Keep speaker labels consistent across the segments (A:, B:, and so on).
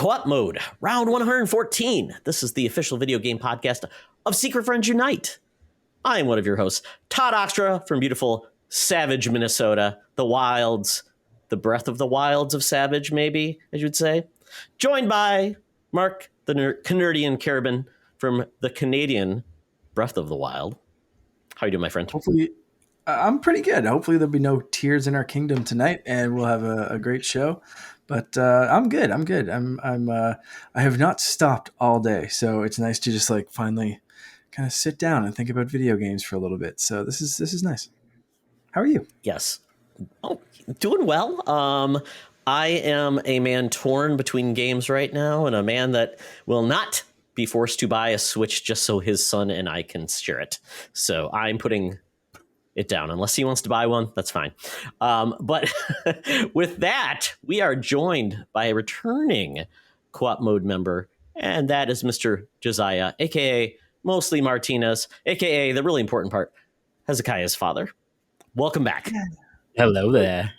A: Co-op Mode, round 114. This is the official video game podcast of Secret Friends Unite. I am one of your hosts, Todd Oxtra from beautiful Savage, Minnesota. The wilds, the breath of the wilds of Savage, maybe, I should say. Joined by Mark, the Canadian Carabin from the Canadian Breath of the Wild. How are you doing, my friend?
B: Hopefully, I'm pretty good. Hopefully there'll be no tears in our kingdom tonight, and we'll have a great show. But I'm good. I have not stopped all day, so it's nice to just like finally kind of sit down and think about video games for a little bit. So this is nice. How are you?
A: Yes. Oh, doing well. I am a man torn between games right now, and a man that will not be forced to buy a Switch just so his son and I can share it. So I'm putting it down. Unless he wants to buy one, that's fine. But with that, we are joined by a returning Co-op Mode member, and that is Mr. Josiah, a.k.a. Mostly Martinez, a.k.a. the really important part, Hezekiah's father. Welcome back.
C: Hello there.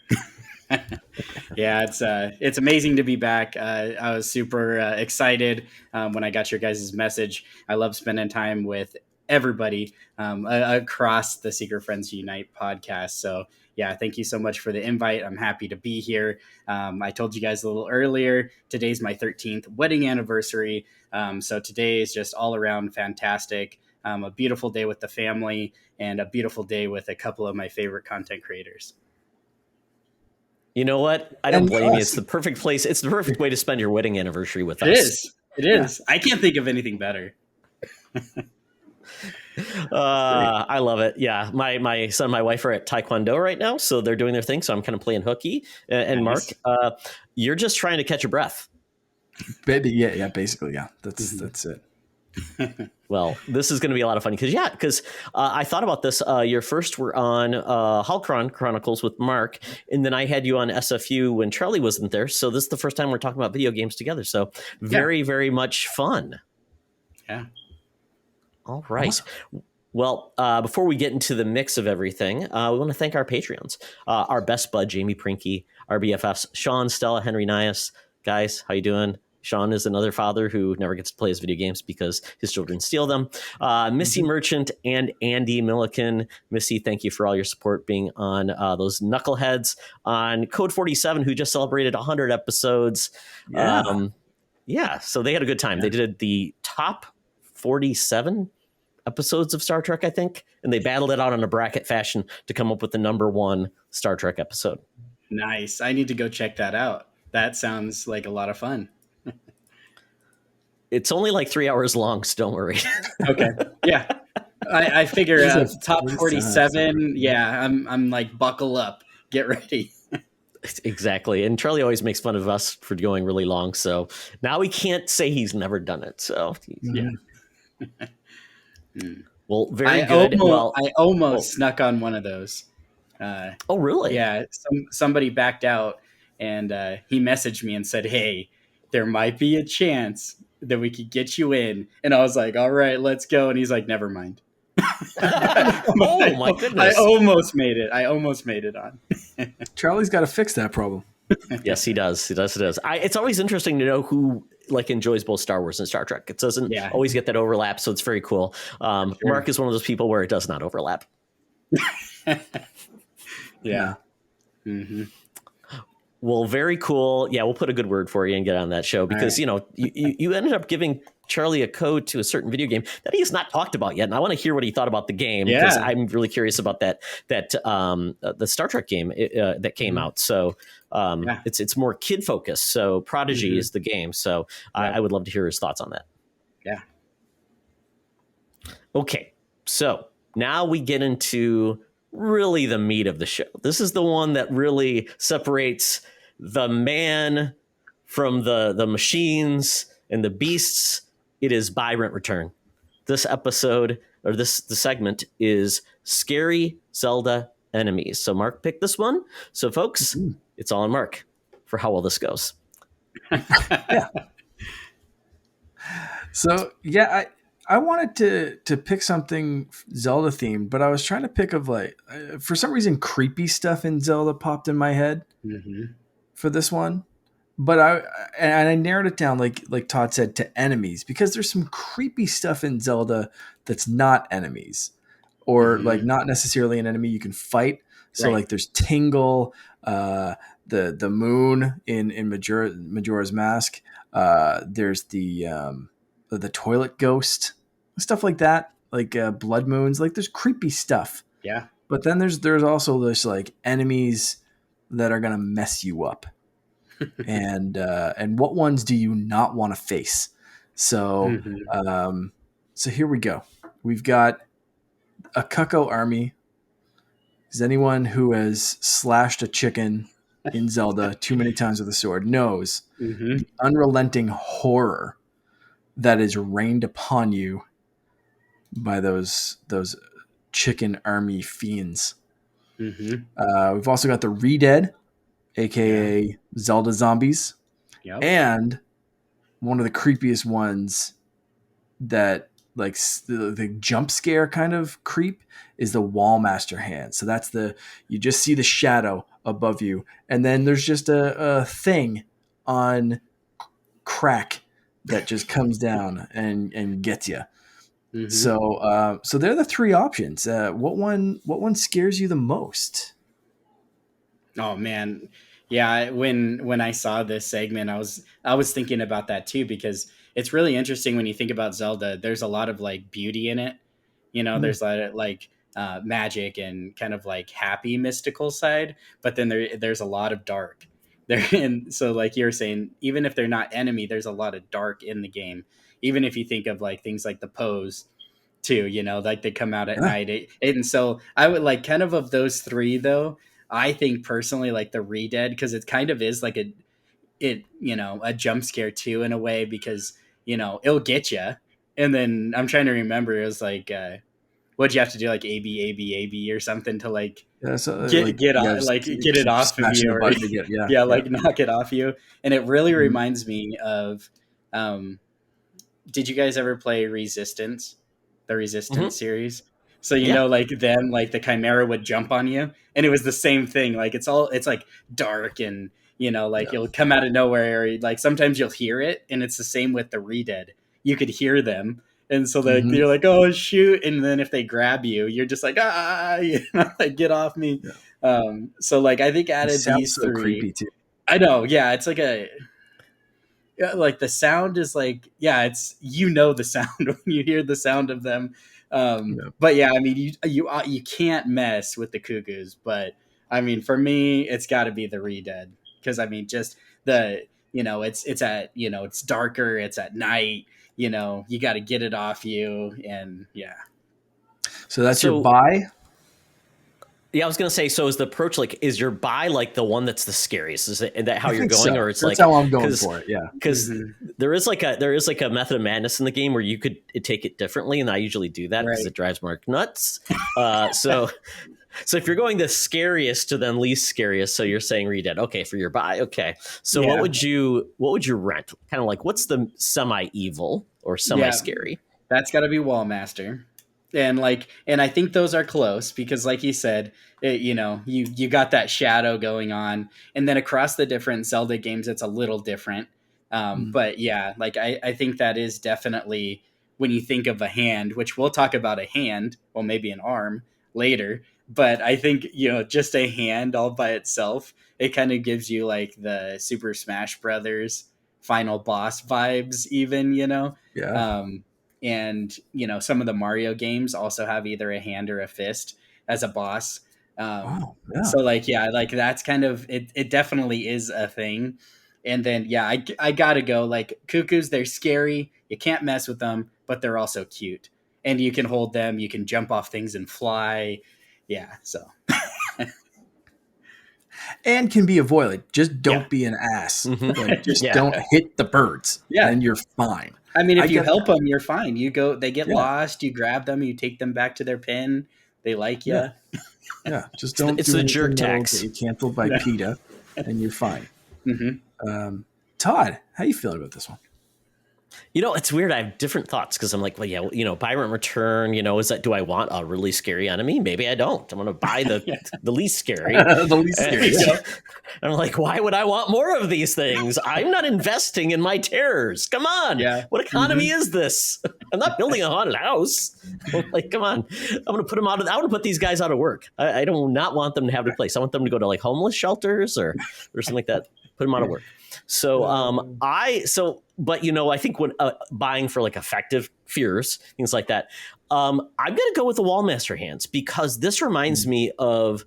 C: Yeah, it's amazing to be back. I was super excited when I got your guys' message. I love spending time with everybody across the Secret Friends Unite podcast. So yeah, thank you so much for the invite. I'm happy to be here. I told you guys a little earlier, today's my 13th wedding anniversary. So today is just all around fantastic. A beautiful day with the family and a beautiful day with a couple of my favorite content creators.
A: You know what? I don't blame you. It's the perfect place. It's the perfect way to spend your wedding anniversary with us.
C: It is. I can't think of anything better.
A: I love it. Yeah. My son and my wife are at Taekwondo right now, so they're doing their thing. So I'm kind of playing hooky. And
C: Nice.
A: Mark, you're just trying to catch your breath.
B: Baby, yeah, basically, yeah. That's it.
A: Well, this is going to be a lot of fun because I thought about this. Your first were on Halcron Chronicles with Mark, and then I had you on SFU when Charlie wasn't there. So this is the first time we're talking about video games together. So very, very much fun.
C: Yeah.
A: All right.
B: Awesome.
A: Well, before we get into the mix of everything, we want to thank our Patreons, our best bud, Jamie Prinky, our BFFs, Sean, Stella, Henry Nias. Guys, how you doing? Sean is another father who never gets to play his video games because his children steal them. Missy Merchant and Andy Milliken. Missy, thank you for all your support being on those knuckleheads on Code 47, who just celebrated 100 episodes.
B: Yeah.
A: So they had a good time. Yeah. They did the top 47 episodes of Star Trek, I think, and they battled it out in a bracket fashion to come up with the number one Star Trek episode.
C: Nice. I need to go check that out. That sounds like a lot of fun.
A: It's only like 3 hours long, so don't worry.
C: Okay. Yeah. I figure top 47. Yeah. I'm like, buckle up, get ready.
A: Exactly. And Charlie always makes fun of us for going really long. So now he can't say he's never done it. So
C: yeah.
A: Well, very good.
C: I almost snuck on one of those.
A: Oh, really?
C: Yeah. Somebody backed out and he messaged me and said, "Hey, there might be a chance that we could get you in." And I was like, "All right, let's go." And he's like, "Never mind."
A: Oh my goodness.
C: I almost made it on.
B: Charlie's got to fix that problem.
A: Yes, he does. It's always interesting to know who like enjoys both Star Wars and Star Trek. It doesn't always get that overlap, so it's very cool. Sure. Mark is one of those people where it does not overlap.
C: Yeah.
A: Mm-hmm. Well, very cool. Yeah, we'll put a good word for you and get on that show because, you ended up giving Charlie a code to a certain video game that he's not talked about yet. And I want to hear what he thought about the game because I'm really curious about the Star Trek game that came out. So it's more kid focused. So Prodigy is the game. So I would love to hear his thoughts on that.
C: Yeah.
A: Okay. So now we get into really the meat of the show. This is the one that really separates the man from the machines and the beasts. It is Buy Rent Return. This episode or the segment is Scary Zelda Enemies. So Mark picked this one. So folks, it's all on Mark for how well this goes.
B: Yeah. So I wanted to pick something Zelda themed, but I was trying to pick of like, for some reason, creepy stuff in Zelda popped in my head for this one. but I narrowed it down like Todd said to enemies because there's some creepy stuff in Zelda that's not enemies or like
C: Mm-hmm.
B: not necessarily an enemy you can fight. So
C: Right.
B: like there's Tingle, the moon in Majora's Mask. There's the toilet ghost, stuff like that, like blood moons. Like there's creepy stuff.
C: Yeah.
B: But then there's also this like enemies that are gonna mess you up, and what ones do you not want to face? So
C: Mm-hmm.
B: um, so here we go. We've got a Cucko army. Is anyone who has slashed a chicken in Zelda too many times with a sword knows
C: Mm-hmm.
B: the unrelenting horror that is rained upon you by those chicken army fiends.
C: Mm-hmm.
B: We've also got the Re-Dead,
C: Yeah.
B: aka Zelda zombies,
C: Yep.
B: and one of the creepiest ones that like the jump scare kind of creep is the Wallmaster hand. So that's you just see the shadow above you, and then there's just a thing on crack that just comes down and gets you.
C: Mm-hmm.
B: So they're the three options. What one scares you the most?
C: Oh man, yeah. When I saw this segment, I was thinking about that too because it's really interesting when you think about Zelda. There's a lot of like beauty in it.
B: Mm,
C: There's like magic and kind of like happy mystical side, but then there's a lot of dark there. And so like you're saying, even if they're not enemy, there's a lot of dark in the game. Even if you think of like things like the pose too, like they come out at
B: yeah.
C: night. And so I would like kind of those three though. I think personally like the Re-Dead because it kind of is like a jump scare too in a way because it'll get you. And then I'm trying to remember it was like what'd you have to do like A B or something to like
B: Yeah, so
C: get
B: like yeah, just
C: get it
B: keep
C: off of
B: smashing
C: you
B: the
C: or
B: button to get
C: yeah
B: yeah.
C: like knock it off you. And it really
B: Mhm.
C: reminds me of um did you guys ever play Resistance, the Resistance
A: Hmm.
C: series? So
A: Yeah.
C: like them, like the Chimera would jump on you, and it was the same thing. Like it's like dark and like
B: Yeah.
C: you'll come out of nowhere. Or, like sometimes you'll hear it, and it's the same with the Re-Dead. You could hear them, and so
B: Hmm.
C: you're like, oh shoot, and then if they grab you, you're just like like get off me.
B: Yeah.
C: So like I think
B: It
C: out of
B: sounds
C: these
B: so
C: three,
B: creepy too.
C: I know, yeah, it's like yeah, like the sound is like it's the sound when you hear the sound of them.
B: Yeah.
C: But yeah, I mean you can't mess with the cuckoos. But I mean for me it's got to be the Re-Dead because I mean just the it's at it's darker, it's at night, you got to get it off you. And yeah.
B: So that's your
A: So
B: buy.
A: yeah, I was gonna say. So is the approach like is your buy like the one that's the scariest? Is that how
B: I
A: you're
B: think
A: going,
B: so.
A: or it's
B: That's
A: like
B: how I'm going
A: because
B: for it. Yeah.
A: because
C: Hmm.
A: there is like a method of madness in the game where you could take it differently, and I usually do that because
C: Right.
A: it drives Mark nuts. So if you're going the scariest to then least scariest, so you're saying Re-Dead, okay, for your buy, okay. So what
C: Yeah.
A: would you rent? Kind of like what's the semi evil or semi
C: Yeah.
A: scary?
C: That's got to be Wallmaster. And I think those are close because like you said, you got that shadow going on, and then across the different Zelda games it's a little different.
B: Mm.
C: But yeah, like I think that is definitely when you think of a hand, which we'll talk about a hand, well maybe an arm later, but I think just a hand all by itself, it kind of gives you like the Super Smash Brothers final boss vibes even,
B: Yeah.
C: um, and some of the Mario games also have either a hand or a fist as a boss.
B: Wow. Yeah.
C: So like yeah, like that's kind of it definitely is a thing. And then yeah, I gotta go like cuckoos. They're scary, you can't mess with them, but they're also cute, and you can hold them, you can jump off things and fly. Yeah, so
B: And can be avoided. Just
C: yeah.
B: don't be an ass.
A: Hmm.
B: Like just
A: Yeah.
B: don't hit the birds,
C: Yeah,
B: and you're fine.
C: I mean
B: I
C: if you
B: get
C: help
B: that.
C: them you're fine. You go, they get
B: Yeah.
C: lost, you grab them, you take them back to their pen, they like
B: Yeah.
C: you.
B: Yeah. Just
A: It's the,
B: don't
A: it's
B: do
A: the jerk
B: anything that'll get
A: tax.
B: you canceled by
C: Yeah.
B: PETA, and you're fine.
C: Hmm.
B: Todd, how you feeling about this one?
A: It's weird. I have different thoughts because I'm like, well, yeah, buy rent return. Do I want a really scary enemy? Maybe I don't. I'm going to buy the least scary.
B: The least scary. Yeah.
A: I'm like, why would I want more of these things? I'm not investing in my terrors. Come on.
C: Yeah.
A: What economy is this? I'm not building a haunted house. I'm like, come on. I'm going to put them out. I want to put these guys out of work. I do not want them to have a place. I want them to go to like homeless shelters or something like that. Put them out of work. So I think when buying for like effective fears, things like that, I'm going to go with the Wallmaster hands because this reminds me of,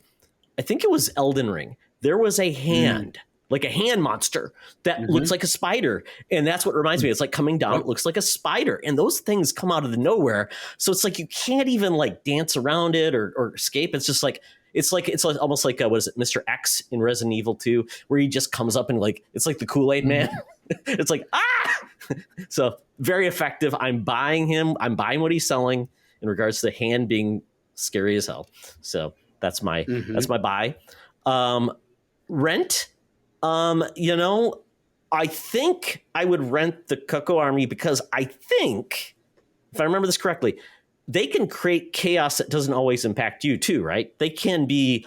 A: I think it was Elden Ring. There was a hand, like a hand monster that looks like a spider. And that's what reminds me. It's like coming down. It looks like a spider. And those things come out of the nowhere. So it's like you can't even like dance around it or escape. It's just like, it's almost like what is it, Mr. X in Resident Evil 2, where he just comes up and like it's like the Kool-Aid Man. It's like So very effective. I'm buying him. I'm buying what he's selling in regards to the hand being scary as hell. So that's my buy. Rent. I think I would rent the Cuckoo Army because I think, if I remember this correctly, they can create chaos that doesn't always impact you too, right? They can be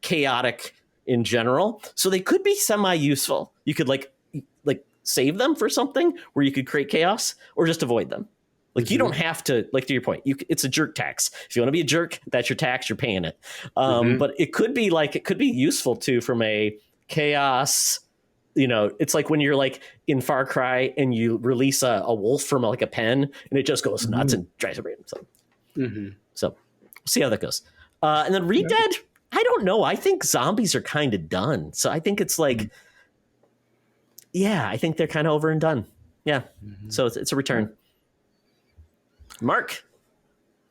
A: chaotic in general. So they could be semi-useful. You could like save them for something where you could create chaos or just avoid them. Like you don't have to, like to your point, it's a jerk tax. If you want to be a jerk, that's your tax, you're paying it. But it could be useful too from a chaos. It's like when you're like in Far Cry and you release a wolf from like a pen and it just goes nuts and drives everybody. So we'll see how that goes. And then Red Dead, I don't know. I think zombies are kind of done. So I think it's like, I think they're kind of over and done. Yeah. So it's a return. Mark.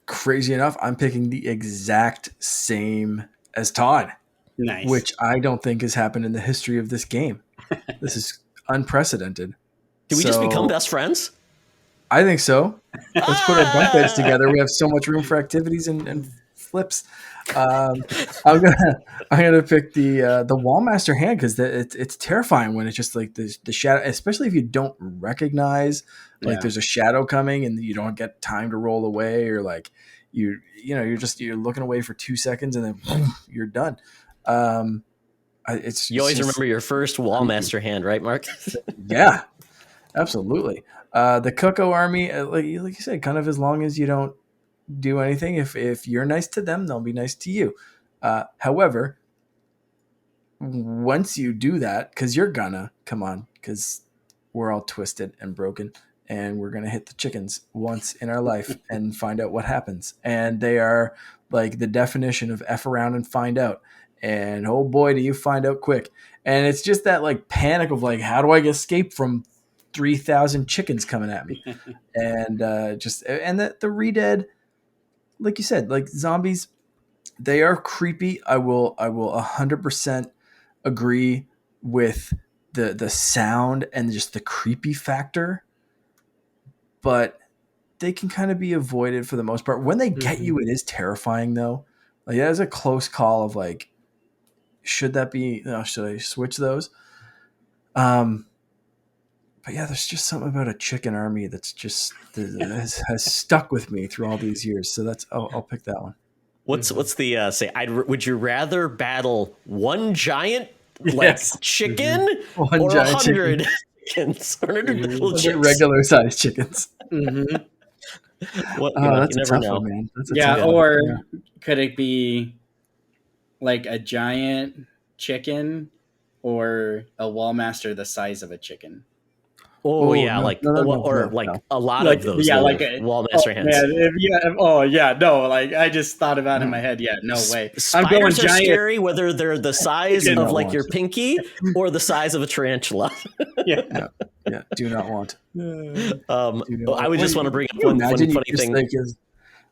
B: Crazy enough, I'm picking the exact same as Todd.
C: Nice.
B: Which I don't think has happened in the history of this game. This is unprecedented.
A: Did we just become best friends?
B: I think so. Let's put our bunk beds together. We have so much room for activities and flips. I'm gonna pick the Wallmaster hand because it's terrifying when it's just like the shadow, especially if you don't recognize there's a shadow coming and you don't get time to roll away or like you're looking away for 2 seconds and then boom, you're done. You
A: always remember your first Wallmaster hand, right, Mark?
B: Yeah, absolutely. The Cuckoo Army, like you said, kind of as long as you don't do anything. If you're nice to them, they'll be nice to you. However, once you do that, because because we're all twisted and broken, and we're gonna hit the chickens once in our life and find out what happens. And they are like the definition of F around and find out. And oh boy, do you find out quick. And it's just that like panic of like, how do I escape from 3,000 chickens coming at me? And the Re-Dead, like you said, like zombies, they are creepy. I will 100% agree with the sound and just the creepy factor, but they can kind of be avoided for the most part. When they get you, it is terrifying though. Like that is a close call of like, should I switch those? But yeah, there's just something about a chicken army that's just has stuck with me through all these years. So I'll pick that one.
A: What's the say? would you rather battle one giant chicken or 100 chickens? 100 little chicks?
B: Regular sized chickens.
A: That's a tough one,
B: man.
C: Could it be like a giant chicken or a Wallmaster the size of a chicken?
A: A lot of those.
C: Yeah, like
A: Wallmaster hands.
C: I just thought about it in my head. Yeah, no way.
A: Spiders
C: I'm going
A: are
C: giant.
A: scary, whether they're the size of like your pinky or the size of a tarantula.
B: Yeah, do not want.
A: I would just want to bring up one funny thing.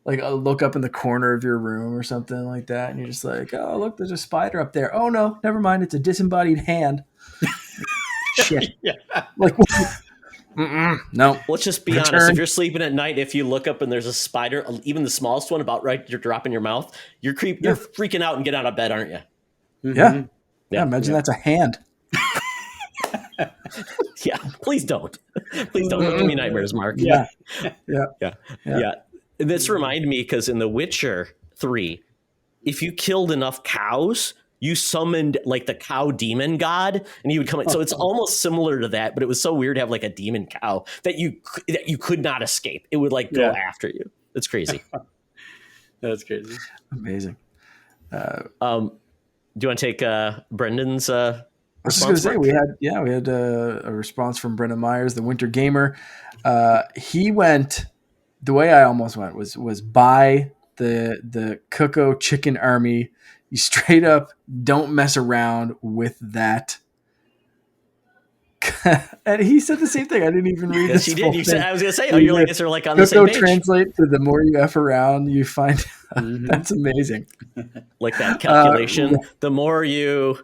B: Like look up in the corner of your room or something like that, and you're just like, oh, look, there's a spider up there. Oh no, never mind, it's a disembodied hand. Shit.
C: Yeah.
B: Like, no.
A: Let's just be honest. If you're sleeping at night, if you look up and there's a spider, even the smallest one, about right, you're dropping your mouth. You're freaking out and get out of bed, aren't you?
B: Yeah. Imagine that's a hand.
A: Yeah, please don't. Please don't. Don't give me nightmares, Mark.
B: Yeah.
A: Yeah. And this reminded me because in The Witcher 3, if you killed enough cows, you summoned like the cow demon god, and he would come in. So it's almost similar to that, but it was so weird to have like a demon cow that you could not escape. It would like go after you. It's crazy.
C: That's crazy.
B: Amazing.
A: Do you want to take Brendan's?
B: I was just going to say we had a response from Brendan Myers, the Winter Gamer. He went the way I almost went was buy the Cocoa Chicken Army. You straight up don't mess around with that. And he said the same thing. I didn't even read this.
A: Yes, you did. You said, I was going to say, you're like, they're like on the same page.
B: Translate to the more you F around, you find that's amazing.
A: Like that calculation, the more you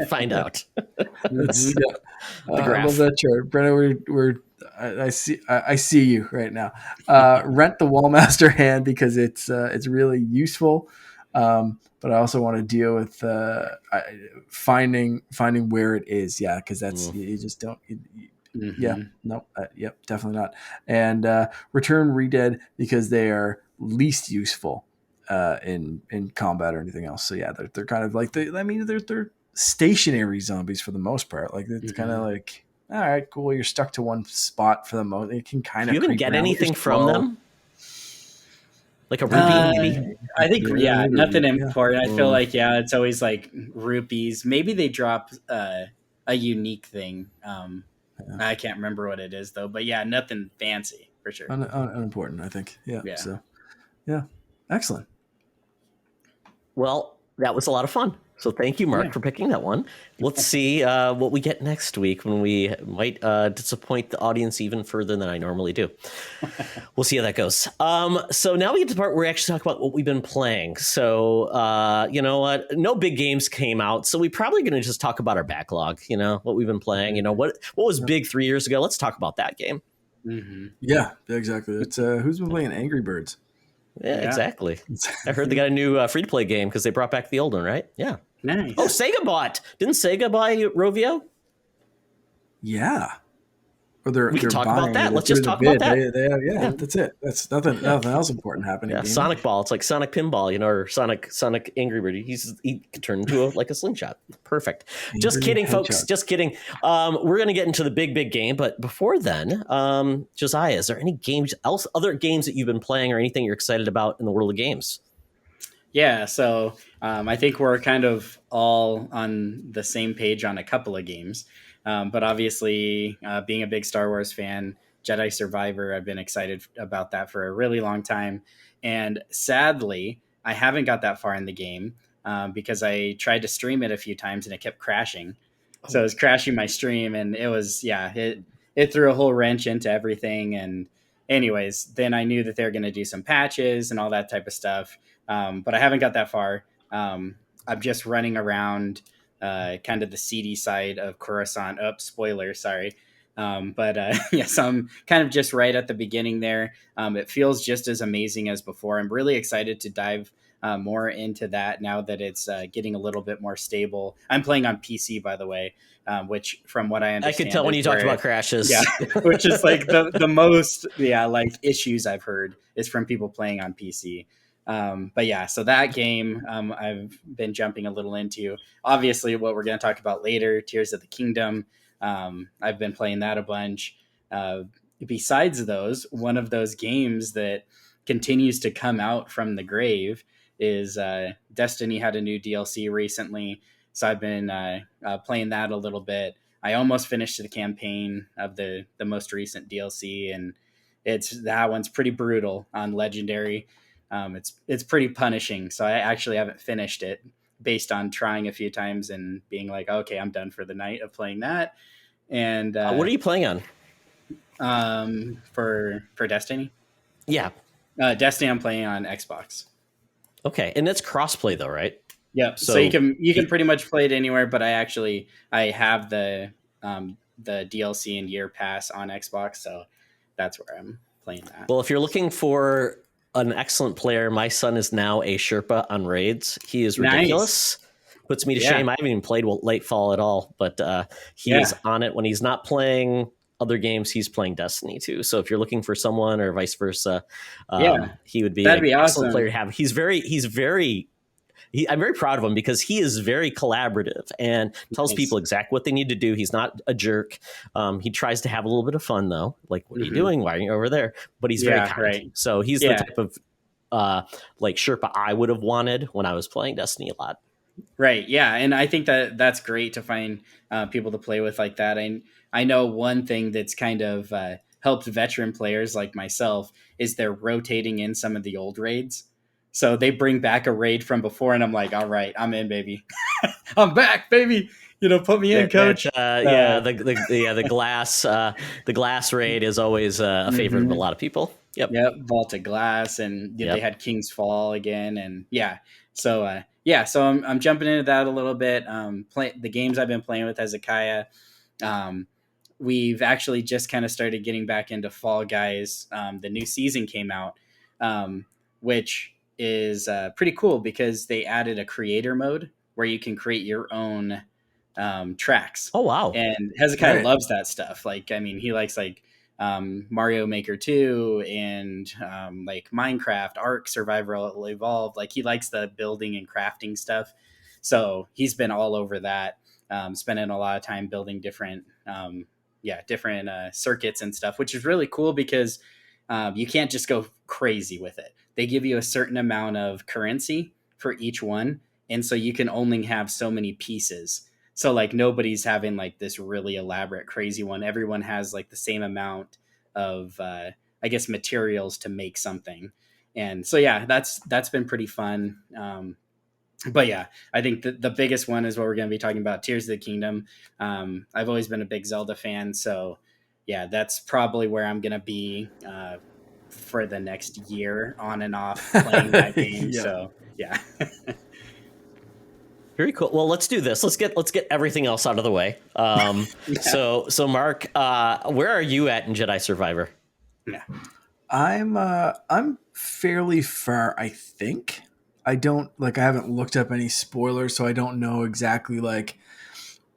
A: find out.
B: I love that chart. Brennan, I see you right now. Rent the Wallmaster hand because it's really useful. But I also want to deal with finding where it is. Yeah, because that's you just don't. Yep, definitely not. And return Redead because they are least useful in combat or anything else. So yeah, they're kind of like they're stationary zombies for the most part. Like it's kind of like, all right, cool. You're stuck to one spot for the most. It can kind of.
A: You even get anything from them? Like a rupee, maybe?
C: I think, nothing important. I feel like, it's always like rupees. Maybe they drop a unique thing. I can't remember what it is, though. But yeah, nothing fancy, for sure.
B: Unimportant, I think. Yeah. So, yeah. Excellent.
A: Well, that was a lot of fun. So thank you, Mark, for picking that one. Let's see what we get next week when we might disappoint the audience even further than I normally do. We'll see how that goes. So now we get to the part where we actually talk about what we've been playing. So you know what? No big games came out, so we're probably going to just talk about our backlog. You know, what we've been playing. You know, what was big 3 years ago? Let's talk about that game.
C: Mm-hmm.
B: Yeah, exactly. It's who's been playing Angry Birds?
A: Yeah, exactly. I heard they got a new free-to-play game because they brought back the old one, right? Yeah.
C: Nice.
A: Oh, Sega bought. Didn't Sega buy Rovio?
B: Yeah. Or we
A: can talk about that. Let's just talk about that.
B: That's it. That's nothing else important happening.
A: Yeah, Sonic Ball. It's like Sonic Pinball, you know, or Sonic Angry Bird. He could turn into like a slingshot. Perfect. Just kidding, folks. Just kidding. We're gonna get into the big game, but before then, Josiah, is there any other games that you've been playing or anything you're excited about in the world of games?
C: Yeah, so I think we're kind of all on the same page on a couple of games. But obviously, being a big Star Wars fan, Jedi Survivor, I've been excited about that for a really long time. And sadly, I haven't got that far in the game because I tried to stream it a few times and it kept crashing. So it was crashing my stream, and it was, it threw a whole wrench into everything. And anyways, then I knew that they were going to do some patches and all that type of stuff. But I haven't got that far. I'm just running around kind of the seedy side of Coruscant. Spoiler, sorry. Yes, I'm kind of just right at the beginning there. It feels just as amazing as before. I'm really excited to dive more into that now that it's getting a little bit more stable. I'm playing on PC, by the way, which from what I understand,
A: I could tell when you talked about crashes.
C: Yeah, which is like the most like issues I've heard is from people playing on PC. So that game I've been jumping a little into. Obviously, what we're going to talk about later, Tears of the Kingdom. I've been playing that a bunch. Besides those, one of those games that continues to come out from the grave is Destiny had a new DLC recently. So I've been playing that a little bit. I almost finished the campaign of the most recent DLC, and that one's pretty brutal on Legendary. It's pretty punishing. So I actually haven't finished it based on trying a few times and being like, okay, I'm done for the night of playing that. And
A: what are you playing
C: on? For Destiny?
A: Yeah.
C: Destiny I'm playing on Xbox.
A: Okay. And that's crossplay though, right?
C: Yep. So you can pretty much play it anywhere, but I have the DLC and year pass on Xbox, so that's where I'm playing that.
A: Well, if you're looking for an excellent player, my son is now a Sherpa on raids. He is ridiculous.
C: Nice.
A: puts me to
C: Yeah.
A: shame. I haven't even played Lightfall at all, but he is
C: Yeah.
A: on it when he's not playing other games. He's playing Destiny too. So if you're looking for someone or vice versa,
C: Yeah.
A: he would be
C: That'd
A: an
C: be
A: excellent player
C: awesome.
A: to have. I'm very proud of him because he is very collaborative and tells
C: Nice.
A: people exactly what they need to do. He's not a jerk. He tries to have a little bit of fun though. Like, what are you
C: Hmm.
A: doing? Why are you over there? But he's very
C: Yeah.
A: kind.
C: Right.
A: So he's the
C: Yeah.
A: type of like Sherpa I would have wanted when I was playing Destiny a lot.
C: Right. Yeah. And I think that that's great to find people to play with like that. And I know one thing that's kind of helped veteran players like myself is they're rotating in some of the old raids. So they bring back a raid from before, and I'm like, all right, I'm in, baby. I'm back, baby. Put me in, coach.
A: The glass raid is always a favorite of a
C: Mhm.
A: lot of people. Yep.
C: Yep, Vault of Glass, and they
A: Yep.
C: had King's Fall again, and so I'm jumping into that a little bit. The games I've been playing with Hezekiah. Um, we've actually just kind of started getting back into Fall Guys. The new season came out, which is pretty cool because they added a creator mode where you can create your own tracks.
A: Oh wow.
C: And Hezekiah
B: Right.
C: loves that stuff. Like, I mean, he likes like Mario Maker 2 and like Minecraft, Ark Survival Evolved. Like, he likes the building and crafting stuff. So he's been all over that, spending a lot of time building different circuits and stuff, which is really cool because you can't just go crazy with it. They give you a certain amount of currency for each one. And so you can only have so many pieces. So like nobody's having like this really elaborate, crazy one. Everyone has like the same amount of, I guess, materials to make something. And so, yeah, that's been pretty fun. But yeah, I think the biggest one is what we're going to be talking about, Tears of the Kingdom. I've always been a big Zelda fan. So yeah, that's probably where I'm going to be for the next year on and off playing that game.
B: Yeah.
C: So yeah.
A: Very cool. Well, let's do this. Let's get everything else out of the way.
C: Yeah.
A: So Mark, where are you at in Jedi Survivor?
C: Yeah.
B: I'm fairly far, I think. I haven't looked up any spoilers, so I don't know exactly like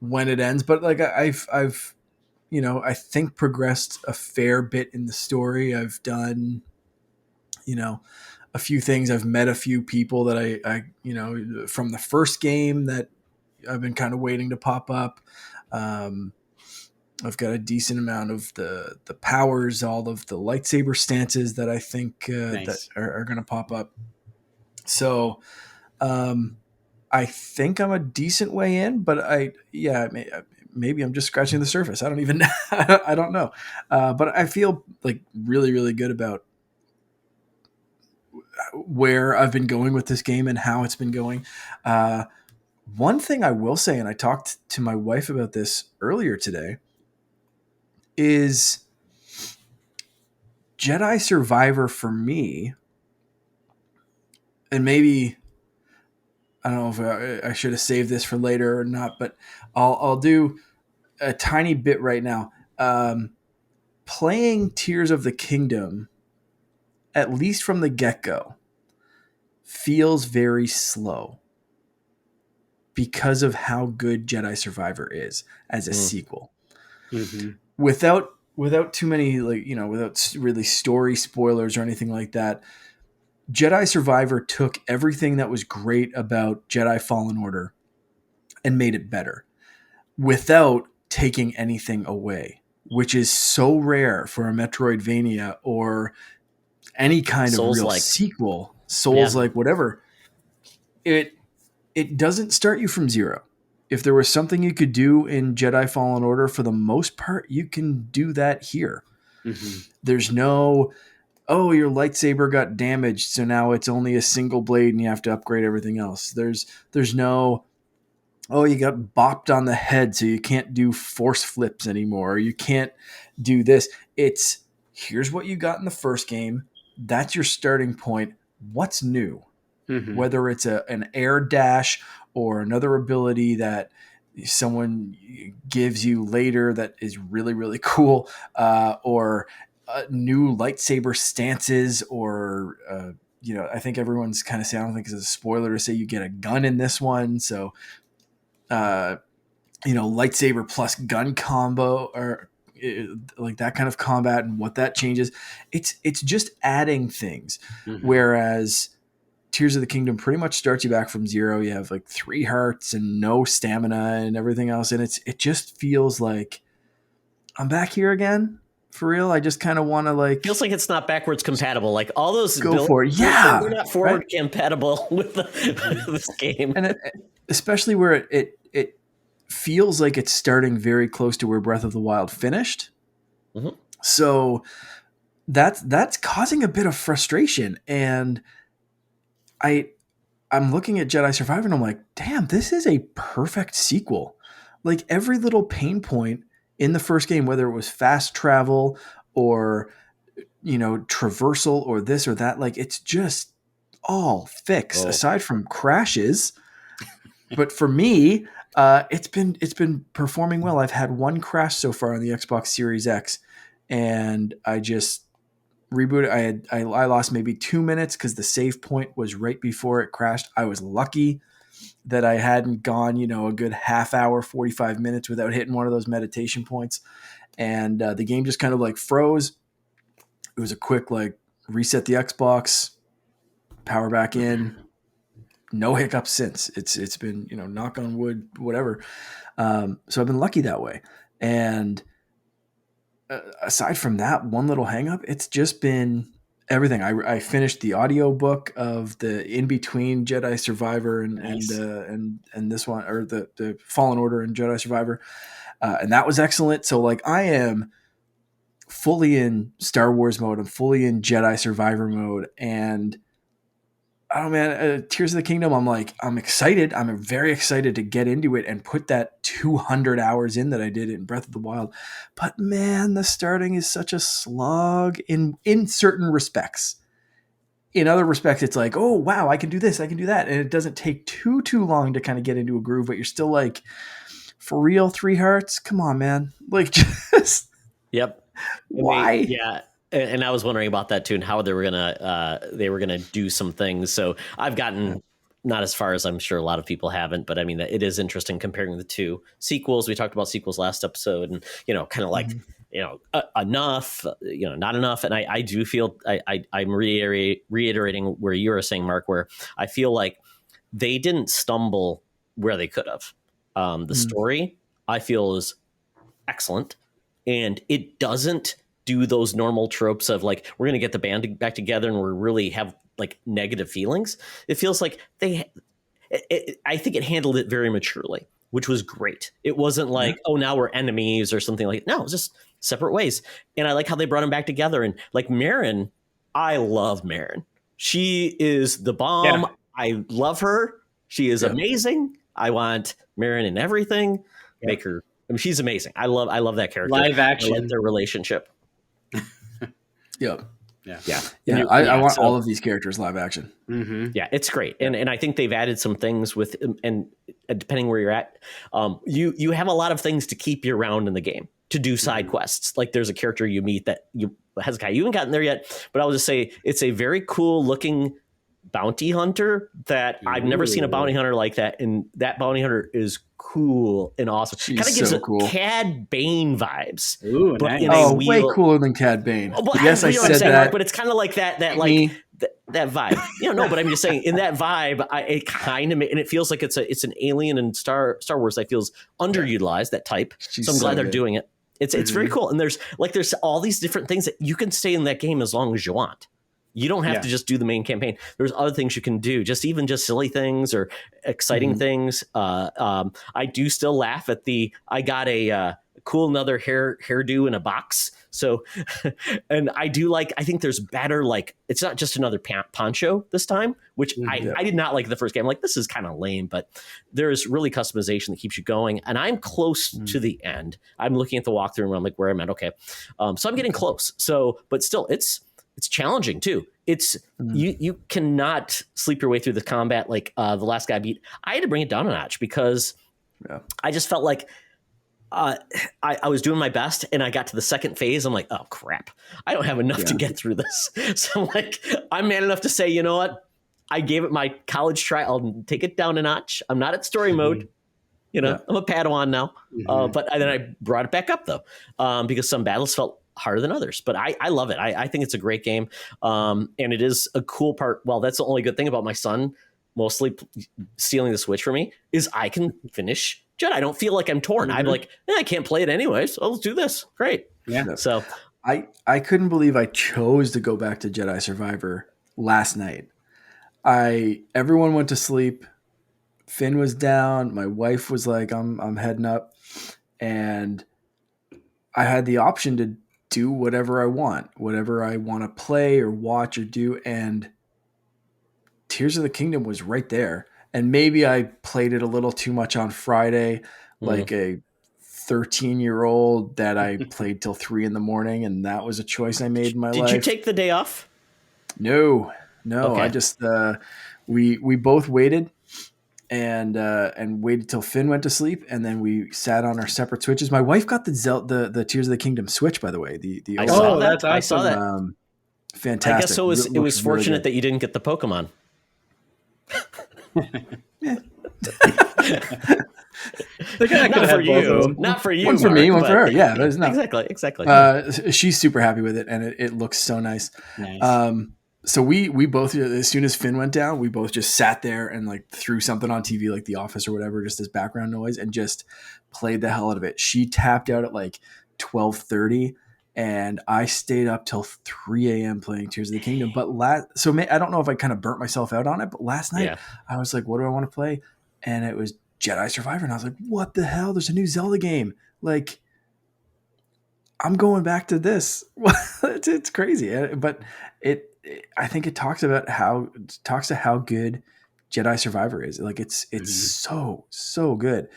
B: when it ends, but like I've I think progressed a fair bit in the story. I've done a few things. I've met a few people that I from the first game that I've been kind of waiting to pop up. I've got a decent amount of the powers, all of the lightsaber stances that I think
C: Nice.
B: that are going to pop up. So I think I'm a decent way in, but maybe I'm just scratching the surface. I don't even I don't know. But I feel like really, really good about where I've been going with this game and how it's been going. One thing I will say, and I talked to my wife about this earlier today, is Jedi Survivor for me, and maybe I don't know if I should have saved this for later or not, but I'll do a tiny bit right now. Playing Tears of the Kingdom, at least from the get-go, feels very slow because of how good Jedi Survivor is as a sequel.
C: Mm-hmm.
B: Without too many without really story spoilers or anything like that, Jedi Survivor took everything that was great about Jedi Fallen Order and made it better without taking anything away, which is so rare for a Metroidvania or any kind of real
A: Souls-like.
B: sequel, Souls-like, whatever. It doesn't start you from zero. If there was something you could do in Jedi Fallen Order, for the most part, you can do that here.
C: Mm-hmm.
B: There's no, oh, your lightsaber got damaged, so now it's only a single blade and you have to upgrade everything else. There's no, oh, you got bopped on the head, so you can't do force flips anymore, or you can't do this. It's, here's what you got in the first game. That's your starting point. What's new?
C: Mm-hmm.
B: Whether it's an air dash or another ability that someone gives you later that is really, really cool, or new lightsaber stances, or I think everyone's kind of saying, I don't think it's a spoiler to say you get a gun in this one. So, lightsaber plus gun combo, or like that kind of combat and what that changes. It's just adding things.
C: Mm-hmm.
B: Whereas Tears of the Kingdom pretty much starts you back from zero. You have like 3 hearts and no stamina and everything else. And it just feels like I'm back here again. For real, I just kind of want to like.
A: Feels like it's not backwards compatible. Like all those
B: go for it. Yeah,
A: they're not forward compatible with this game.
B: And especially where it feels like it's starting very close to where Breath of the Wild finished.
A: Mm-hmm.
B: So that's causing a bit of frustration. And I'm looking at Jedi Survivor and I'm like, damn, this is a perfect sequel. Like every little pain point in the first game, whether it was fast travel or, traversal or this or that, like it's just all fixed aside from crashes. But for me, it's been performing well. I've had 1 crash so far on the Xbox Series X, and I just rebooted. I lost maybe 2 minutes because the save point was right before it crashed. I was lucky that I hadn't gone, a good half hour, 45 minutes without hitting one of those meditation points. And the game just kind of like froze. It was a quick like reset the Xbox, power back in. No hiccups since. It's been, knock on wood, whatever. So I've been lucky that way. And aside from that one little hang up, it's just been everything. I finished the audio book of the in between Jedi Survivor and this one, or the Fallen Order and Jedi Survivor. And that was excellent. So like I am fully in Star Wars mode. I'm fully in Jedi Survivor mode. And oh man, Tears of the Kingdom, I'm excited. I'm very excited to get into it and put that 200 hours in that I did in Breath of the Wild. But man, the starting is such a slog in certain respects. In other respects, it's like, oh wow, I can do this, I can do that. And it doesn't take too long to kind of get into a groove, but you're still like, for real, 3 hearts? Come on, man. Like just
A: Yep.
B: Why?
A: Yeah. And I was wondering about that too, and how they were gonna do some things. So I've gotten not as far as I'm sure a lot of people haven't, but I mean it is interesting comparing the 2 sequels. We talked about sequels last episode, and kind of like enough, not enough. And I do feel I'm reiterating where you were saying, Mark, where I feel like they didn't stumble where they could have. The story I feel is excellent, and it doesn't do those normal tropes of like, we're going to get the band back together and we really have like negative feelings. It feels like I think it handled it very maturely, which was great. It wasn't like, oh, now we're enemies or something like, no, it was just separate ways. And I like how they brought them back together. And like Marin, I love Marin. She is the bomb. Yeah. I love her. She is amazing. I want Marin in everything. Yeah. Make her. I mean, she's amazing. I love that character.
C: Live action.
A: I like their relationship.
B: Yep.
C: Yeah.
B: I want all of these characters live action.
A: Mm-hmm. Yeah, it's great, and I think they've added some things with, and depending where you're at, you have a lot of things to keep you around in the game to do side quests. Like there's a character you meet that Hezekiah, you haven't gotten there yet, but I'll just say it's a very cool looking bounty hunter that I've never seen a bounty hunter like that, and that bounty hunter is cool and awesome. Kind of gives
B: cool.
A: Cad Bane vibes.
C: Ooh, nice.
B: Way cooler than Cad Bane.
A: Well, yes, I said that, Mark, but it's kind of like that vibe. No, but I'm just saying in that vibe, it kind of, and it feels like it's an alien in Star Wars that feels underutilized, that type. So I'm glad they're doing it. It's very cool, and there's all these different things that you can stay in that game as long as you want. You don't have to just do the main campaign. There's other things you can do, just silly things or exciting things. I do still laugh at I got a cool another hairdo in a box. So, and I think there's better, like, it's not just another poncho this time, which I did not like the first game. Like, this is kind of lame, but there's really customization that keeps you going. And I'm close to the end. I'm looking at the walkthrough and I'm like, where I'm at. Okay. So I'm getting close. So, but still it's challenging too. It's you cannot sleep your way through the combat like the last guy beat. I had to bring it down a notch because I just felt like uh, I was doing my best, and I got to the second phase. I'm like, oh crap, I don't have enough to get through this. So like, I'm man enough to say, you know what? I gave it my college try. I'll take it down a notch. I'm not at story mode. You know, I'm a Padawan now. But then I brought it back up though, because some battles felt harder than others. But I love it. I think it's a great game, and it is a cool part. Well, that's the only good thing about my son mostly stealing the Switch for me is I can finish Jedi. I don't feel like I'm torn. I'm like, I can't play it anyway, so let's do this. Great.
C: Yeah.
A: So
B: I couldn't believe I chose to go back to Jedi Survivor last night. Everyone went to sleep. Finn was down. My wife was like, I'm heading up. And I had the option to do whatever I want to play or watch or do. And Tears of the Kingdom was right there. And maybe I played it a little too much on Friday, like a 13-year-old that I played till 3 a.m. And that was a choice I made in my life.
A: Did you take the day off?
B: No.
A: Okay.
B: I just, we both waited and waited till Finn went to sleep. And then we sat on our separate Switches. My wife got the Tears of the Kingdom Switch, by the way.
A: I saw that.
C: That's awesome.
A: I saw that.
B: Fantastic.
A: I guess it was fortunate
B: really
A: that you didn't get the Pokemon. Not for you. Not for you.
B: One for me,
A: Mark,
B: one for her. Yeah, there's no.
A: Exactly.
B: She's super happy with it, and it looks so nice.
C: Nice.
B: So we both, as soon as Finn went down, we both just sat there and like threw something on TV, like The Office or whatever, just as background noise, and just played the hell out of it. She tapped out at like 12:30. And I stayed up till 3 a.m. playing Tears of the Kingdom. But I don't know if I kind of burnt myself out on it. But last night I was like, what do I want to play? And it was Jedi Survivor. And I was like, what the hell? There's a new Zelda game. Like, I'm going back to this. It's crazy. But I think it talks to how good Jedi Survivor is. Like, it's so good.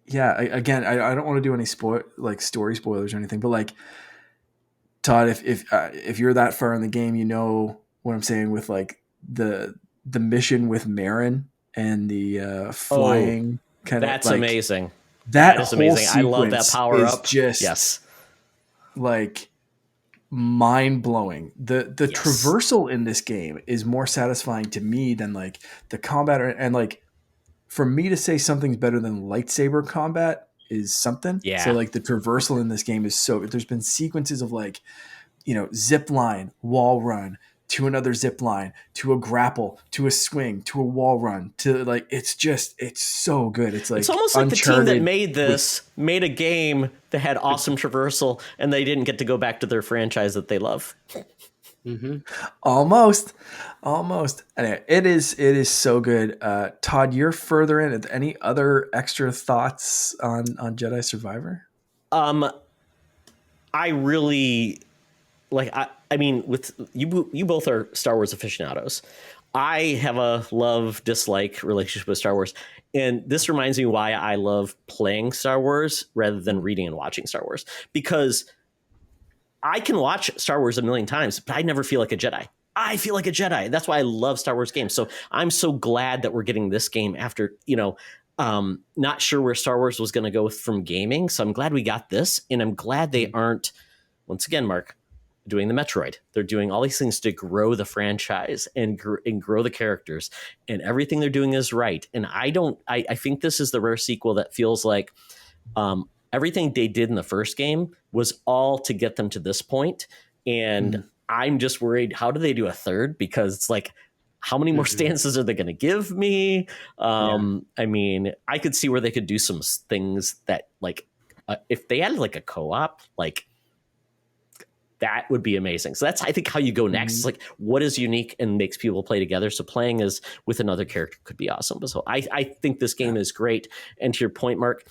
B: I don't want to do any story spoilers or anything, but like, Todd, if you're that far in the game, you know what I'm saying with like the mission with Marin and the flying kind of.
A: That's amazing.
B: That
A: is
B: whole
A: amazing. I love that power up.
B: Just like mind blowing. The traversal in this game is more satisfying to me than like the combat and like. For me to say something's better than lightsaber combat is something.
A: Yeah.
B: So like the traversal in this game is so good. There's been sequences of like, zip line, wall run, to another zip line, to a grapple, to a swing, to a wall run, to like, it's so good. It's like,
A: it's almost like the team that made this made a game that had awesome traversal and they didn't get to go back to their franchise that they love.
B: Almost. Anyway, it is so good. Todd, you're further in. Any other extra thoughts on Jedi Survivor?
A: I really like. I mean, with you both are Star Wars aficionados. I have a love-dislike relationship with Star Wars, and this reminds me why I love playing Star Wars rather than reading and watching Star Wars, because I can watch Star Wars a million times, but I never feel like a Jedi. I feel like a Jedi. That's why I love Star Wars games. So I'm so glad that we're getting this game after, not sure where Star Wars was going to go from gaming. So I'm glad we got this. And I'm glad they aren't, once again, Mark, doing the Metroid. They're doing all these things to grow the franchise and grow the characters. And everything they're doing is right. And I think this is the rare sequel that feels like everything they did in the first game was all to get them to this point. And I'm just worried, how do they do a third? Because it's like, how many more stances are they going to give me? I mean, I could see where they could do some things that like, if they added like a co-op, like that would be amazing. So that's, I think, how you go next. It's like, what is unique and makes people play together? So playing as with another character could be awesome. So I think this game is great. And to your point, Mark,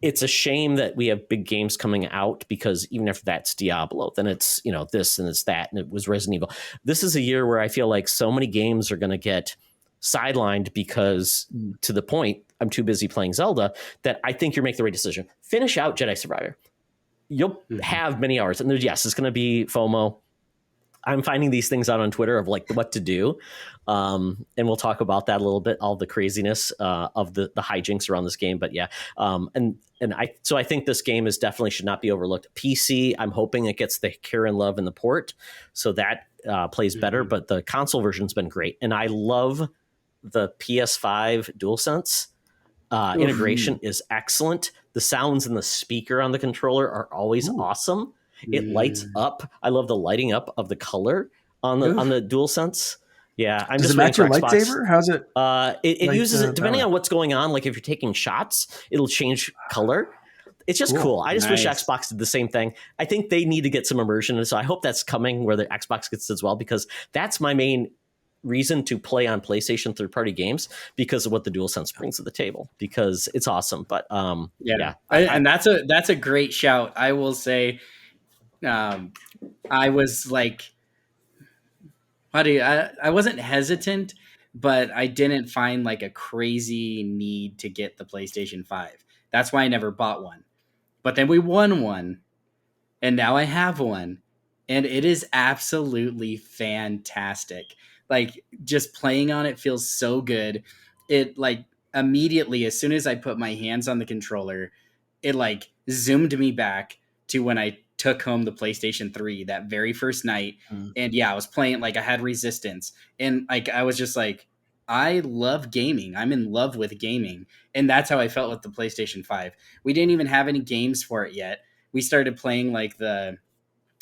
A: it's a shame that we have big games coming out, because even if that's Diablo, then it's, this and it's that, and it was Resident Evil. This is a year where I feel like so many games are going to get sidelined because, to the point, I'm too busy playing Zelda, that I think you're making the right decision. Finish out Jedi Survivor. You'll have many hours, and yes, it's going to be FOMO. I'm finding these things out on Twitter of like what to do. And we'll talk about that a little bit, all the craziness of the hijinks around this game. But yeah, I think this game is definitely should not be overlooked. PC, I'm hoping it gets the care and love in the port, so that plays better. But the console version's been great, and I love the PS5 DualSense. Integration is excellent. The sounds in the speaker on the controller are always awesome. It lights up. I love the lighting up of the color on the DualSense. Yeah, I'm
B: Does
A: just
B: it match your
A: waiting for Xbox.
B: lightsaber? How's it?
A: It uses it depending on what's going on. Like if you're taking shots, it'll change color. It's just cool. I just wish Xbox did the same thing. I think they need to get some immersion, and so I hope that's coming where the Xbox gets as well, because that's my main reason to play on PlayStation third-party games, because of what the DualSense brings to the table, because it's awesome. But
C: and that's a great shout. I will say, I was like, I wasn't hesitant, but I didn't find like a crazy need to get the PlayStation 5. That's why I never bought one. But then we won one, and now I have one, and it is absolutely fantastic. Like, just playing on it feels so good. It like immediately, as soon as I put my hands on the controller, it like zoomed me back to when I took home the PlayStation 3 that very first night. And yeah, I was playing, like I had Resistance, and like I was just like, I love gaming. I'm in love with gaming. And that's how I felt with the PlayStation 5. We didn't even have any games for it yet. We started playing like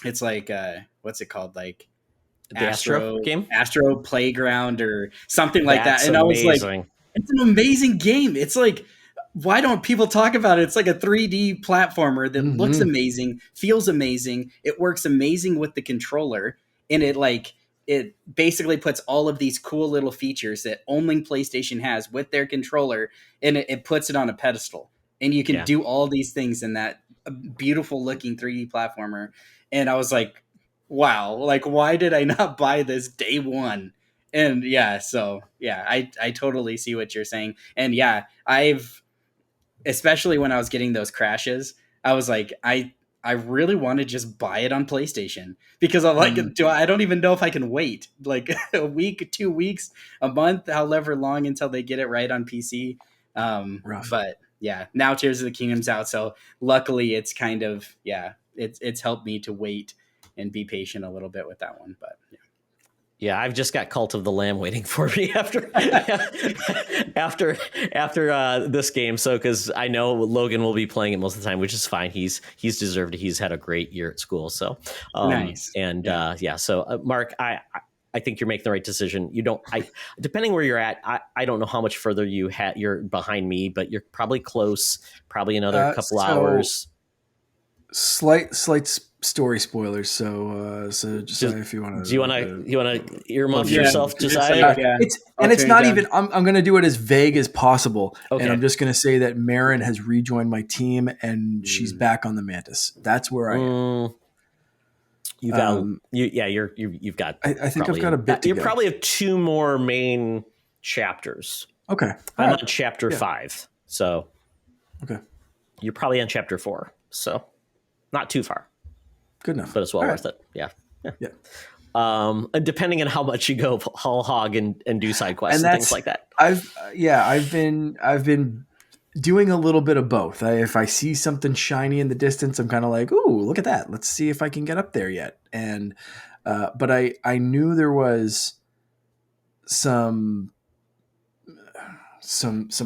C: it's like what's it called? Like
A: the Astro game,
C: Astro Playground or something like that. And
A: amazing.
C: I was like, it's an amazing game. It's like, why don't people talk about it? It's like a 3D platformer that looks amazing, feels amazing. It works amazing with the controller, and it basically puts all of these cool little features that only PlayStation has with their controller, and it puts it on a pedestal. And you can do all these things in that beautiful looking 3D platformer. And I was like, wow, like, why did I not buy this day one? And yeah, so yeah, I totally see what you're saying. And yeah, especially when I was getting those crashes, I was like, I really want to just buy it on PlayStation, because I'm like, I don't even know if I can wait like a week, 2 weeks, a month, however long until they get it right on PC. But yeah, now Tears of the Kingdom's out, so luckily it's kind of it's helped me to wait and be patient a little bit with that one. But
A: yeah, I've just got Cult of the Lamb waiting for me after this game. So, because I know Logan will be playing it most of the time, which is fine. He's deserved it. He's had a great year at school. So
C: nice.
A: And so Mark, I think you're making the right decision. Depending where you're at, I don't know how much further you're behind me, but you're probably close. Probably another couple hours.
B: Slight story spoilers. So Josiah, if you want to,
A: do you want to earmuff yourself, Josiah?
B: It's not even. I'm going to do it as vague as possible,
A: okay.
B: And I'm just going to say that Marin has rejoined my team, and she's back on the Mantis. That's where I am.
A: You've got. You've got.
B: I think I've got a bit.
A: You probably have 2 more main chapters.
B: Okay,
A: I'm on chapter 5, so
B: okay.
A: You're probably on chapter 4, so not too far.
B: Good enough,
A: but it's well worth it. Yeah. And depending on how much you go whole hog and do side quests and things like that.
B: I've been doing a little bit of both. If I see something shiny in the distance, I'm kind of like, ooh, look at that. Let's see if I can get up there yet. And but I knew there was some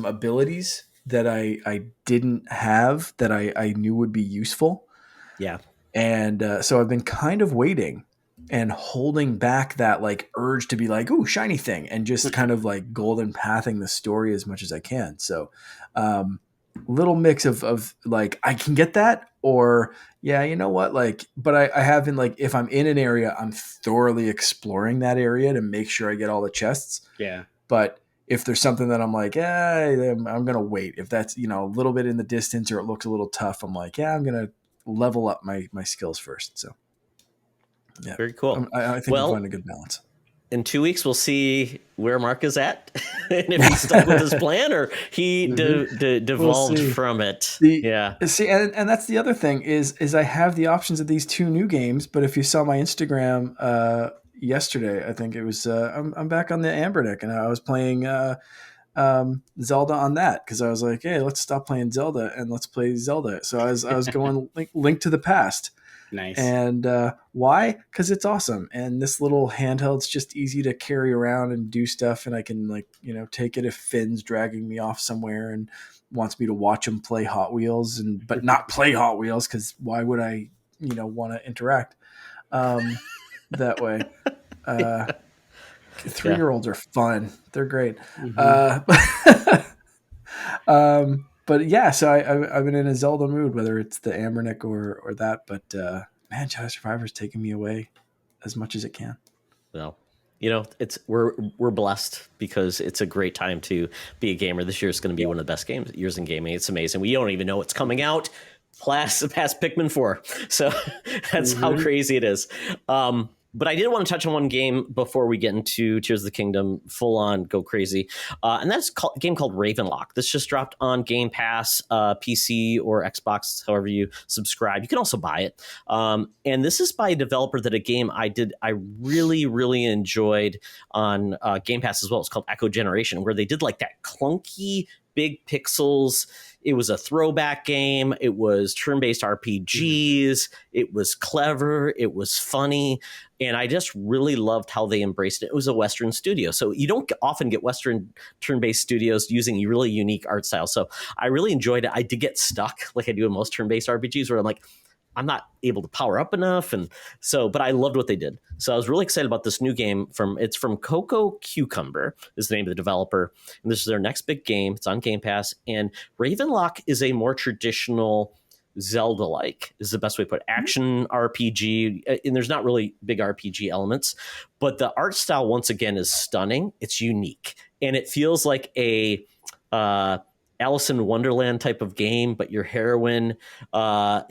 B: abilities that I didn't have that I knew would be useful.
A: Yeah.
B: And so I've been kind of waiting and holding back that like urge to be like, ooh, shiny thing, and just kind of like golden pathing the story as much as I can. So little mix of like, I can get that, or yeah, you know what? Like, but I have been like, if I'm in an area, I'm thoroughly exploring that area to make sure I get all the chests.
C: Yeah.
B: But if there's something that I'm like, I'm going to wait. If that's, a little bit in the distance or it looks a little tough, I'm like, I'm going to level up my skills first. So yeah,
A: very cool.
B: I think we'll find a good balance.
A: in 2 weeks, we'll see where Mark is at and if he's stuck with his plan or he devolved
B: see.
A: from it.
B: The
A: Yeah.
B: see, and that's the other thing is I have the options of these 2 new games, but if you saw my Instagram yesterday, I think it was I'm back on the Ambernick, and I was playing Zelda on that because I was like, hey, let's stop playing Zelda and let's play Zelda. So I was going Link to the Past.
C: Nice.
B: And why? Because it's awesome. And this little handheld's just easy to carry around and do stuff. And I can take it if Finn's dragging me off somewhere and wants me to watch him play Hot Wheels but not play Hot Wheels because why would I want to interact that way? 3-year-olds are fun. They're great. But yeah, so I've been in a Zelda mood, whether it's the Ambernick or that. But man, Jedi Survivor's taking me away as much as it can.
A: Well, we're blessed because it's a great time to be a gamer. This year is going to be one of the best years in gaming. It's amazing. We don't even know what's coming out past Pikmin 4. So that's how crazy it is. But I did want to touch on one game before we get into Tears of the Kingdom, full on go crazy. And that's a game called Ravenlok. This just dropped on Game Pass, PC or Xbox, however you subscribe. You can also buy it. And this is by a developer that a game I really, really enjoyed on Game Pass as well. It's called Echo Generation, where they did like that clunky, big pixels. It was a throwback game. It was turn-based RPGs. It was clever. It was funny. And I just really loved how they embraced it. It was a Western studio. So you don't often get Western turn-based studios using really unique art styles. So I really enjoyed it. I did get stuck like I do in most turn-based RPGs where I'm like, I'm not able to power up enough. But I loved what they did. So I was really excited about this new game it's from Coco Cucumber is the name of the developer. And this is their next big game. It's on Game Pass. And Ravenlok is a more traditional Zelda-like is the best way to put it. Action RPG. And there's not really big RPG elements, but the art style once again is stunning. It's unique. And it feels like a, Alice in Wonderland type of game, but your heroine,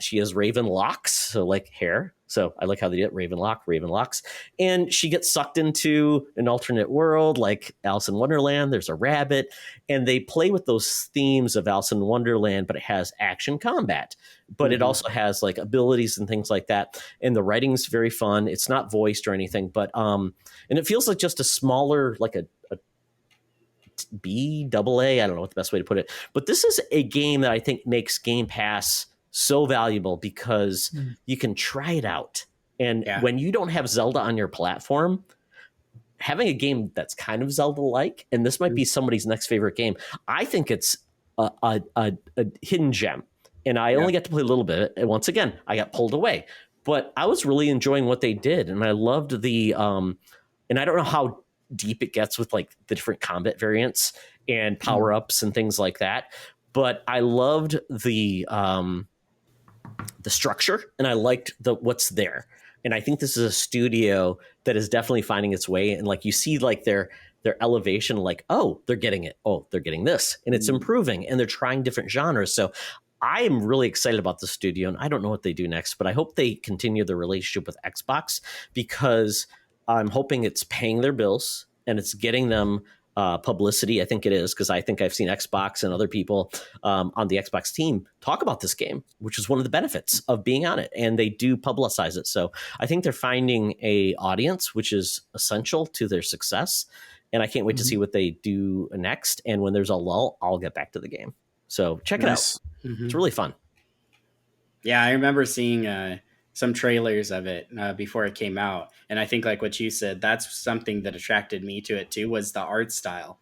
A: she has raven locks, so like hair. So I like how they did it, raven locks. And she gets sucked into an alternate world like Alice in Wonderland. There's a rabbit. And they play with those themes of Alice in Wonderland, but it has action combat. But it also has like abilities and things like that. And the writing's very fun. It's not voiced or anything, but and it feels like just a smaller, like a BAA. I don't know what the best way to put it, but this is a game that I think makes Game Pass so valuable because you can try it out. And when you don't have Zelda on your platform, having a game that's kind of Zelda-like, and this might be somebody's next favorite game, I think it's a hidden gem. And I only got to play a little bit. And once again, I got pulled away. But I was really enjoying what they did. And I loved the and I don't know how deep it gets with like the different combat variants and power-ups and things like that, but I loved the structure and I liked what's there. And I think this is a studio that is definitely finding its way, and like you see like their elevation, like, oh, they're getting it, oh, they're getting this, and it's improving, and they're trying different genres. So I am really excited about the studio, and I don't know what they do next, but I hope they continue the relationship with Xbox because I'm hoping it's paying their bills and it's getting them publicity. I think it is, because I think I've seen Xbox and other people on the Xbox team talk about this game, which is one of the benefits of being on it. And they do publicize it. So I think they're finding a audience, which is essential to their success. And I can't wait to see what they do next. And when there's a lull, I'll get back to the game. So check it out. It's really fun.
C: Yeah, I remember seeing some trailers of it before it came out. And I think like what you said, that's something that attracted me to it too, was the art style.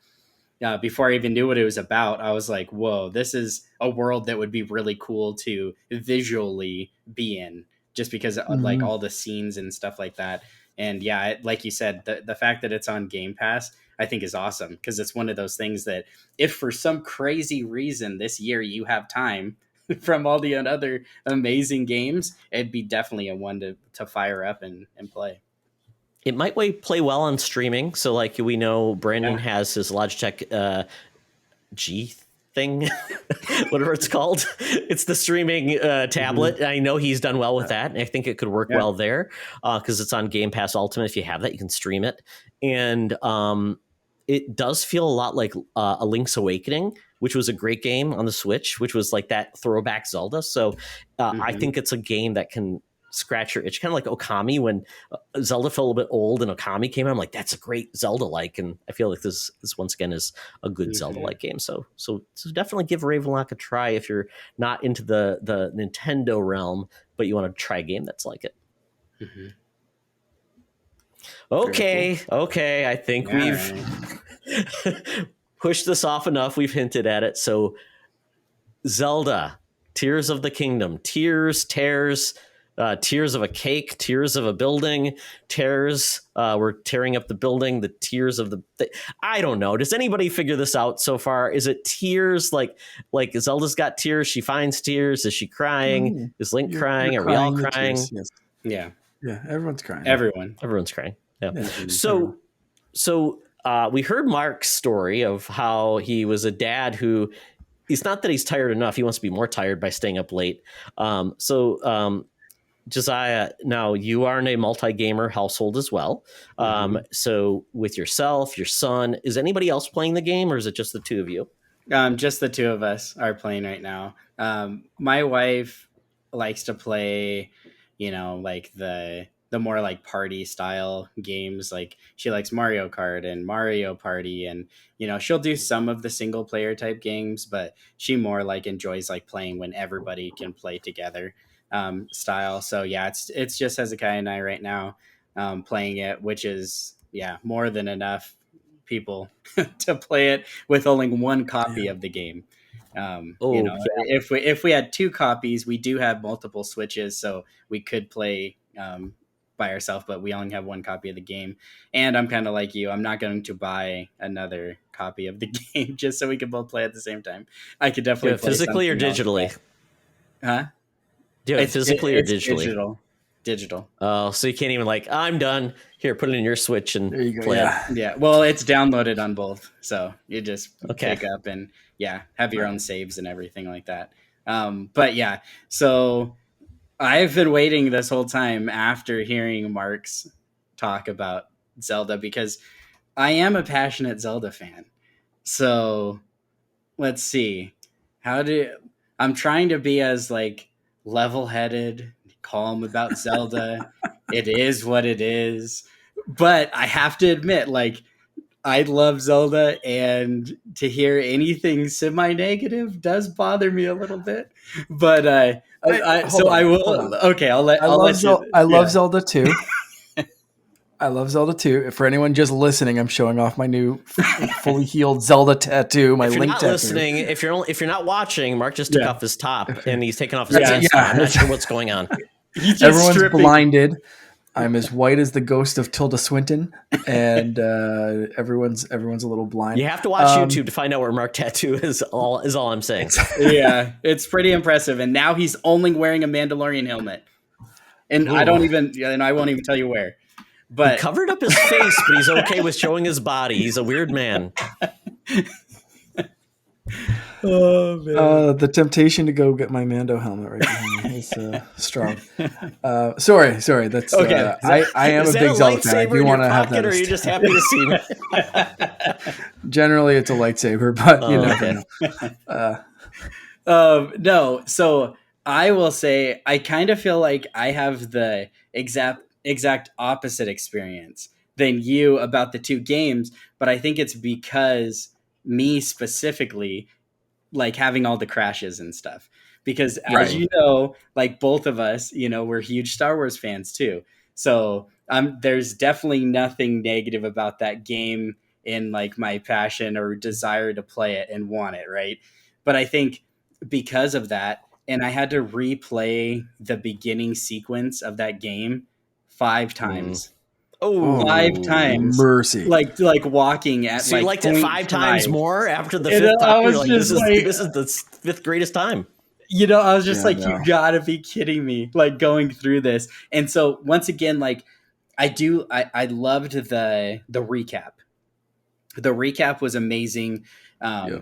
C: Before I even knew what it was about, I was like, whoa, this is a world that would be really cool to visually be in, just because of like all the scenes and stuff like that. And yeah, like you said, the fact that it's on Game Pass, I think is awesome, because it's one of those things that if for some crazy reason this year you have time from all the other amazing games, it'd be definitely a one to fire up and play.
A: It might play well on streaming. So like we know Brandon has his Logitech thing, whatever it's called. It's the streaming tablet. I know he's done well with that, and I think it could work well there because it's on Game Pass Ultimate. If you have that, you can stream it, and it does feel a lot like a Link's Awakening, which was a great game on the Switch, which was like that throwback Zelda. So I think it's a game that can scratch your itch, kind of like Okami. When Zelda felt a little bit old and Okami came out, I'm like, that's a great Zelda-like, and I feel like this once again is a good Zelda-like game. So definitely give Ravenlok a try if you're not into the Nintendo realm, but you want to try a game that's like it. Okay, I think we've pushed this off enough. We've hinted at it. So Zelda, Tears of the Kingdom, tears of a cake, tears of a building, tears. We're tearing up the building. The tears of I don't know. Does anybody figure this out so far? Is it tears like Zelda's got tears? She finds tears. Is she crying? Is Link crying? Are we all crying?
B: Tears, yes. Yeah. Everyone's crying.
A: Everyone's crying. Yeah. So we heard Mark's story of how he was a dad who. It's not that he's tired enough. He wants to be more tired by staying up late. Josiah, now you are in a multi-gamer household as well. So with yourself, your son, is anybody else playing the game, or is it just the two of you?
C: Just the two of us are playing right now. My wife likes to play, like the more like party style games. Like she likes Mario Kart and Mario Party, and she'll do some of the single player type games, but she more like enjoys like playing when everybody can play together style. So yeah, it's just Hezekiah and I right now playing it, which is more than enough people to play it with only one copy of the game. If we had two copies, we do have multiple Switches, so we could play by ourselves, but we only have one copy of the game. And I'm kind of like you. I'm not going to buy another copy of the game just so we can both play at the same time. I could definitely play
A: physically or digitally.
C: Huh?
A: Do you have it physically or digitally?
C: Digital.
A: Oh, so you can't even I'm done. Here, put it in your Switch and
B: there you go.
A: Play
B: it.
C: Yeah. Well, it's downloaded on both, so you just pick up and have your own saves and everything like that. But yeah, so I've been waiting this whole time after hearing Mark's talk about Zelda because I am a passionate Zelda fan. So let's see. I'm trying to be as level-headed, calm about Zelda. It is what it is. But I have to admit, I love Zelda, and to hear anything semi-negative does bother me a little bit. But I will. Okay, I'll let you.
B: I love Zelda too. I love Zelda too. For anyone just listening, I'm showing off my new fully healed Zelda tattoo. My Link tattoo.
A: Listening, if you're not watching, Mark just took off his top and he's taking off his pants. I'm not sure what's going on.
B: Everyone's blinded. I'm as white as the ghost of Tilda Swinton, and everyone's a little blind.
A: You have to watch YouTube to find out where Mark tattoo is. All I'm saying.
C: Yeah, it's pretty impressive. And now he's only wearing a Mandalorian helmet, and I won't even tell you where. But
A: he covered up his face, but he's okay with showing his body. He's a weird man.
B: Oh man! The temptation to go get my Mando helmet right behind me is strong. Sorry. That's okay. I am a big Zelda fan. I do want to have that.
A: Or are you just happy to see me?
B: Generally, it's a lightsaber, but you never know.
C: No. So I will say I kind of feel like I have the exact opposite experience than you about the two games, but I think it's because me specifically having all the crashes and stuff, because as you know, both of us, we're huge Star Wars fans too. So there's definitely nothing negative about that game in my passion or desire to play it and want it. Right. But I think because of that, and I had to replay the beginning sequence of that game 5 times.
A: Oh,
C: 5 times.
B: Mercy.
C: Like walking at
A: so you liked it 5 times more after the 5th time? You're like, this is the 5th greatest time.
C: I was just you gotta be kidding me, going through this. And so once again, I loved the recap. The recap was amazing.
B: Yeah.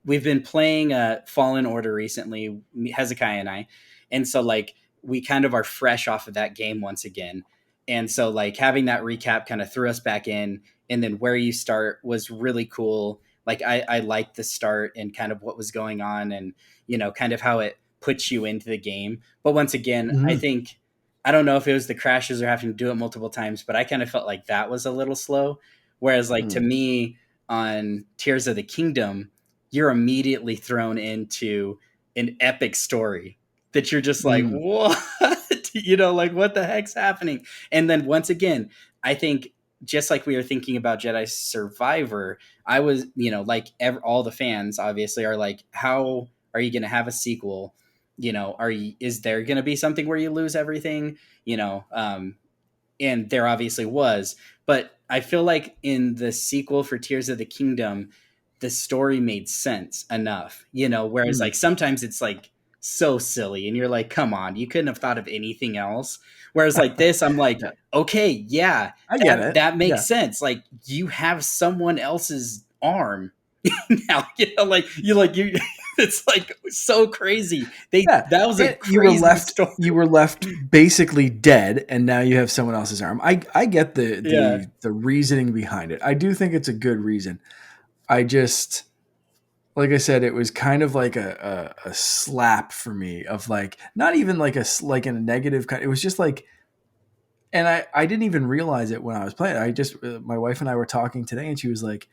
C: We've been playing Fallen Order recently, Hezekiah and I, and so like we kind of are fresh off of that game once again, and so like having that recap kind of threw us back in, and then where you start was really cool. Like I liked the start and kind of what was going on, and kind of how it puts you into the game. But once again, I
B: Mhm.
C: think I don't know if it was the crashes or having to do it multiple times, but I kind of felt like that was a little slow. Whereas, like, to
B: Mm.
C: me, on Tears of the Kingdom, you're immediately thrown into an epic story that you're just like,
B: Mm.
C: what? Like, what the heck's happening? And then once again, I think just like we were thinking about Jedi Survivor, I was, all the fans obviously are like, how are you going to have a sequel? Is there going to be something where you lose everything? And there obviously was, but I feel like in the sequel for Tears of the Kingdom, the story made sense enough, whereas
B: Mm.
C: like sometimes it's like so silly and you're like, come on, you couldn't have thought of anything else. Whereas like this, I'm like,
B: Yeah,
C: okay, yeah,
B: I get it.
C: that makes
B: Yeah.
C: sense. Like you have someone else's arm now, you it's like so crazy.
B: Yeah.
C: That was a
B: And you were
C: crazy
B: left
C: story.
B: you were left basically dead, and now you have someone else's arm. I get the
C: Yeah.
B: the reasoning behind it. I do think it's a good reason. I just, like I said, it was kind of like a slap for me of like, not even like like in a negative kind. It was just like, and I didn't even realize it when I was playing. I just, my wife and I were talking today, and she was like,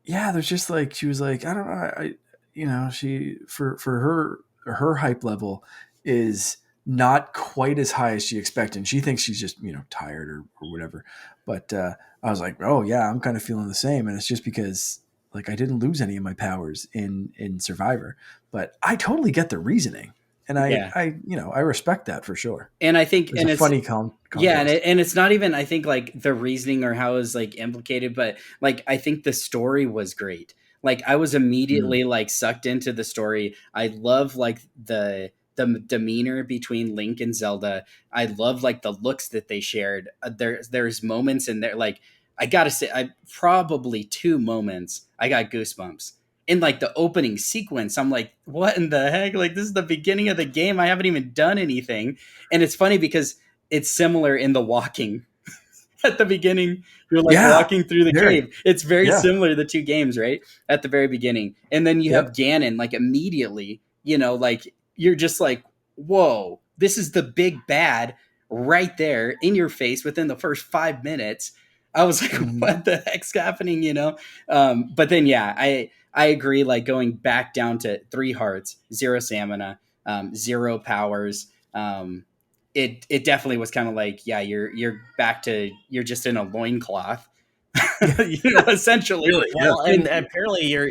B: yeah, there's just like, she was like, I don't know, she, for her hype level is not quite as high as she expected. And she thinks she's just, tired or whatever. But I was like, oh yeah, I'm kind of feeling the same. And it's just because like I didn't lose any of my powers in Survivor, but I totally get the reasoning. And
C: Yeah.
B: I respect that for sure.
C: And I think,
B: It's a
C: and it's,
B: funny
C: yeah,
B: contrast.
C: and it's not even I think like the reasoning or how it was like implicated, but like I think the story was great. Like I was
B: Mm.
C: immediately like sucked into the story. I love like the demeanor between Link and Zelda. I love like the looks that they shared. There's moments in there like I gotta say I probably two moments I got goosebumps. In like the opening sequence, I'm like, what in the heck? Like this is the beginning of the game. I haven't even done anything. And it's funny because it's similar in the walking at the beginning. You're like
B: Yeah,
C: walking through the
B: very.
C: cave. It's very
B: Yeah.
C: similar, the two games, right? At the very beginning. And then you have
B: Yep.
C: Ganon, like immediately, like you're just like, whoa, this is the big bad right there in your face within the first 5 minutes. I was like,
B: Mhm.
C: what the heck's happening, But then, yeah, I agree. Like going back down to 3 hearts, 0 stamina, 0 powers. It definitely was kind of like, yeah, you're back to you're just in a loincloth,
B: Yeah.
C: essentially.
B: Really. Yeah.
A: Well, and
C: And
A: apparently your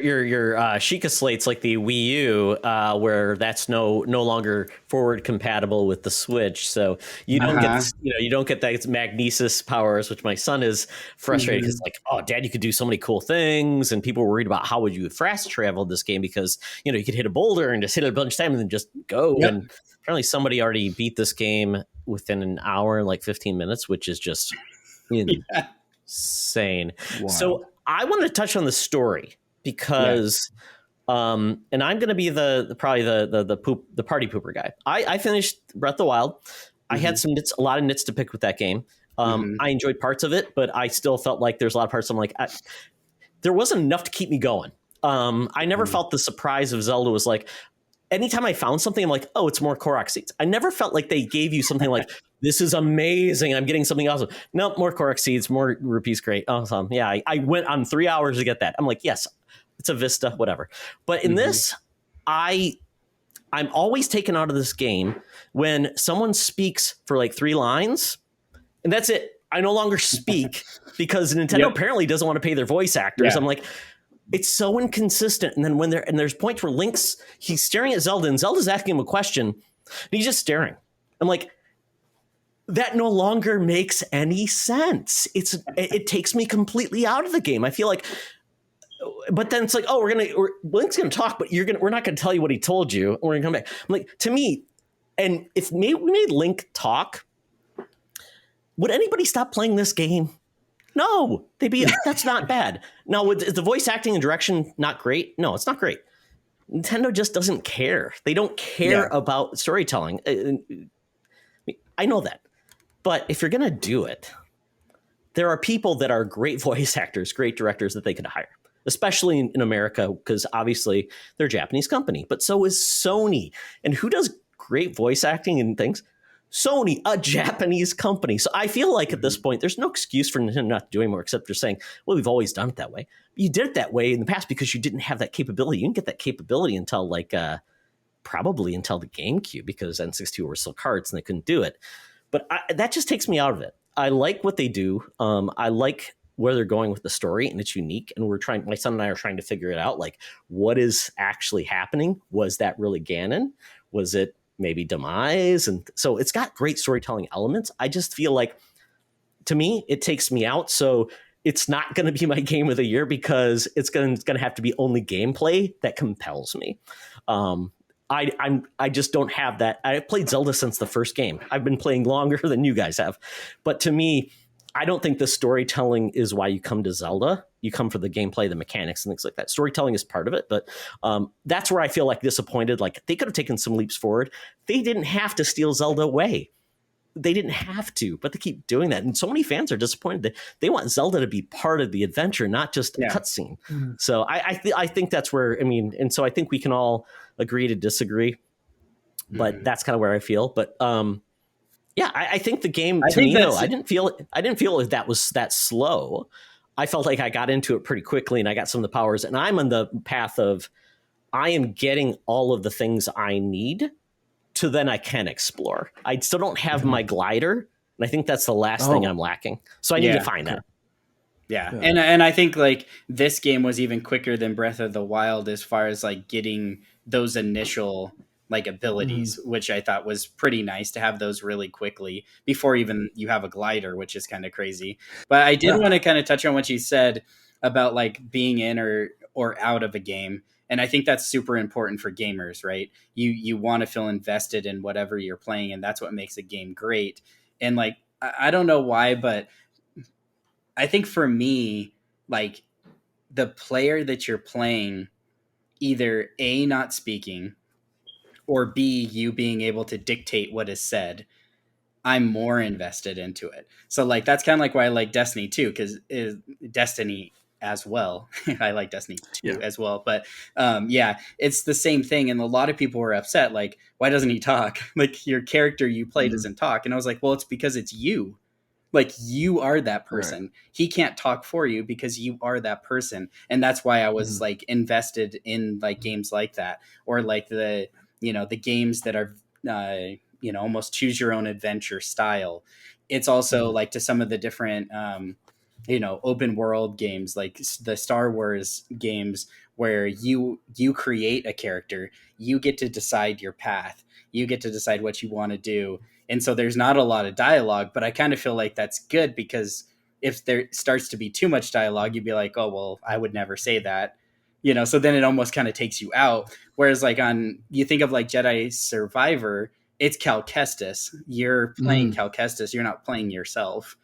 A: Sheikah slate's like the Wii U, where that's no longer forward compatible with the Switch, so you don't get
C: uh-huh.
A: this, you don't get that magnesis powers, which my son is frustrated because
C: Mhm.
A: like, oh, Dad, you could do so many cool things, and people were worried about how would you fast travel this game because you could hit a boulder and just hit it a bunch of times and then just go.
C: Yep.
A: And apparently somebody already beat this game within an hour and like 15 minutes, which is just
C: Yeah.
A: insane.
B: Wild.
A: So I wanted to touch on the story
C: Yeah.
A: because and I'm going to be probably the party pooper guy. I finished Breath of the Wild. I had
C: Mhm.
A: a lot of nits to pick with that game.
C: Mhm.
A: I enjoyed parts of it, but I still felt like there's a lot of parts I'm like, there wasn't enough to keep me going. I never
C: Mhm.
A: felt the surprise of Zelda was like, anytime I found something, I'm like, oh, it's more Korok seeds. I never felt like they gave you something like, this is amazing. I'm getting something awesome. Nope, more Korok seeds, more rupees. Great. Awesome. Yeah, I went on 3 hours to get that. I'm like, yes, it's a Vista, whatever. But in
C: Mhm.
A: this, I'm always taken out of this game when someone speaks for like 3 lines, and that's it. I no longer speak because Nintendo
C: Yep.
A: apparently doesn't want to pay their voice actors.
C: Yeah.
A: I'm like, it's so inconsistent. And then there's points where he's staring at Zelda and Zelda's asking him a question and he's just staring. I'm like, that no longer makes any sense. It takes me completely out of the game. I feel like, but then it's like, oh, Link's gonna talk, but we're not gonna tell you what he told you. We're gonna come back. I'm like, to me, and if we made Link talk, would anybody stop playing this game? No, that's not bad. Now, is the voice acting and direction not great? No, it's not great. Nintendo just doesn't care. They don't care about storytelling. I know that. But if you're going to do it, there are people that are great voice actors, great directors that they could hire, especially in America, because obviously they're a Japanese company. But so is Sony. And who does great voice acting and things? Sony, a Japanese company. So I feel like at this point, there's no excuse for Nintendo not to do anymore, except for saying, well, we've always done it that way. You did it that way in the past because you didn't have that capability. You didn't get that capability until probably until the GameCube, because N64 were still cards and they couldn't do it. But that just takes me out of it. I like what they do. I like where they're going with the story, and it's unique. And my son and I are trying to figure it out. Like, what is actually happening? Was that really Ganon? Was it maybe Demise? And so it's got great storytelling elements. I just feel like, to me, it takes me out. So it's not going to be my game of the year because it's going to have to be only gameplay that compels me. I just don't have that. I've played Zelda since the first game. I've been playing longer than you guys have. But to me, I don't think the storytelling is why you come to Zelda. You come for the gameplay, the mechanics, and things like that. Storytelling is part of it, but that's where I feel like disappointed. Like, they could have taken some leaps forward. They didn't have to steal Zelda away. They didn't have to, but they keep doing that. And so many fans are disappointed that they want Zelda to be part of the adventure, not just a cutscene. Mm-hmm. So I think that's where, and so I think we can all agree to disagree, but that's kind of where I feel. But I think the game, to me, I didn't feel that was that slow. I felt like I got into it pretty quickly and I got some of the powers, and I'm on the path of, I am getting all of the things I need to then I can explore. I still don't have my glider, and I think that's the last thing I'm lacking. So I need to find that.
C: Yeah. And I think like this game was even quicker than Breath of the Wild as far as like getting those initial like abilities, which I thought was pretty nice to have those really quickly before even you have a glider, which is kind of crazy. But I did want to kind of touch on what you said about like being in or out of a game. And I think that's super important for gamers, right? You want to feel invested in whatever you're playing, and that's what makes a game great. And like, I don't know why, but I think for me, like, the player that you're playing, either A, not speaking, or B, you being able to dictate what is said, I'm more invested into it. So like, that's kind of like why I like Destiny 2, because Destiny as well. I like Destiny 2 as well. But it's the same thing. And a lot of people were upset. Like, why doesn't he talk? Like, your character you play doesn't talk. And I was like, well, it's because it's you. Like, you are that person. Right. He can't talk for you because you are that person. And that's why I was like invested in like games like that, or like the games that are, almost choose your own adventure style. It's also like to some of the different, open world games, like the Star Wars games, where you create a character, you get to decide your path, you get to decide what you want to do. And so there's not a lot of dialogue, but I kind of feel like that's good, because if there starts to be too much dialogue, you'd be like, oh, well, I would never say that, so then it almost kind of takes you out. Whereas like you think of like Jedi Survivor, it's Cal Kestis. You're playing Cal Kestis. You're not playing yourself.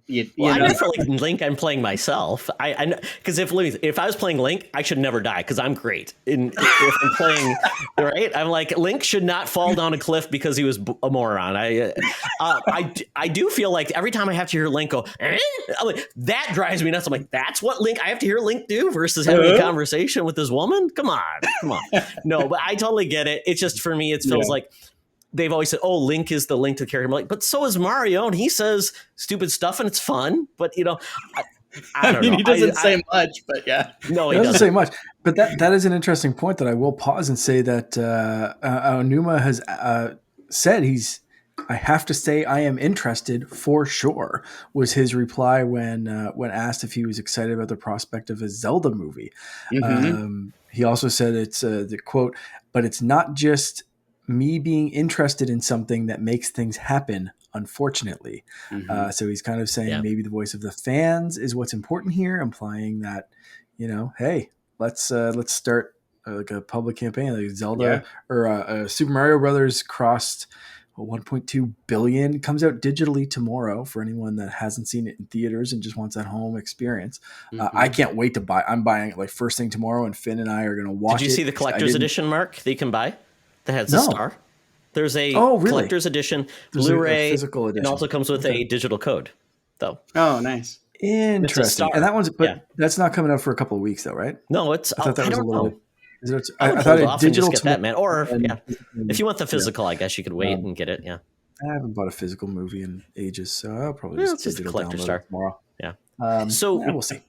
A: I know for like Link, I'm playing myself. I know, because if I was playing Link, I should never die because I'm great. If I'm playing, right, I'm like, Link should not fall down a cliff because he was a moron. I do feel like every time I have to hear Link go, like, that drives me nuts. I'm like, that's what I have to hear Link do versus having a conversation with this woman. Come on. No, but I totally get it. It's just, for me, it feels like, they've always said, oh, Link is the Link to the character. I'm like, but so is Mario, and he says stupid stuff, and it's fun. But, I don't know.
C: He doesn't say much, but yeah.
B: No, he doesn't say much. But that is an interesting point that I will pause and say that Onuma has said I have to say I am interested for sure, was his reply when asked if he was excited about the prospect of a Zelda movie. He also said it's the quote, but it's not just me being interested in something that makes things happen, unfortunately. So he's kind of saying maybe the voice of the fans is what's important here, implying that, hey, let's start like a public campaign, like Zelda or Super Mario Brothers crossed 1.2 billion. Comes out digitally tomorrow for anyone that hasn't seen it in theaters and just wants that home experience. I can't wait to buy. I'm buying it like first thing tomorrow, and Finn and I are going to watch it.
A: Did you see the collector's edition, Mark, that you can buy that has a
B: No.
A: star? There's a
B: really?
A: collector's edition,
B: There's
A: Blu-ray,
B: a physical edition.
A: and also comes with a digital code, though.
C: Oh, nice.
B: Interesting. And that one's, but
A: Yeah.
B: that's not coming out for a couple of weeks, though, right?
A: No, it's.
B: I thought that
A: I
B: was a
A: don't
B: little
A: know.
B: bit. Is it,
A: I would
B: I
A: hold
B: thought
A: off and just
B: digital
A: get that, man. Or if you want the
B: yeah.
A: physical, I guess you could wait and get it. Yeah.
B: I haven't bought a physical movie in ages, so I'll probably
A: It's just a
B: digital
A: collector
B: download
A: star.
B: it tomorrow.
A: Yeah. So
B: we'll see.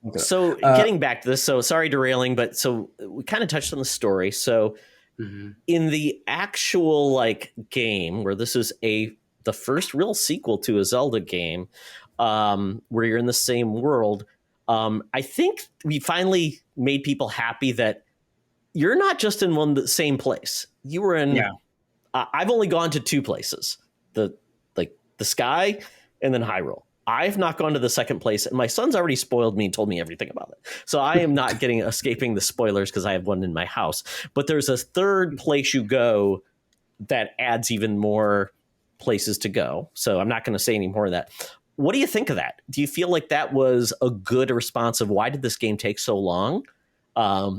B: Okay.
A: So getting back to this, so sorry derailing, but so we kind of touched on the story. So in the actual like game, where this is the first real sequel to a Zelda game, where you're in the same world, I think we finally made people happy that you're not just in the same place. You were in.
C: Yeah.
A: I've only gone to two places: the sky and then Hyrule. I've not gone to the second place, and my son's already spoiled me and told me everything about it. So I am not escaping the spoilers because I have one in my house. But there's a third place you go that adds even more places to go. So I'm not going to say any more of that. What do you think of that? Do you feel like that was a good response of why did this game take so long?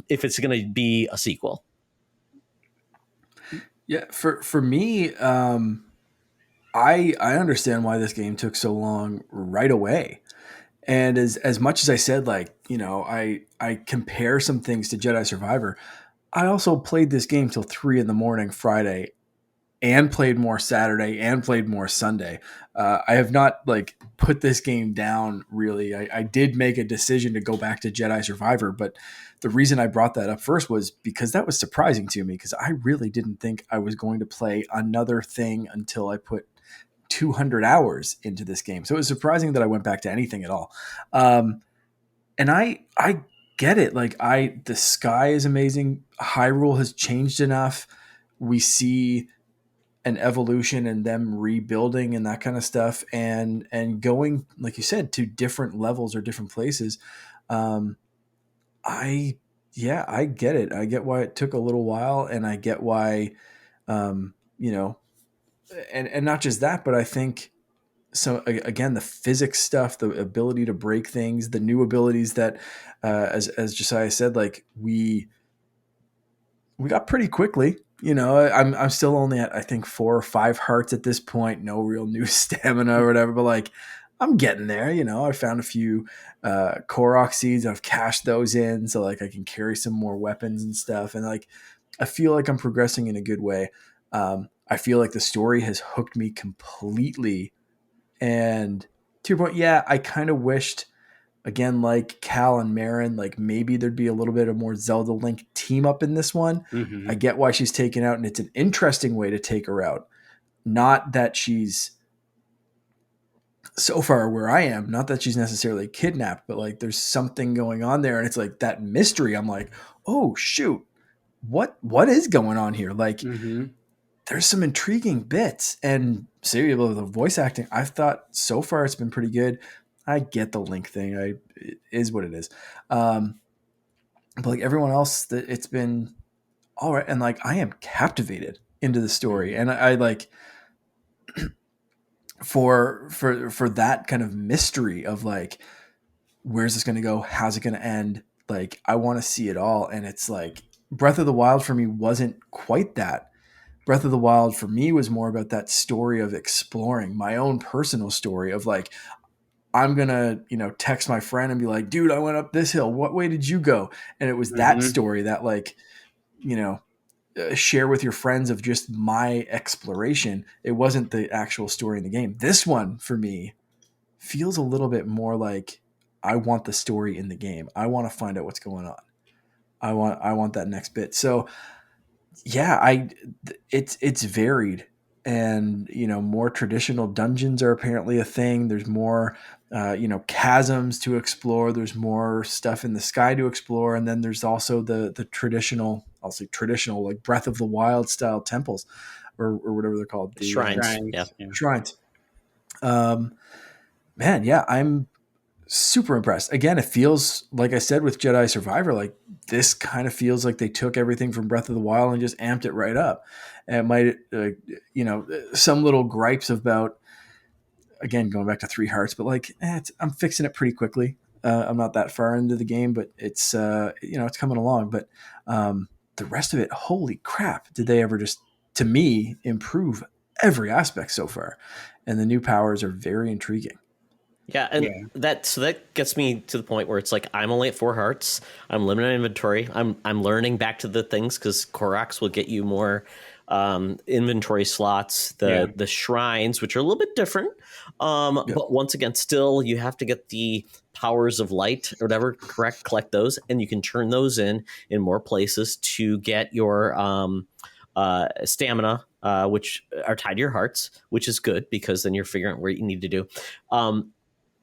A: If it's going to be a sequel?
B: Yeah, for me, I understand why this game took so long right away. And as much as I said, like, I compare some things to Jedi Survivor, I also played this game till 3 a.m. Friday, and played more Saturday, and played more Sunday. I have not like put this game down really. I did make a decision to go back to Jedi Survivor, but the reason I brought that up first was because that was surprising to me, because I really didn't think I was going to play another thing until I put 200 hours into this game. So it was surprising that I went back to anything at all. And I get it. Like the sky is amazing. Hyrule has changed enough. We see an evolution and them rebuilding and that kind of stuff, and going, like you said, to different levels or different places. I get it. I get why it took a little while, and I get why, and not just that, but I think so. Again, the physics stuff, the ability to break things, the new abilities that, as Josiah said, like we got pretty quickly. I'm still only at, I think, 4 or 5 hearts at this point. No real new stamina or whatever, but like I'm getting there. I found a few Korok seeds. I've cashed those in, so like I can carry some more weapons and stuff. And like I feel like I'm progressing in a good way. I feel like the story has hooked me completely. And to your point, yeah, I kind of wished, again, like Cal and Marin, like maybe there'd be a little bit of more Zelda Link team up in this one. I get why she's taken out, and it's an interesting way to take her out. Not that she's, so far where I am, not that she's necessarily kidnapped, but like there's something going on there, and it's like that mystery. I'm like, oh shoot, what is going on here? Like there's some intriguing bits, and seriously, the voice acting, I've thought so far it's been pretty good. I get the Link thing. It is what it is. But like everyone else, it's been all right. And like, I am captivated into the story. And I like for that kind of mystery of like, where's this going to go? How's it going to end? Like, I want to see it all. And it's like Breath of the Wild for me wasn't quite that. Breath of the Wild for me was more about that story of exploring my own personal story of like, I'm going to, text my friend and be like, dude, I went up this hill. What way did you go? And it was that story that like, share with your friends of just my exploration. It wasn't the actual story in the game. This one for me feels a little bit more like I want the story in the game. I want to find out what's going on. I want that next bit. So yeah, it's varied. And more traditional dungeons are apparently a thing. There's more chasms to explore. There's more stuff in the sky to explore, and then there's also the traditional, I'll say traditional, like Breath of the Wild style temples or whatever they're called,
A: Shrines.
B: Shrines. Man, yeah, I'm super impressed. Again, it feels like I said with Jedi Survivor, like this kind of feels like they took everything from Breath of the Wild and just amped it right up. And it might, some little gripes about, again, going back to Three Hearts, but like, I'm fixing it pretty quickly. I'm not that far into the game, but it's, it's coming along. But the rest of it, holy crap, did they ever just, to me, improve every aspect so far. And the new powers are very intriguing.
A: Yeah, and that gets me to the point where it's like I'm only at 4 hearts. I'm limited inventory. I'm learning back to the things because Koroks will get you more inventory slots. The shrines, which are a little bit different, but once again, still you have to get the powers of light or whatever. Correct, collect those, and you can turn those in more places to get your stamina, which are tied to your hearts, which is good because then you're figuring out what you need to do.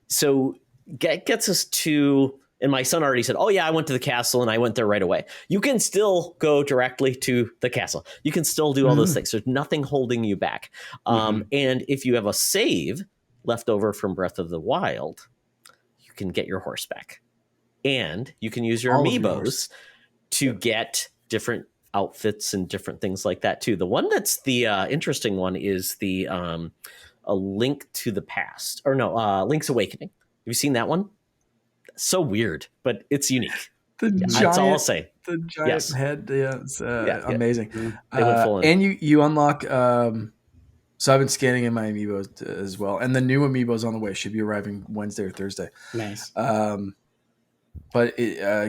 A: So gets us to, and my son already said, oh yeah, I went to the castle and I went there right away. You can still go directly to the castle. You can still do all those things. There's nothing holding you back. And if you have a save left over from Breath of the Wild, you can get your horse back. And you can use your amiibos to get different outfits and different things like that too. The one that's the interesting one is the A Link to the Past, or no, Link's Awakening. Have you seen that one? So weird, but it's unique. That's all I'll say.
B: The giant head, it's amazing.
A: They went full in.
B: And you unlock. So I've been scanning in my amiibos as well, and the new amiibos on the way should be arriving Wednesday or Thursday.
C: Nice.
B: But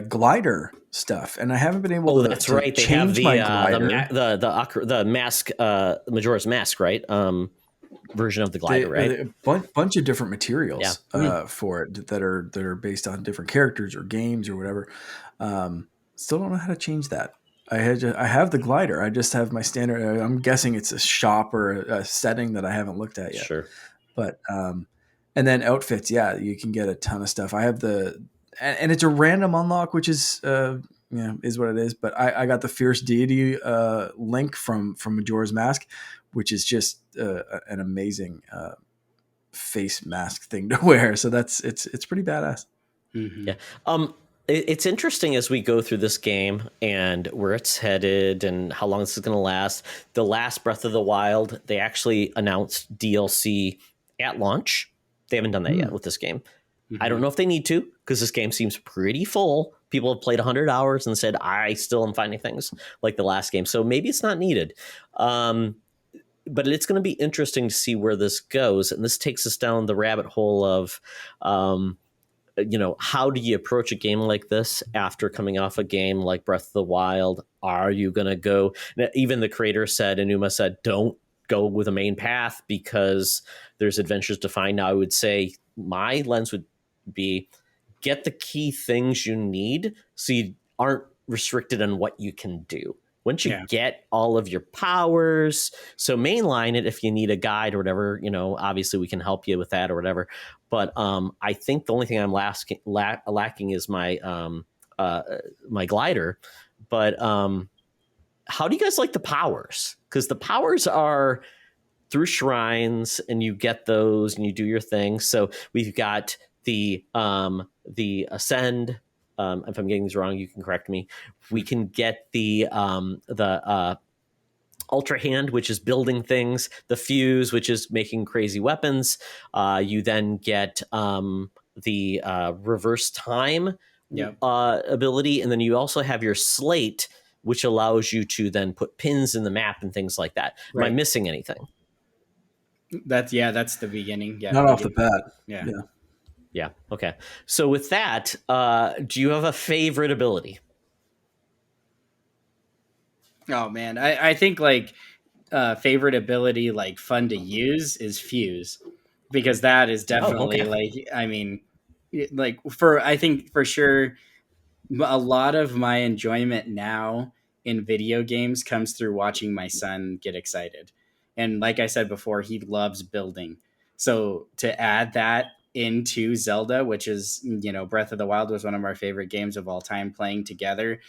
B: glider stuff, and I haven't been able to.
A: That's right. They have the mask, Majora's Mask, right? Version of the glider, right?
B: A bunch of different materials for it that are based on different characters or games or whatever. Still don't know how to change that. I have the glider. I just have my standard. I'm guessing it's a shop or a setting that I haven't looked at yet.
A: Sure.
B: But and then outfits, you can get a ton of stuff. I have and it's a random unlock, which is is what it is. But I got the Fierce Deity Link from Majora's Mask, which is just an amazing face mask thing to wear. So it's pretty badass.
A: Yeah. It's interesting as we go through this game and where it's headed and how long this is going to last. The last Breath of the Wild, they actually announced DLC at launch. They haven't done that yet with this game. I don't know if they need to because this game seems pretty full. People have played 100 hours and said, I still am finding things like the last game. So maybe it's not needed. But it's going to be interesting to see where this goes. And this takes us down the rabbit hole of, how do you approach a game like this after coming off a game like Breath of the Wild? Are you going to go? Even the creator said, Enuma said, don't go with a main path because there's adventures to find. Now, I would say my lens would be get the key things you need so you aren't restricted on what you can do. Once you get all of your powers, so mainline it if you need a guide or whatever, obviously we can help you with that or whatever. But I think the only thing I'm lacking is my my glider. But how do you guys like the powers? Because the powers are through shrines and you get those and you do your thing. So we've got the Ascend. If I'm getting these wrong, you can correct me. We can get the Ultra Hand, which is building things, the Fuse, which is making crazy weapons. You then get the Reverse Time ability, and then you also have your Slate, which allows you to then put pins in the map and things like that. Right. Am I missing anything?
C: That's the beginning. Yeah,
B: not off the bat.
A: Yeah. Okay. So with that, do you have a favorite ability?
C: Oh man, I think favorite ability fun to use is Fuse, because that is definitely I think for sure a lot of my enjoyment now in video games comes through watching my son get excited. And like I said before, he loves building. So to add that into Zelda, which is, Breath of the Wild was one of our favorite games of all time playing together,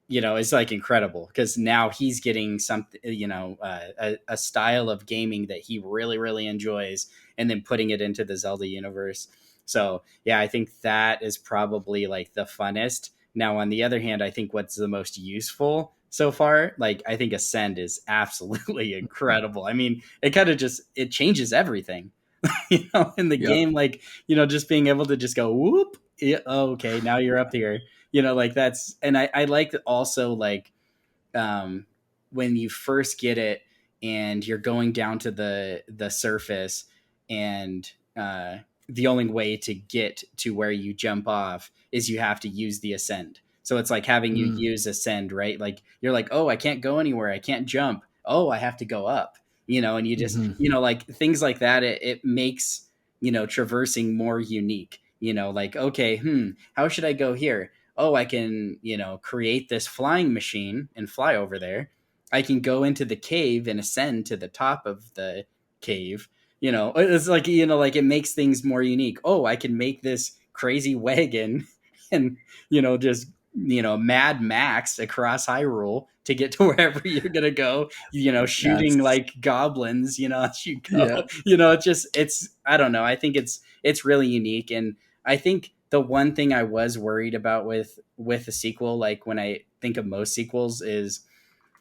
C: it's incredible because now he's getting something, a style of gaming that he really, really enjoys and then putting it into the Zelda universe. So yeah, I think that is probably like the funnest. Now, on the other hand, I think what's the most useful so far, like I think Ascend is absolutely incredible. I mean, it kind of just it changes everything, in the
B: Yep.
C: game. Like, just being able to just go whoop, yeah, okay, now you're up here. Like that's, and I like also like um, when you first get it and you're going down to the surface, and the only way to get to where you jump off is you have to use the ascend. So it's like having you use ascend, right? Like you're like, oh, I can't go anywhere, I can't jump, oh, I have to go up, and you just like things like that. It makes traversing more unique. Like, okay, how should I go here? Oh, I can, create this flying machine and fly over there. I can go into the cave and ascend to the top of the cave. It's like, like it makes things more unique. Oh, I can make this crazy wagon and, just, Mad Max across Hyrule to get to wherever you're going to go, shooting like goblins, as you go.
B: Yeah.
C: I don't know. I think it's really unique. And I think the one thing I was worried about with a sequel, like when I think of most sequels, is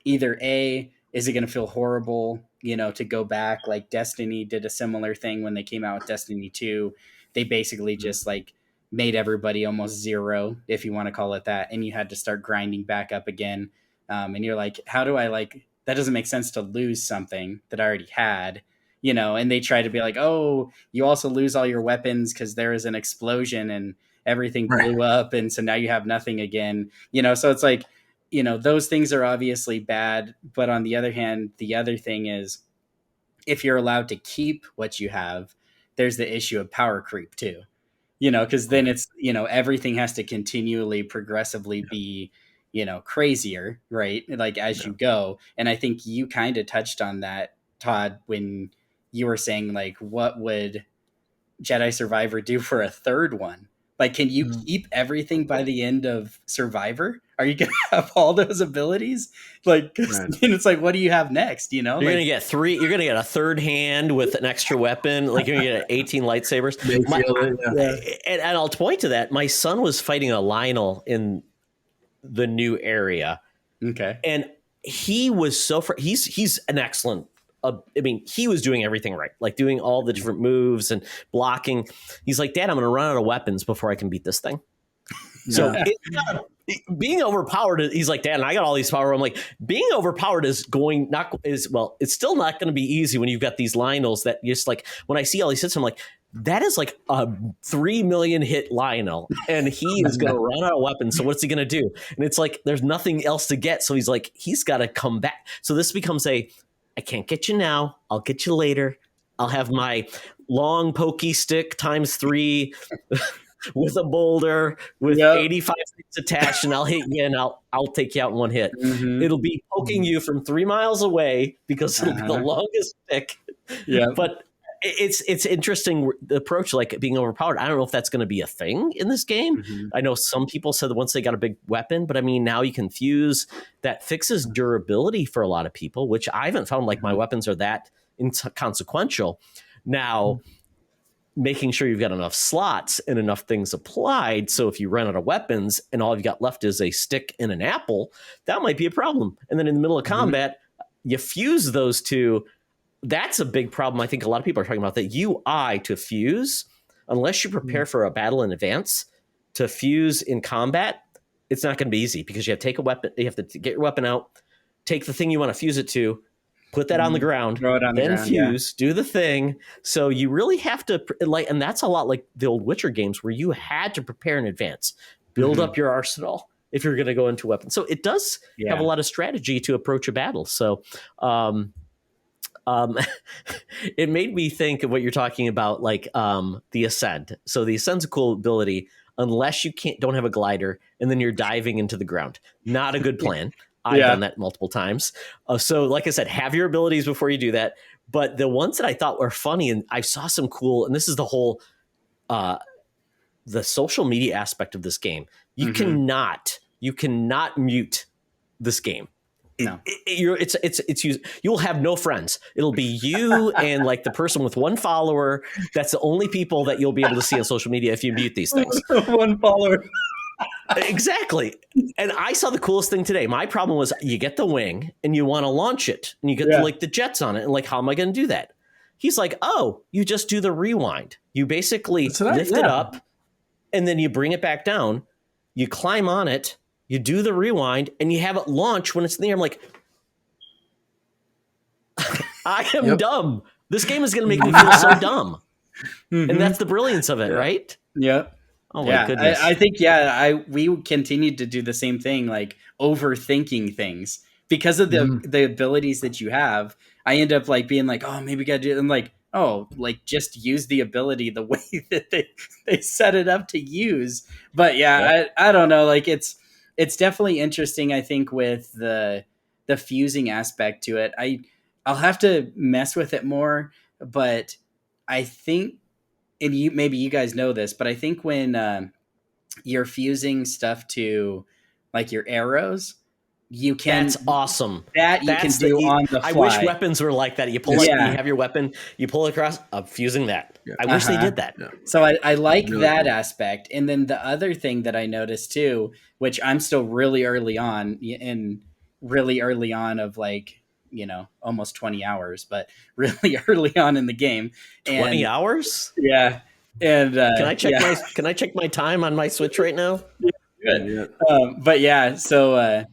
C: either A, is it going to feel horrible, to go back? Like Destiny did a similar thing when they came out with Destiny 2. They basically just like made everybody almost zero, if you want to call it that, and you had to start grinding back up again. And you're like, how do I like that? Doesn't make sense to lose something that I already had. And they try to be like, oh, you also lose all your weapons because there is an explosion and everything blew up, and so now you have nothing again. So it's like, those things are obviously bad, but on the other hand, the other thing is, if you're allowed to keep what you have, there's the issue of power creep too. Because then it's, everything has to continually progressively be, crazier, right? Like as you go. And I think you kind of touched on that, Todd, when you were saying like, what would Jedi Survivor do for a third one? Like, can you keep everything by the end of Survivor? Are you going to have all those abilities? Like, it's like, what do you have next?
A: You're going to get three. You're going to get a third hand with an extra weapon. Like you're going to get 18 lightsabers. And I'll point to that. My son was fighting a Lionel in the new area.
C: Okay.
A: And he was he's an excellent. I mean, he was doing everything right, like doing all the different moves and blocking. He's like, Dad, I'm going to run out of weapons before I can beat this thing. So being overpowered, he's like, Dad, and I got all these power. I'm like, being overpowered it's still not going to be easy when you've got these Lionels that just like, when I see all these hits, I'm like, that is like a 3 million hit Lionel, and he is going to run out of weapons. So what's he going to do? And it's like, there's nothing else to get. So he's like, he's got to come back. So this becomes I can't get you now. I'll get you later. I'll have my long pokey stick times 3 with a boulder with 85 hits attached, and I'll hit you, and I'll take you out in one hit. It'll be poking you from 3 miles away because it'll be the longest stick.
C: Yeah,
A: but it's interesting, the approach, like being overpowered. I don't know if that's going to be a thing in this game. I know some people said that once they got a big weapon, but I mean, now you can fuse. That fixes durability for a lot of people, which I haven't found like my weapons are that inconsequential. Now, making sure you've got enough slots and enough things applied, so if you run out of weapons and all you've got left is a stick and an apple, that might be a problem. And then in the middle of combat, you fuse those two. That's a big problem. I think a lot of people are talking about that UI to fuse, unless you prepare for a battle in advance, to fuse in combat, it's not going to be easy because you have to take a weapon. You have to get your weapon out, take the thing you want to fuse it to, put that on the ground,
C: throw it on
A: then
C: the ground,
A: fuse, do the thing. So you really have to and that's a lot like the old Witcher games where you had to prepare in advance, build up your arsenal if you're going to go into weapons. So it does have a lot of strategy to approach a battle. So, it made me think of what you're talking about, like the Ascend. So the Ascend's a cool ability unless you don't have a glider and then you're diving into the ground. Not a good plan. I've done that multiple times. So like I said, have your abilities before you do that. But the ones that I thought were funny, and I saw some cool, and this is the whole the social media aspect of this game. You cannot mute this game.
C: No.
A: You'll have no friends. It'll be you and like the person with one follower. That's the only people that you'll be able to see on social media if you mute these things.
C: One follower.
A: Exactly. And I saw the coolest thing today. My problem was you get the wing and you want to launch it and you get like the jets on it. And like, how am I going to do that? He's like, oh, you just do the rewind. You basically lift it up and then you bring it back down. You climb on it. You do the rewind and you have it launch when it's in the air. I'm like, I am dumb. This game is going to make me feel so dumb. And that's the brilliance of it, right?
C: Yeah.
A: Oh my goodness.
C: I think, we continued to do the same thing, like overthinking things because of the abilities that you have. I end up like being like, oh, maybe we got to do it. I'm like, oh, like just use the ability the way that they set it up to use. But I don't know. Like it's definitely interesting. I think with the fusing aspect to it, I'll have to mess with it more, but I think, and maybe you guys know this, but I think when you're fusing stuff to like your arrows, you can.
A: That's awesome.
C: That you can do on the fly.
A: I wish weapons were like that. You pull you have your weapon, you pull it across. I'm fusing that. Yeah. I wish they did that. Yeah.
C: So I like that aspect. And then the other thing that I noticed too, which I'm still really early on of like, almost 20 hours, but really early on in the game.
A: 20 hours?
C: Yeah. And
A: can I check my time on my Switch right now?
C: Good. So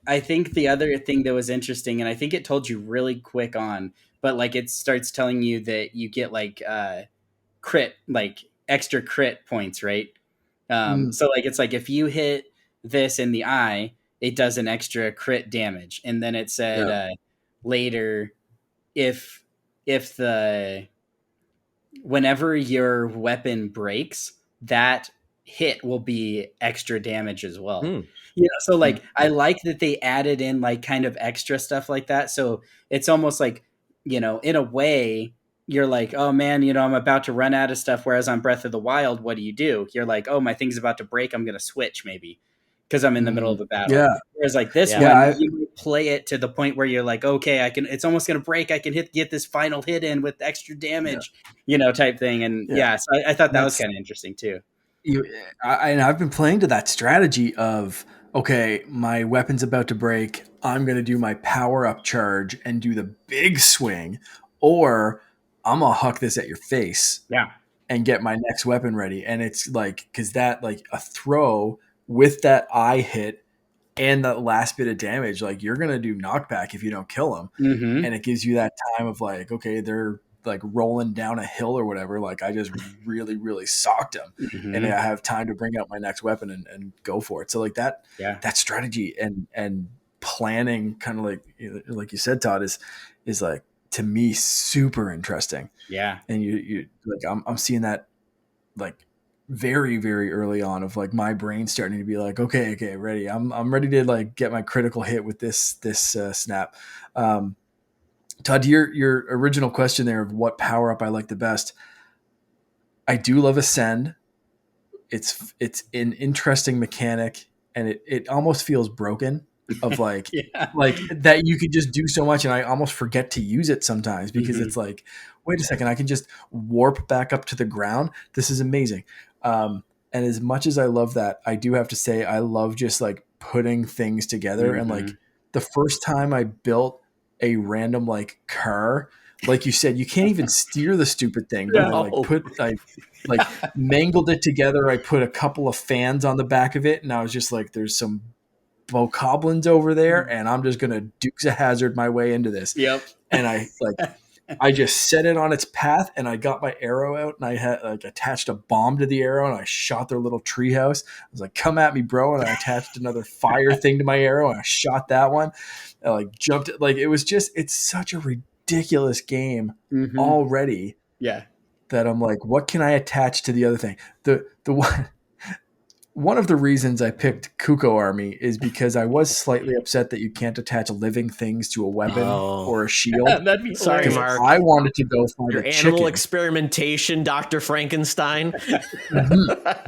C: I think the other thing that was interesting, and I think it told you really quick on, but like it starts telling you that you get like crit, like extra crit points, right? So like it's like if you hit this in the eye, it does an extra crit damage. And then it said later, if whenever your weapon breaks, that hit will be extra damage as well. So like I like that they added in like kind of extra stuff like that. So it's almost like, in a way you're like, oh man, I'm about to run out of stuff. Whereas on Breath of the Wild, what do? You're like, oh, my thing's about to break. I'm going to switch maybe because I'm in the middle of a battle. Yeah. Whereas like this one, you play it to the point where you're like, okay, it's almost going to break. I can get this final hit in with extra damage, type thing. And so I thought that was kind of interesting too.
B: I've been playing to that strategy of, okay, my weapon's about to break. I'm going to do my power up charge and do the big swing, or I'm going to huck this at your face and get my next weapon ready. And it's like, cause that like a throw with that eye hit and that last bit of damage, like you're going to do knockback if you don't kill them. Mm-hmm. And it gives you that time of like, okay, they're like rolling down a hill or whatever. Like I just really, really socked them and I have time to bring out my next weapon and go for it. So like that strategy and planning kind of like you said, Todd, is like, to me, super interesting.
C: Yeah.
B: And you like, I'm seeing that like very, very early on of like my brain starting to be like, okay, ready. I'm ready to like get my critical hit with this snap. Todd, your original question there of what power up I like the best. I do love Ascend. It's an interesting mechanic and it almost feels broken of like, like that you could just do so much. And I almost forget to use it sometimes because it's like, wait a second, I can just warp back up to the ground. This is amazing. And as much as I love that, I do have to say, I love just like putting things together. And like the first time I built a random like car, like you said, you can't even steer the stupid thing. But I mangled it together. I put a couple of fans on the back of it. And I was just like, there's some bokoblins over there and I'm just going to Dukes of Hazzard my way into this.
C: Yep.
B: And I just set it on its path and I got my arrow out and I had like attached a bomb to the arrow and I shot their little treehouse. I was like, come at me, bro. And I attached another fire thing to my arrow and I shot that one. I like jumped it. Like it was just, it's such a ridiculous game already.
C: Yeah.
B: That I'm like, what can I attach to the other thing? The one of the reasons I picked Kuko Army is because I was slightly upset that you can't attach living things to a weapon or a shield.
C: That'd be
A: sorry, Mark.
B: I wanted to go find
A: your
B: a
A: animal
B: chicken.
A: Experimentation, Dr. Frankenstein.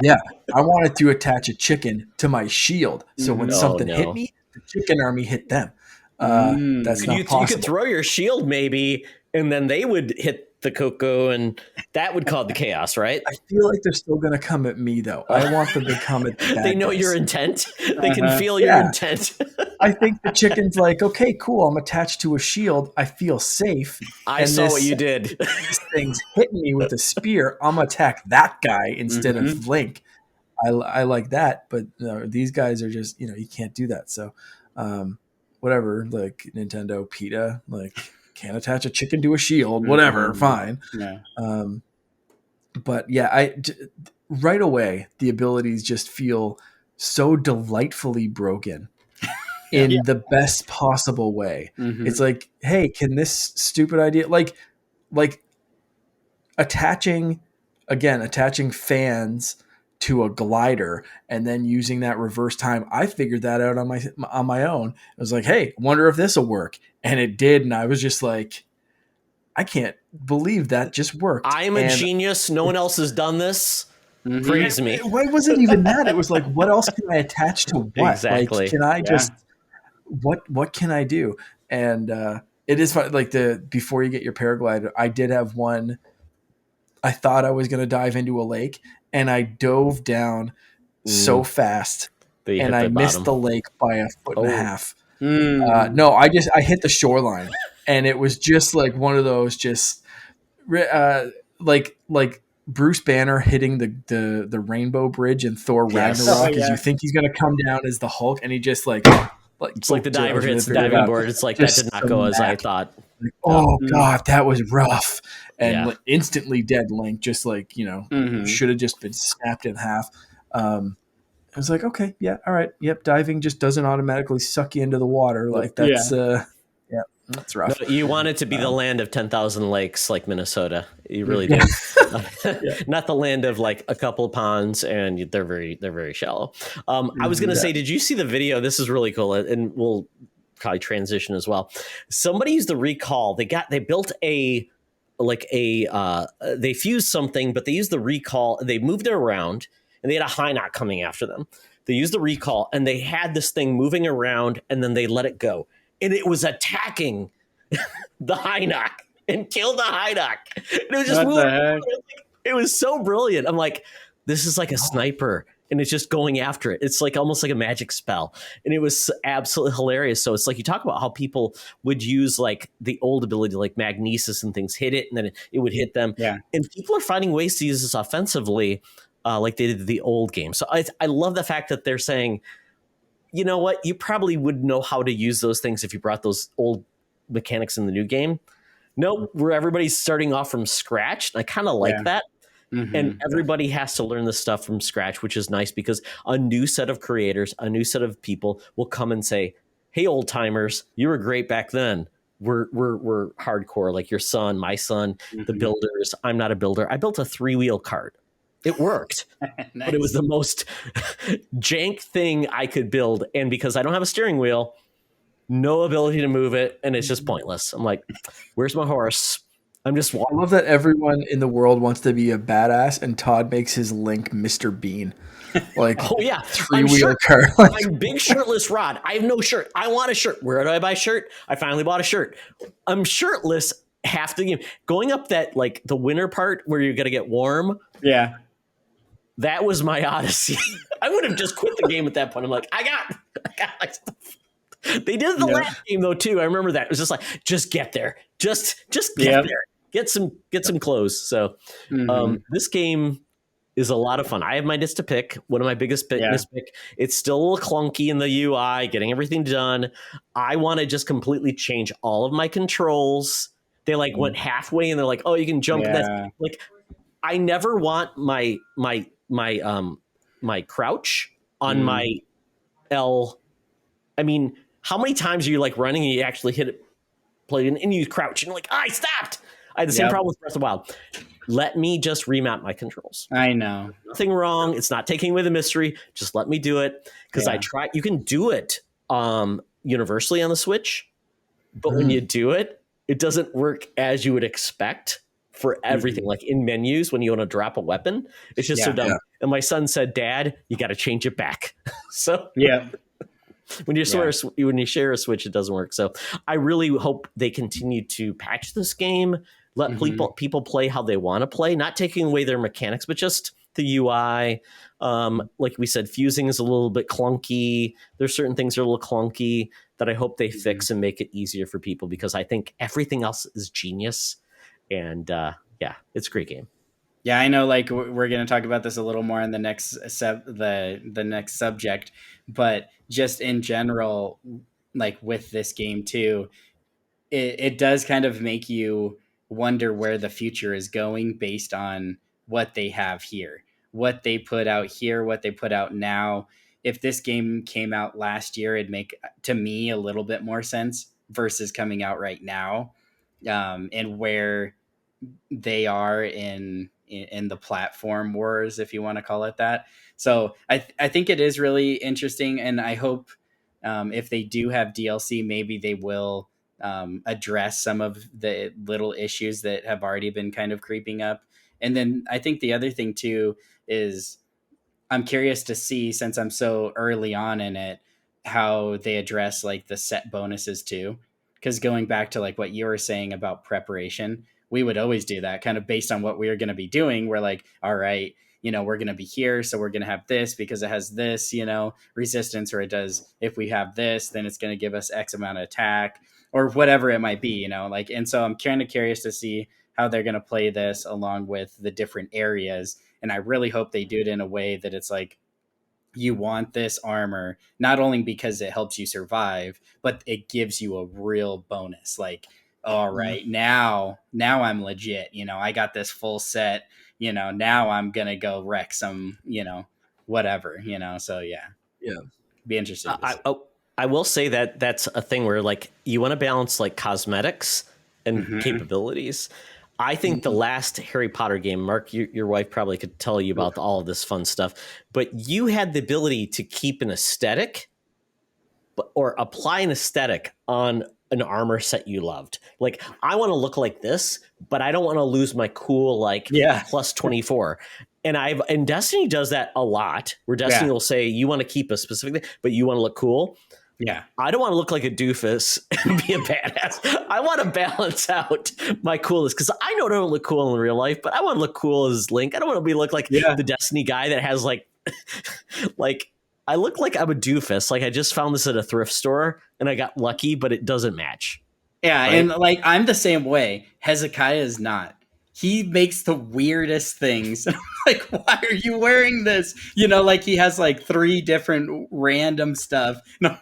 B: Yeah, I wanted to attach a chicken to my shield, so when something hit me, the chicken army hit them. That's not
A: You
B: possible.
A: could throw your shield maybe, and then they would hit the Coco, and that would cause the chaos, right?
B: I feel like they're still going to come at me, though. I want them to come at the bad
A: They know
B: guys.
A: your intent. They can feel your
B: Yeah.
A: intent.
B: I think the chicken's like, okay, cool. I'm attached to a shield. I feel safe.
A: I saw what you did.
B: This thing's hitting me with a spear. I'm going to attack that guy instead of Link. I like that. But these guys are just, you can't do that. So whatever, like Nintendo, PETA, like can't attach a chicken to a shield. Whatever, fine.
C: Yeah.
B: But yeah, right away, the abilities just feel so delightfully broken in the best possible way. It's like, hey, can this stupid idea, like attaching fans to a glider and then using that reverse time. I figured that out on my own. I was like, hey, wonder if this will work. And it did. And I was just like, I can't believe that just worked.
A: I am a genius. No one else has done this. Praise me.
B: Why wasn't even that? It was like, what else can I attach to what?
A: Exactly.
B: Like, can I just what can I do? And it is fun. Like before you get your paraglider, I did have one. I thought I was going to dive into a lake, and I dove down so fast, and I missed the lake by a foot and a half. No, I hit the shoreline, and it was just like one of those like Bruce Banner hitting the Rainbow Bridge in Thor Ragnarok. As you think he's going to come down as the Hulk, and he just
A: it's like the diver hits the diving board. It's like that did not go as I thought.
B: Like, oh God, that was rough. And instantly dead Link, just should have just been snapped in half. I was like, okay, yeah, all right. Yep, diving just doesn't automatically suck you into the water. Like that's that's rough.
A: No, you want it to be the land of 10,000 lakes like Minnesota. You really do. Not the land of like a couple ponds, and they're very shallow. I was going to say, did you see the video? This is really cool, and we'll probably transition as well. Somebody used the recall. They built they fused something, but they used the recall. They moved it around, and they had a Hinox coming after them. They used the recall, and they had this thing moving around, and then they let it go. And it was attacking the Hinox and killed the Hinox. And it was just moving. It was so brilliant. I'm like, this is like a sniper, and it's just going after it. It's like almost like a magic spell. And it was absolutely hilarious. So it's like you talk about how people would use like the old ability, like magnesis and things, hit it, and then it would hit them.
C: Yeah.
A: And people are finding ways to use this offensively, like they did the old game. So I love the fact that they're saying, you know what? You probably would know how to use those things if you brought those old mechanics in the new game. Nope, where everybody's starting off from scratch. I kind of like that. And everybody has to learn this stuff from scratch, which is nice because a new set of creators, a new set of people will come and say, hey, old timers, you were great back then. We're hardcore, like your son, my son, the builders. I'm not a builder. I built a 3-wheel cart. It worked,
C: Nice.
A: but it was the most jank thing I could build. And because I don't have a steering wheel, no ability to move it, and it's just pointless. I'm like, where's my horse? I'm just walking.
B: I love that everyone in the world wants to be a badass, and Todd makes his Link Mr. Bean. Like,
A: oh yeah,
B: 3-wheel car.
A: I'm big shirtless Rod. I have no shirt. I want a shirt. Where do I buy a shirt? I finally bought a shirt. I'm shirtless half the game. Going up that like the winter part where you got to get warm.
C: Yeah.
A: That was my odyssey. I would have just quit the game at that point. I'm like, I got my stuff. They did it the last game though too. I remember that. It was just like, just get there. Just get there. Get some clothes. So this game is a lot of fun. I have my disc to pick. One of my biggest pick. It's still a little clunky in the UI, getting everything done. I want to just completely change all of my controls. They like went halfway and they're like, oh, you can jump. That's like, I never want my crouch on my L. I mean, how many times are you like running and you actually hit it, play and you crouch and you're like, I stopped. I had the same problem with Breath of the Wild. Let me just remap my controls.
C: I know.
A: Nothing wrong. It's not taking away the mystery. Just let me do it. Because I try. You can do it universally on the Switch. But when you do it, it doesn't work as you would expect for everything. Like in menus, when you want to drop a weapon, it's just so dumb. And my son said, Dad, you got to change it back. So When you share a Switch, it doesn't work. So I really hope they continue to patch this game, let people play how they want to play, not taking away their mechanics, but just the UI. Like we said, fusing is a little bit clunky. There's certain things that are a little clunky that I hope they fix and make it easier for people, because I think everything else is genius. And yeah, it's a great game.
C: Yeah, I know. Like we're going to talk about this a little more in the next the next subject, but just in general, like with this game too, it does kind of make you wonder where the future is going based on what they have here, what they put out here, what they put out now. If this game came out last year, it'd make, to me, a little bit more sense versus coming out right now, and where they are in the platform wars, if you want to call it that. So I think it is really interesting, and I hope if they do have DLC, maybe they will address some of the little issues that have already been kind of creeping up. And then I think the other thing too is I'm curious to see, since I'm so early on in it, how they address like the set bonuses too. Because going back to like what you were saying about preparation, we would always do that kind of based on what we are going to be doing. We're like, all right, we're going to be here, so we're going to have this because it has this, resistance, or it does, if we have this, then it's going to give us X amount of attack or whatever it might be, like, and so I'm kind of curious to see how they're going to play this along with the different areas. And I really hope they do it in a way that it's like, you want this armor, not only because it helps you survive, but it gives you a real bonus. Like, all right, now I'm legit, I got this full set, now I'm going to go wreck some, whatever, so yeah, be interested.
A: I will say that that's a thing where like you want to balance like cosmetics and capabilities. I think the last Harry Potter game, Mark, your wife probably could tell you about all of this fun stuff, but you had the ability to keep an aesthetic or apply an aesthetic on an armor set you loved. Like, I want to look like this, but I don't want to lose my cool, like plus 24. And Destiny does that a lot, where Destiny will say, you want to keep a specific thing, but you want to look cool.
C: Yeah.
A: I don't want to look like a doofus and be a badass. I want to balance out my coolness, because I know I don't look cool in real life, but I want to look cool as Link. I don't want to look like the Destiny guy that has like, like, I look like I'm a doofus. Like, I just found this at a thrift store and I got lucky, but it doesn't match.
C: Yeah.
A: Right?
C: And like, I'm the same way. Hezekiah is not. He makes the weirdest things. Like, why are you wearing this? Like he has like 3 different random stuff. No,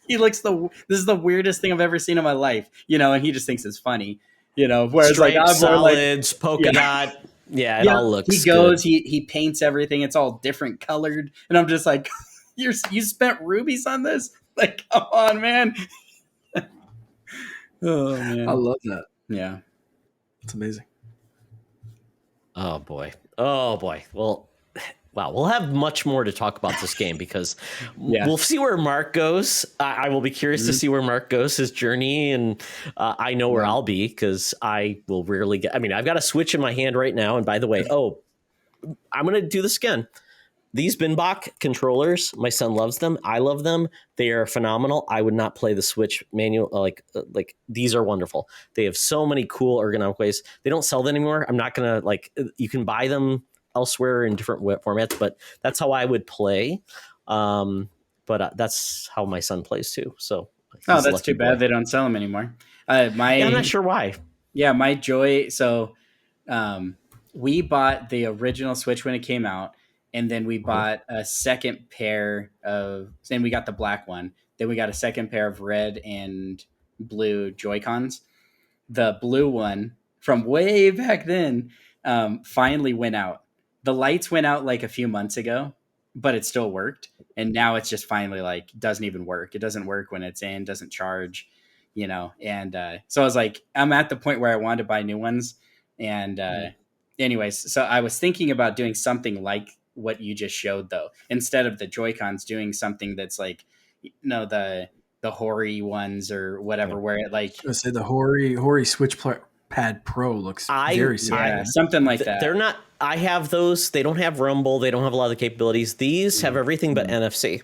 C: he looks this is the weirdest thing I've ever seen in my life, and he just thinks it's funny, whereas
A: stripes,
C: like I'm
A: solids, like, polka dot. Yeah, it all looks
C: he goes,
A: good.
C: He paints everything. It's all different colored. And I'm just like, you spent rubies on this? Like, come on, man. Oh, man.
B: I love that.
C: Yeah.
B: It's amazing.
A: Oh, boy. Well, wow. We'll have much more to talk about this game, because we'll see where Mark goes. I will be curious to see where Mark goes, his journey. And I know where I'll be, because I will rarely get... I mean, I've got a Switch in my hand right now. And by the way, I'm going to do this again. These Binbach controllers, my son loves them. I love them. They are phenomenal. I would not play the Switch manual. Like these are wonderful. They have so many cool ergonomic ways. They don't sell them anymore. I'm not going to you can buy them elsewhere in different formats, but that's how I would play. But that's how my son plays too. So
C: that's too bad they don't sell them anymore. I'm
A: not sure why.
C: Yeah, my joy. So we bought the original Switch when it came out. And then we bought a second pair of, and we got the black one. Then we got a second pair of red and blue Joy-Cons. The blue one from way back then finally went out. The lights went out like a few months ago, but it still worked. And now it's just finally like, doesn't even work. It doesn't work when it's in, doesn't charge, And so I was like, I'm at the point where I wanted to buy new ones. And anyways, so I was thinking about doing something like what you just showed, though, instead of the Joy-Cons, doing something that's like, the Hori ones or whatever, where it like,
B: I was gonna say the Hori Switch Pad Pro looks very similar.
C: Something like that.
A: They're not. I have those. They don't have Rumble. They don't have a lot of the capabilities. These have everything but NFC.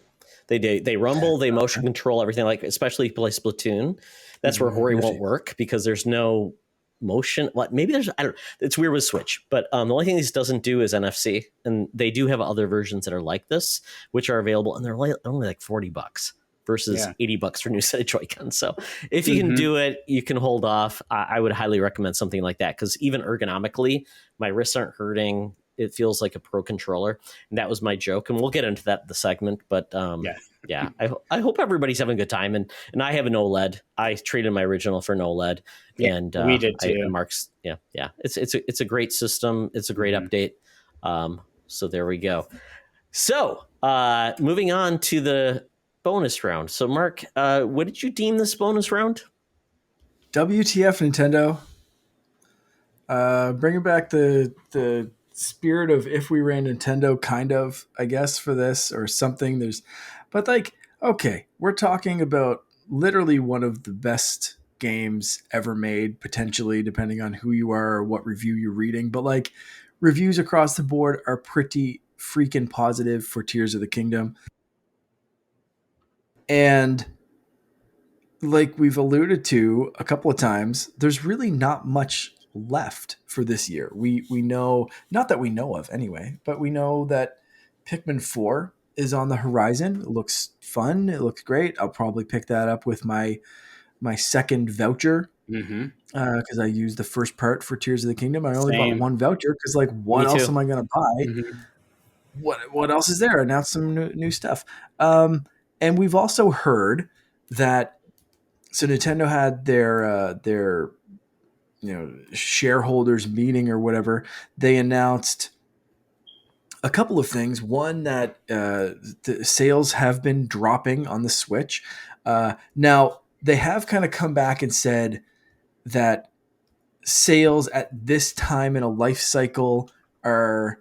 A: They rumble, they motion control everything. Like especially if you play Splatoon, that's where Hori won't work because there's no motion. What maybe there's I don't. It's weird with Switch, but the only thing this doesn't do is NFC, and they do have other versions that are like this, which are available, and they're only like $40 versus $80 for new set of Joy-Cons. So if you can do it, you can hold off. I would highly recommend something like that because even ergonomically, my wrists aren't hurting. It feels like a pro controller, and that was my joke. And we'll get into that in the segment. But I hope everybody's having a good time. And I have an OLED. I traded my original for an OLED, and
C: we did too.
A: And Mark's, it's a great system. It's a great update. So there we go. So moving on to the bonus round. So Mark, what did you deem this bonus round?
B: WTF Nintendo. Bringing back the spirit of if we ran Nintendo, kind of, I guess, for this or something. But like, okay, we're talking about literally one of the best games ever made, potentially, depending on who you are or what review you're reading. But like, reviews across the board are pretty freaking positive for Tears of the Kingdom. And like we've alluded to a couple of times, there's really not much left for this year. We know, not that we know of anyway, but we know that Pikmin 4 is on the horizon. It looks fun. It looks great. I'll probably pick that up with my second voucher because I used the first part for Tears of the Kingdom. I only bought one voucher because like, what else am I going to buy? What else is there? Announce some new stuff. And we've also heard that, so Nintendo had their shareholders meeting or whatever. They announced a couple of things. One, that the sales have been dropping on the Switch. Now they have kind of come back and said that sales at this time in a life cycle are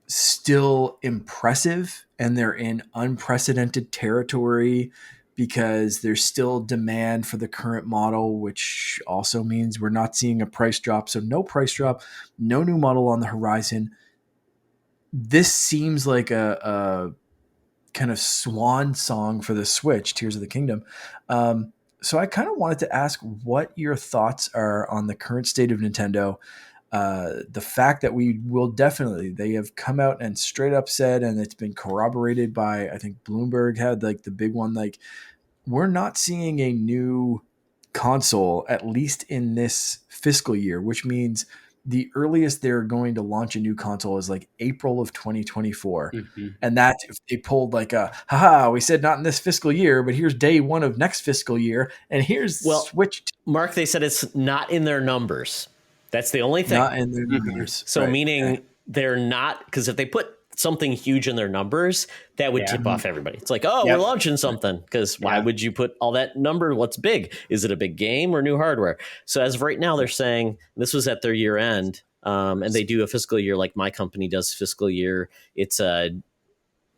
B: still impressive and they're in unprecedented territory because there's still demand for the current model, which also means we're not seeing a price drop. So no price drop, no new model on the horizon. This seems like a kind of swan song for the Switch, Tears of the Kingdom. So I kind of wanted to ask what your thoughts are on the current state of Nintendo. The fact that we will definitely, they have come out and straight up said, and it's been corroborated by, I think Bloomberg had like the big one, like we're not seeing a new console, at least in this fiscal year, which means the earliest they're going to launch a new console is like April of 2024. And that if they pulled like we said not in this fiscal year, but here's day one of next fiscal year. And here's Switch.
A: Mark, they said it's not in their numbers. That's the only thing.
B: Not in their numbers.
A: So meaning they're not, because if they put something huge in their numbers, that would tip off everybody. It's like, we're launching something, because why would you put all that number? What's big? Is it a big game or new hardware? So as of right now, they're saying this was at their year end, and they do a fiscal year like my company does fiscal year. It's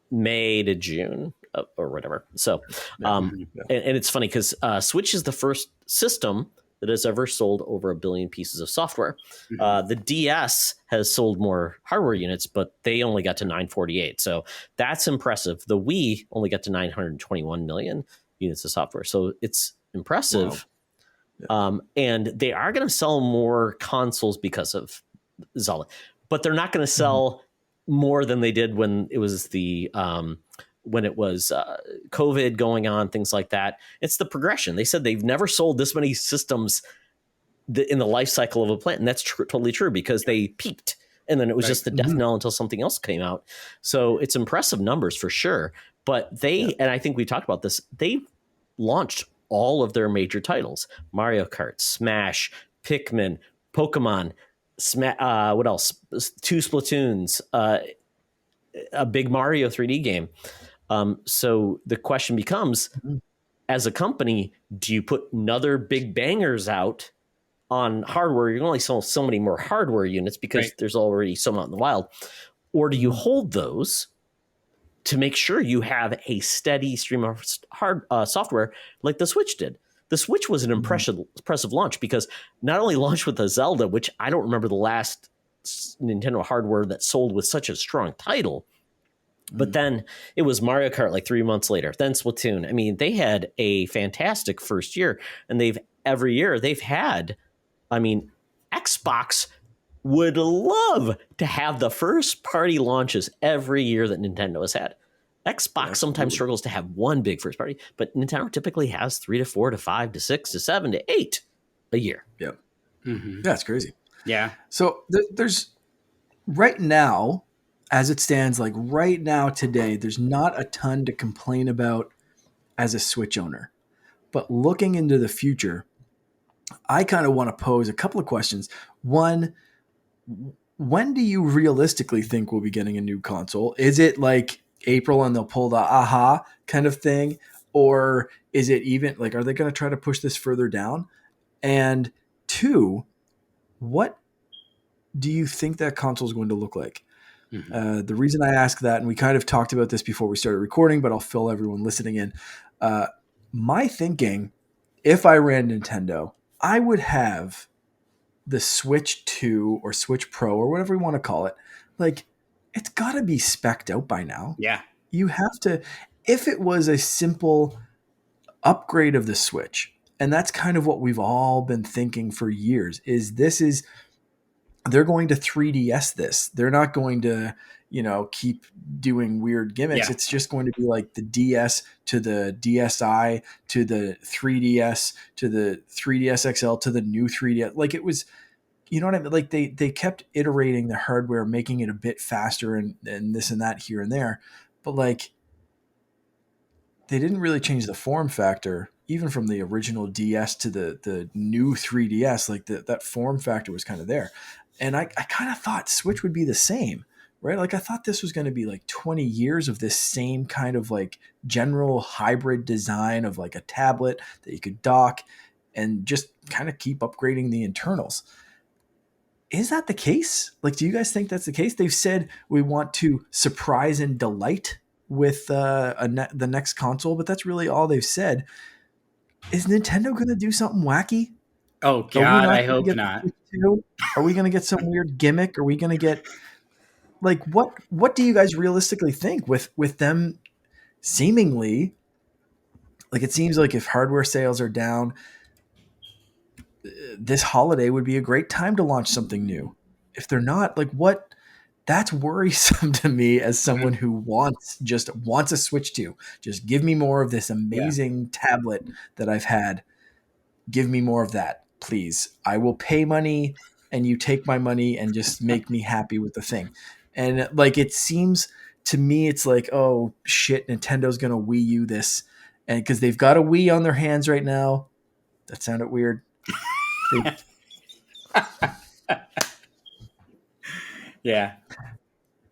A: May to June or whatever. So, and it's funny because Switch is the first system that has ever sold over 1 billion pieces of software. The DS has sold more hardware units, but they only got to 948. So that's impressive. The Wii only got to 921 million units of software. So it's impressive. Wow. And they are going to sell more consoles because of Zelda, but they're not going to sell more than they did when it was COVID going on, things like that. It's the progression. They said they've never sold this many systems in the life cycle of a plant. And that's totally true because they peaked and then it was just the death knell until something else came out. So it's impressive numbers for sure. But and I think we talked about this, they launched all of their major titles: Mario Kart, Smash, Pikmin, Pokemon, what else? 2 Splatoons, a big Mario 3D game. So the question becomes, as a company, do you put another big bangers out on hardware? You can only sell so many more hardware units because there's already some out in the wild. Or do you hold those to make sure you have a steady stream of software like the Switch did? The Switch was an impressive launch because not only launched with a Zelda, which I don't remember the last Nintendo hardware that sold with such a strong title, But then it was Mario Kart like 3 months later, then Splatoon. I mean, they had a fantastic first year, and every year they've had, I mean, Xbox would love to have the first party launches every year that Nintendo has had. Xbox sometimes struggles to have one big first party, but Nintendo typically has 3 to 4 to 5 to 6 to 7 to 8 a year.
B: Yep.
C: Mm-hmm.
B: That's crazy.
C: Yeah.
B: So there's right now, as it stands, like right now today, there's not a ton to complain about as a Switch owner. But looking into the future, I kind of want to pose a couple of questions. One, when do you realistically think we'll be getting a new console? Is it like April and they'll pull the aha kind of thing? Or is it even like, are they going to try to push this further down? And two, what do you think that console is going to look like? The reason I ask that, and we kind of talked about this before we started recording, but I'll fill everyone listening in. My thinking, if I ran Nintendo, I would have the Switch 2 or Switch Pro or whatever you want to call it. Like, it's got to be spec'd out by now.
C: Yeah.
B: You have to, if it was a simple upgrade of the Switch, and that's kind of what we've all been thinking for years, they're going to 3DS this. They're not going to, keep doing weird gimmicks.
C: Yeah.
B: It's just going to be like the DS to the DSi to the 3DS to the 3DS XL to the new 3DS. Like it was, you know what I mean? Like they kept iterating the hardware, making it a bit faster and this and that here and there. But like they didn't really change the form factor, even from the original DS to the new 3DS. Like that form factor was kind of there. And I kind of thought Switch would be the same, right? Like I thought this was going to be like 20 years of this same kind of like general hybrid design of like a tablet that you could dock and just kind of keep upgrading the internals. Is that the case? Like, do you guys think that's the case? They've said we want to surprise and delight with the next console, but that's really all they've said. Is Nintendo going to do something wacky?
C: Oh God, I hope
B: get
C: not.
B: Are we going to get some weird gimmick? Are we going to get like what do you guys realistically think with them seemingly like it seems like if hardware sales are down, this holiday would be a great time to launch something new. If they're not, like what that's worrisome to me as someone who wants a Switch 2. Just give me more of this amazing tablet that I've had. Give me more of that, please. I will pay money and you take my money and just make me happy with the thing. And like it seems to me, it's like, oh shit, Nintendo's gonna Wii U this, and because they've got a Wii on their hands right now. That sounded weird.
C: Yeah.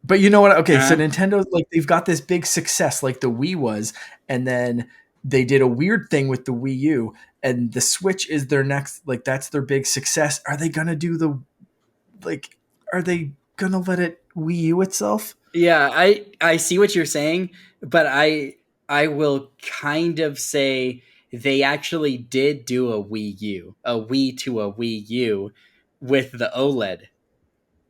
B: But you know what? Okay, so Nintendo's like they've got this big success like the Wii was, and then they did a weird thing with the Wii U, and the Switch is their next, like that's their big success. Are they gonna do are they gonna let it Wii U itself?
C: Yeah, I see what you're saying, but I will kind of say they actually did do a Wii U, a Wii to a Wii U with the OLED.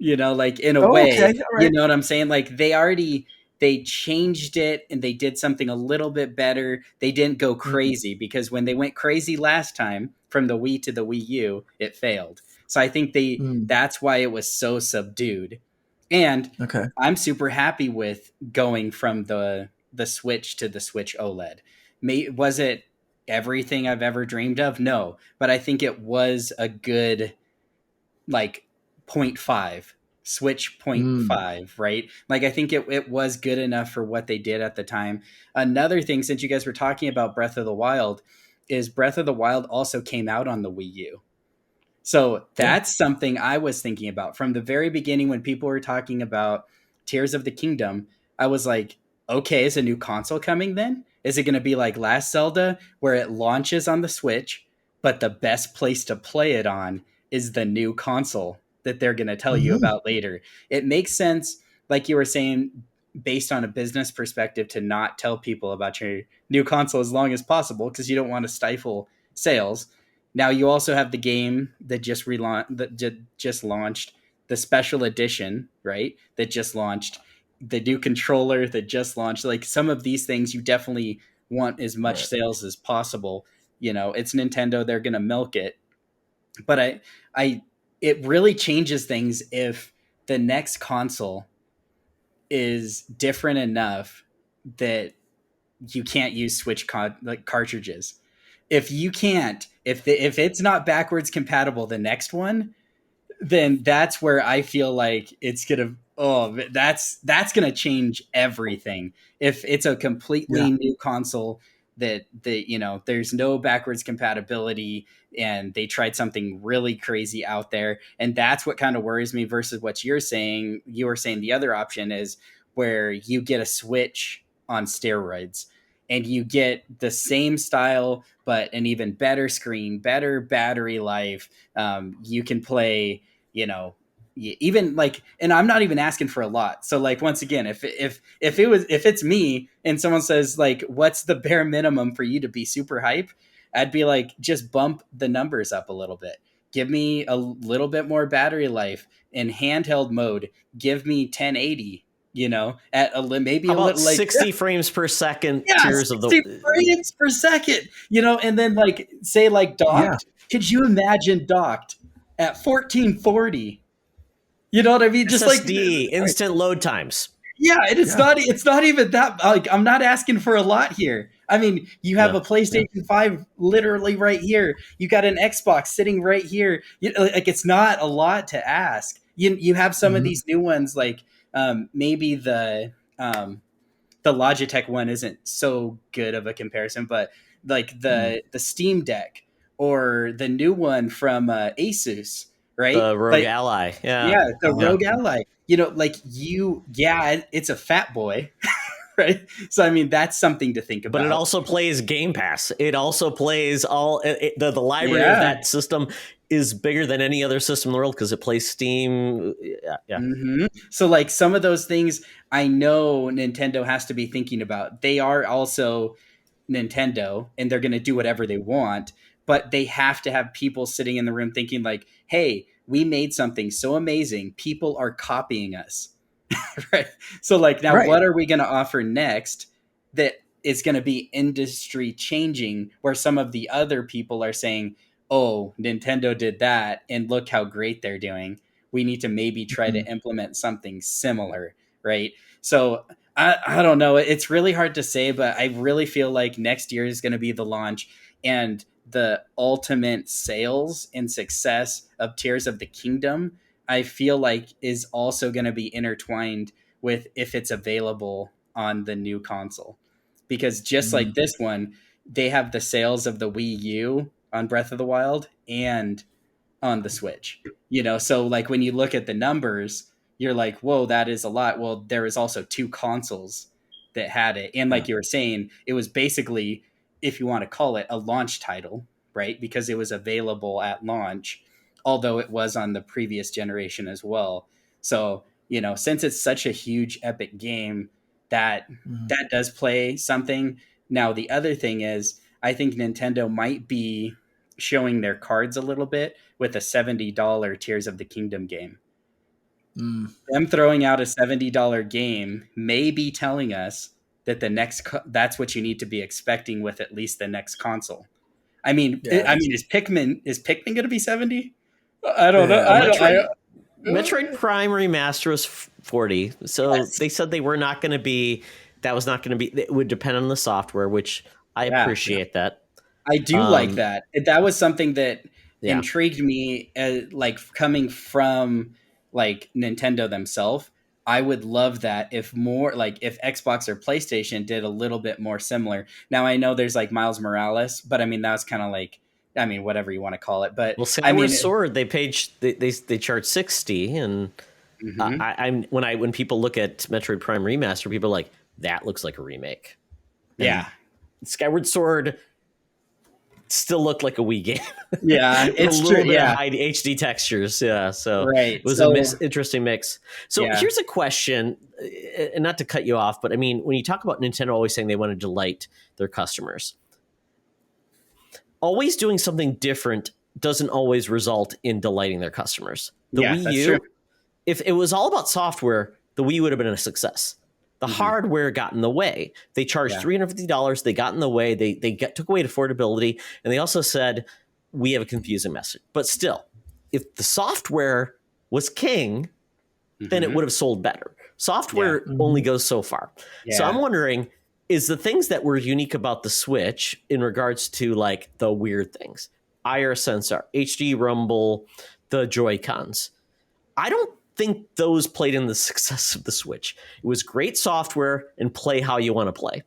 C: Like in a way,
B: Okay, all right.
C: you know what I'm saying? Like they changed it and they did something a little bit better. They didn't go crazy because when they went crazy last time from the Wii to the Wii U, it failed. So I think that's why it was so subdued. And
B: Okay.
C: I'm super happy with going from the Switch to the Switch OLED. Was it everything I've ever dreamed of? No, but I think it was a good like 0.5 Switch 0.5, right? Like I think it was good enough for what they did at the time. Another thing, since you guys were talking about Breath of the Wild, is Breath of the Wild also came out on the Wii U. So that's something I was thinking about from the very beginning when people were talking about Tears of the Kingdom. I was like, okay, is a new console coming then? Is it going to be like last Zelda where it launches on the Switch, but the best place to play it on is the new console that they're going to tell you about later? It makes sense, like you were saying, based on a business perspective, to not tell people about your new console as long as possible because you don't want to stifle sales. Now you also have the game that just launched, the special edition, right? That just launched. the new controller that just launched. Like some of these things, you definitely want as much
A: Right.
C: sales as possible. You know, it's Nintendo; they're going to milk it. But it really changes things if the next console is different enough that you can't use Switch like cartridges. If you can't, if it's not backwards compatible, the next one, then that's where I feel like it's gonna. Oh, that's gonna change everything. If it's a completely
B: Yeah.
C: new console that there's no backwards compatibility and they tried something really crazy out there, and that's what kind of worries me versus what you're saying. You were saying the other option is where you get a Switch on steroids and you get the same style but an even better screen, better battery life. You can play, even like, and I'm not even asking for a lot. So like, once again, if it's me and someone says like, what's the bare minimum for you to be super hype? I'd be like, just bump the numbers up a little bit. Give me a little bit more battery life in handheld mode. Give me 1080, at maybe
A: How
C: a
A: about
C: little like
A: 60 frames per second
C: yeah,
A: tiers of
C: 60
A: the
C: frames per second, and then like say like
B: Yeah.
C: docked. Could you imagine docked at 1440? You know what I mean? Just like
A: SSD instant load times?
C: yeah, and
B: Yeah.
C: it's not even that like I'm not asking for a lot here. I mean, you have
A: Yeah.
C: a PlayStation 5 literally right here. You got an Xbox sitting right here. Like it's not a lot to ask. You have some of
B: Mhm.
C: these new ones like maybe the Logitech one isn't so good of a comparison, but like the Steam Deck or the new one from Asus, right?
A: The Rogue
C: Like
A: Ally. Yeah.
C: yeah, the
A: Yeah.
C: Rogue Ally. Like it's a fat boy, right? So I mean, that's something to think
A: But it
C: about.
A: also plays Game Pass. It also plays the library of
C: Yeah.
A: that system is bigger than any other system in the world because it plays Steam. Yeah. Yeah.
C: So like some of those things I know Nintendo has to be thinking about. They are also Nintendo and they're going to do whatever they want, but they have to have people sitting in the room thinking like, "Hey, we made something so amazing. People are copying us." Right? So like now
B: Right.
C: what are we going to offer next that is going to be industry changing where some of the other people are saying, "Oh, Nintendo did that and look how great they're doing. We need to maybe try to
B: Mhm.
C: implement something similar," right? So I don't know. It's really hard to say, but I really feel like next year is going to be the launch and the ultimate sales and success of Tears of the Kingdom. I feel like is also going to be intertwined with if it's available on the new console. Because just like
B: Mhm.
C: this one, they have the sales of the Wii U on Breath of the Wild and on the Switch. So like when you look at the numbers, you're like, whoa, that is a lot. Well, there was also two consoles that had it. And
B: Yeah.
C: like you were saying, it was basically, if you want to call it, a launch title, right? Because it was available at launch, although it was on the previous generation as well. So, since it's such a huge epic game, that
B: Mhm.
C: that does play something. Now, the other thing is, I think Nintendo might be showing their cards a little bit with a $70 Tears of the Kingdom game.
B: Mm.
C: Them throwing out a $70 game may be telling us that that's what you need to be expecting with at least the next console. I mean,
B: Yeah.
C: is Pikmin going to be 70? I don't know.
B: Yeah.
C: I don't.
A: Metroid Prime Remaster was 40. So
C: Yes.
A: they said they were not going to be, that was not going to be, it would depend on the software, which I
C: Yeah.
A: appreciate that.
C: I do like
A: Um,
C: that. That was something that
A: yeah.
C: intrigued me, like coming from like Nintendo themselves. I would love that if more like if Xbox or PlayStation did a little bit more similar. Now I know there's like Miles Morales, but I mean that was kind of like whatever you want to call it. But
A: Well,
C: I
A: Skyward
C: mean,
A: Sword, they charge 60, and
C: mhm.
A: when people look at Metroid Prime Remaster, people are like, that looks like a remake. And
C: Yeah,
A: Skyward Sword still looked like a Wii game
C: yeah,
A: with a
C: it's true.
A: little bit of
C: Yeah,
A: high HD textures. Yeah, so
C: right.
A: it was
C: So
A: interesting mix. So
C: yeah,
A: here's a question, and not to cut you off, but I mean, when you talk about Nintendo always saying they want to delight their customers, always doing something different doesn't always result in delighting their customers. The
C: yeah,
A: Wii
C: that's true.
A: U, if it was all about software, the Wii would have been a success. The hardware got in the way. They charged $350. They got in the way. They took away affordability. And they also said, we have a confusing message. But still, if the software was king, then it would have sold better. Software only goes so far. So I'm wondering, is the things that were unique about the Switch in regards to like the weird things, IR sensor, HD rumble, the Joy-Cons, I don't think those played in the success of the Switch. It was great software and play how you want to play.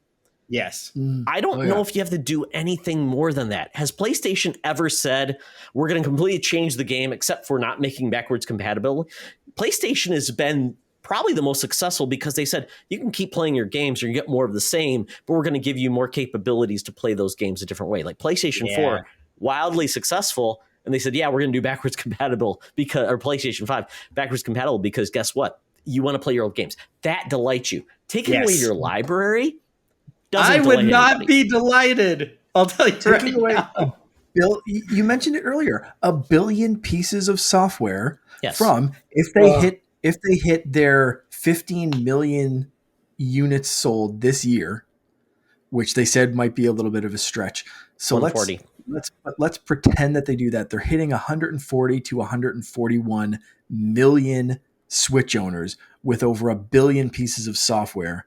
C: Yes.
A: I don't know if you have to do anything more than that. Has PlayStation ever said, we're going to completely change the game except for not making backwards compatible? PlayStation has been probably the most successful because they said, you can keep playing your games or you get more of the same, but we're going to give you more capabilities to play those games a different way. Like PlayStation 4, wildly successful. And they said, yeah, we're going to do backwards compatible because, or PlayStation 5 backwards compatible because guess what? You want to play your old games. That delights you. Taking away your library doesn't.
C: I would not be delighted. I'll tell you
B: taking away
C: now.
B: You mentioned it earlier, 1 billion pieces of software from if they hit their 15 million units sold this year, which they said might be a little bit of a stretch. So let's pretend that they do that. They're hitting 140 to 141 million Switch owners with over 1 billion pieces of software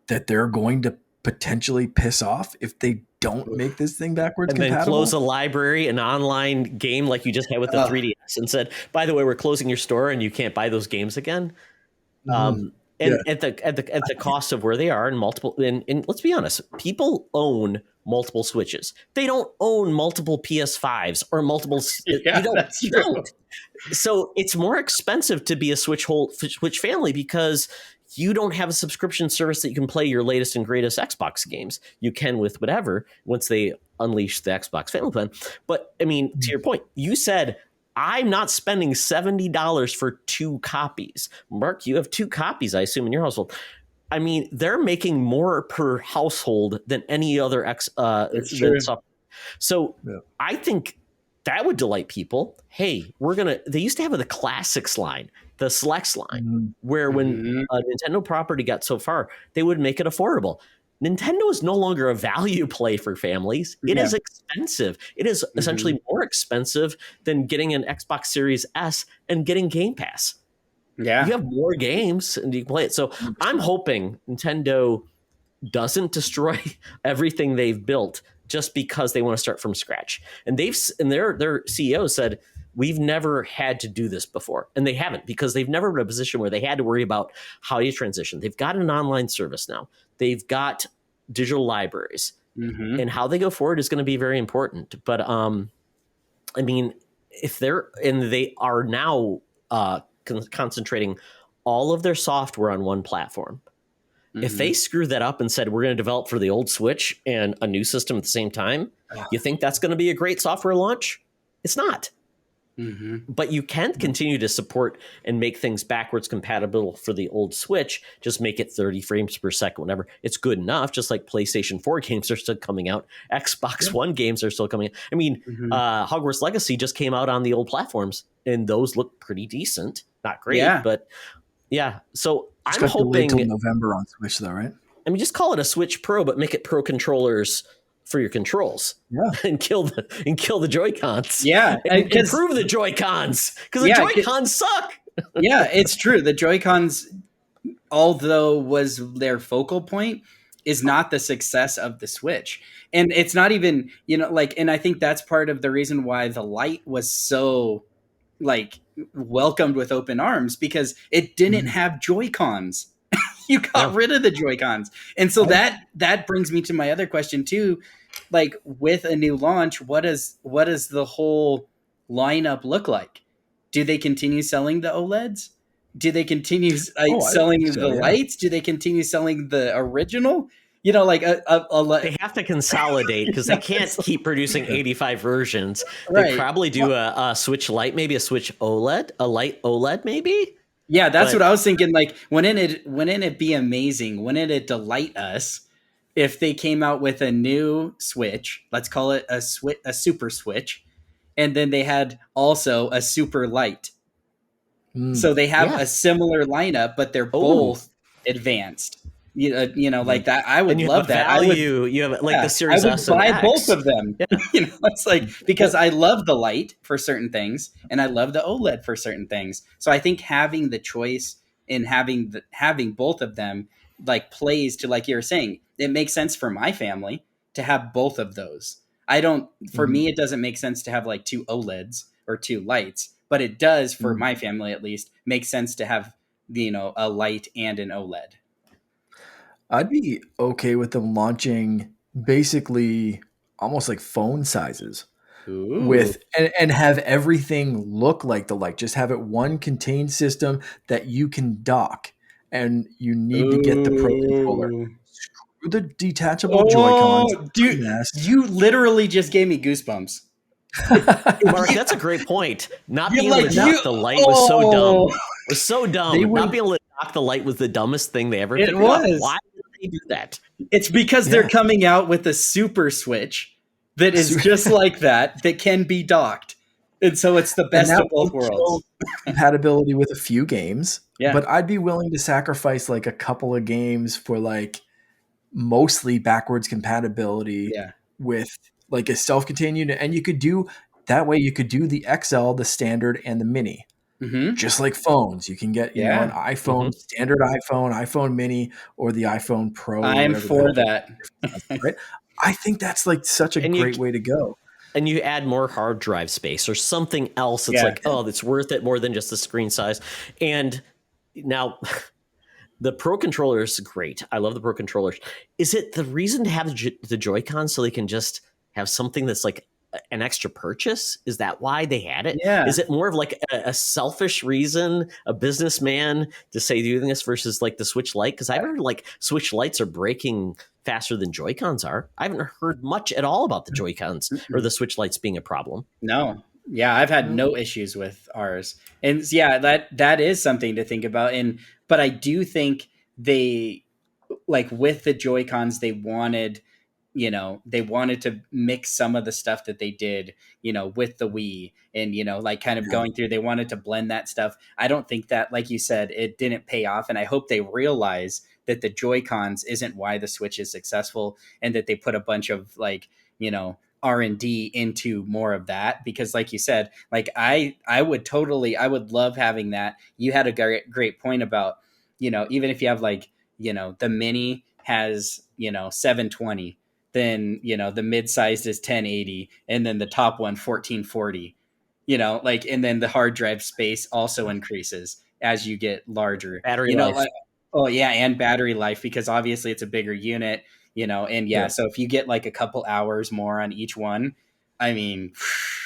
B: that they're going to potentially piss off if they don't make this thing backwards compatible.
A: Then close a library, an online game like you just had with the 3DS and said, by the way, we're closing your store and you can't buy those games again. At the cost of where they are and multiple, and let's be honest, people own multiple Switches. They don't own multiple PS5s or multiple. You don't. So it's more expensive to be a Switch family because you don't have a subscription service that you can play your latest and greatest Xbox games. You can with whatever once they unleash the Xbox Family Plan. But I mean, to your point, you said, I'm not spending $70 for 2 copies. Mark, you have 2 copies, I assume, in your household. I mean, they're making more per household than any other So I think that would delight people. Hey, they used to have the classics line, the selects line, where when a Nintendo property got so far, they would make it affordable. Nintendo is no longer a value play for families. It is expensive. It is essentially more expensive than getting an Xbox Series S and getting Game Pass. Yeah. You have more games and you can play it. So I'm hoping Nintendo doesn't destroy everything they've built just because they want to start from scratch. And their CEO said, we've never had to do this before. And they haven't, because they've never been in a position where they had to worry about how you transition. They've got an online service now. They've got digital libraries. And how they go forward is going to be very important. But I mean, they are now concentrating all of their software on one platform. If they screw that up and said, we're going to develop for the old Switch and a new system at the same time, you think that's going to be a great software launch? It's not. But you can continue to support and make things backwards compatible for the old Switch. Just make it 30 frames per second, whatever. It's good enough, just like PlayStation 4 games are still coming out. Xbox One games are still coming out. I mean, Hogwarts Legacy just came out on the old platforms, and those look pretty decent. Not great, but yeah. So I'm hoping
B: till November on Switch, though, right?
A: I mean, just call it a Switch Pro, but make it Pro controllers for your controls, and kill the Joy-Cons. And improve the Joy-Cons, because the Joy-Cons suck.
C: It's true. The Joy-Cons, although was their focal point, is not the success of the Switch. And it's not even, and I think that's part of the reason why the Lite was so welcomed with open arms, because it didn't have Joy-Cons. You got rid of the Joy-Cons. And so that brings me to my other question too. With a new launch, what does the whole lineup look like? Do they continue selling the OLEDs? Do they continue selling the lights? Do they continue selling the original? They
A: have to consolidate because they can't keep producing 85 versions. They probably do a Switch Lite, maybe a Switch OLED, a Lite OLED, maybe.
C: Yeah, that's what I was thinking. Wouldn't it be amazing? Wouldn't it delight us if they came out with a new Switch? Let's call it a Super Switch, and then they had also a Super Lite. So they have
A: Yeah.
C: a similar lineup, but they're
A: Oh.
C: both advanced. Like that. I would
A: And you have
C: love
A: a
C: that.
A: value. You have like the
C: I
A: Series
C: would
A: S and
C: buy both
A: X.
C: of them.
A: Yeah.
C: It's like, because I love the light for certain things and I love the OLED for certain things. So I think having the choice in having both of them like plays to, like you're saying, it makes sense for my family to have both of those. For me, it doesn't make sense to have like two OLEDs or two lights, but it does for my family at least make sense to have, a light and an OLED.
B: I'd be okay with them launching basically almost like phone sizes
C: Ooh.
B: with and have everything look like the light. Just have it one contained system that you can dock, and you need to get the Pro controller.
C: Ooh.
B: Screw the detachable Joy-Cons.
C: Oh, dude,
B: Mess.
C: you literally just gave me goosebumps.
A: Mark, that's a great point. Not
C: You
A: being able
C: like
A: to
C: you.
A: dock the light was so dumb.
C: Oh,
A: It was so dumb.
B: They were-
A: Not being able to dock the light was the dumbest thing they ever
C: it
A: figured out.
C: was.
A: Why did they do that?
C: It's because
B: Yeah.
C: they're coming out with a super switch that is just like that can be docked, and so it's the best of both worlds.
B: Compatibility with a few games,
C: Yeah.
B: but I'd be willing to sacrifice like a couple of games for like mostly backwards compatibility
C: Yeah.
B: with like a self-contained unit. And you could do that way. You could do the XL, the standard, and the mini,
C: Mm-hmm.
B: just like phones. You can get,
C: Yeah.
B: an iPhone, standard iPhone, iPhone mini, or the iPhone Pro.
C: I'm
B: whatever the
C: for
B: hell
C: that.
B: right? I think that's like such a
A: And
B: great way to go.
A: And you add more hard drive space or something else. It's
C: Yeah.
A: like, oh, it's worth it more than just the screen size. And now the Pro controller is great. I love the Pro controllers. Is it the reason to have the Joy-Con so they can just have something that's like an extra purchase? Is that why they had it?
C: Yeah.
A: Is it more of like a selfish reason, a businessman to say doing this versus like the Switch Lite? Because I've heard like Switch Lites are breaking faster than Joy-Cons are. I haven't heard much at all about the Joy-Cons or the Switch Lites being a problem.
C: No. Yeah, I've had no issues with ours. And yeah, that is something to think about. But I do think they, like with the Joy-Cons, they wanted to mix some of the stuff that they did, with the Wii and, like kind of going through, they wanted to blend that stuff. I don't think that, like you said, it didn't pay off. And I hope they realize that the Joy-Cons isn't why the Switch is successful, and that they put a bunch of like, R&D into more of that, because like you said, like I would love having that. You had a great point about, even if you have like, the mini has, 720, then, the mid-sized is 1080, and then the top one 1440, like, and then the hard drive space also increases as you get larger.
A: Battery life.
C: Like, oh yeah, and battery life, because obviously it's a bigger unit, and yeah, so if you get like a couple hours more on each one, I mean,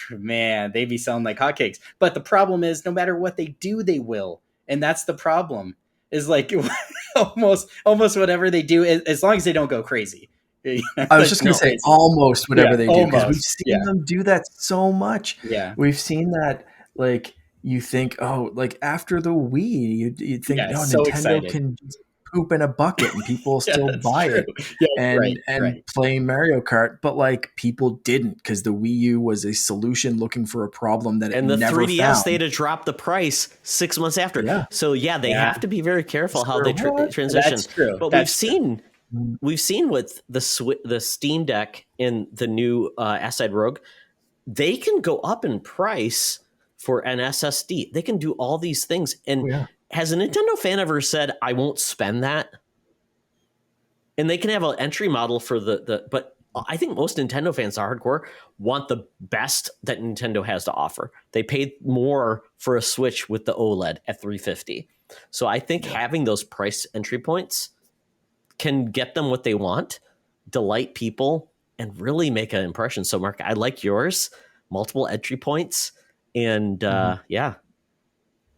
C: man, they'd be selling like hotcakes. But the problem is, no matter what they do, they will. And that's the problem, is like almost whatever they do, as long as they don't go crazy.
B: I was just going to say almost whatever they do, because we've seen them do that so much.
C: Yeah.
B: We've seen that, like, you think, oh, like after the Wii, you'd think, no,
C: so
B: Nintendo
C: excited.
B: can just poop in a bucket and people still buy
C: true.
B: it
C: Yeah, right.
B: play Mario Kart. But like people didn't, because the Wii U was a solution looking for a problem that
A: and
B: it
A: the
B: never
A: 3DS
B: found.
A: they had to drop the price 6 months after.
B: Yeah.
A: So yeah, they have to be very careful how they transition.
C: That's true.
A: But we've seen with the Steam Deck and the new Aside Rogue, they can go up in price for an SSD. They can do all these things. And has a Nintendo fan ever said, I won't spend that? And they can have an entry model for but I think most Nintendo fans are hardcore, want the best that Nintendo has to offer. They paid more for a Switch with the OLED at $350. So I think having those price entry points can get them what they want, delight people, and really make an impression. So Mark, I like yours, multiple entry points, and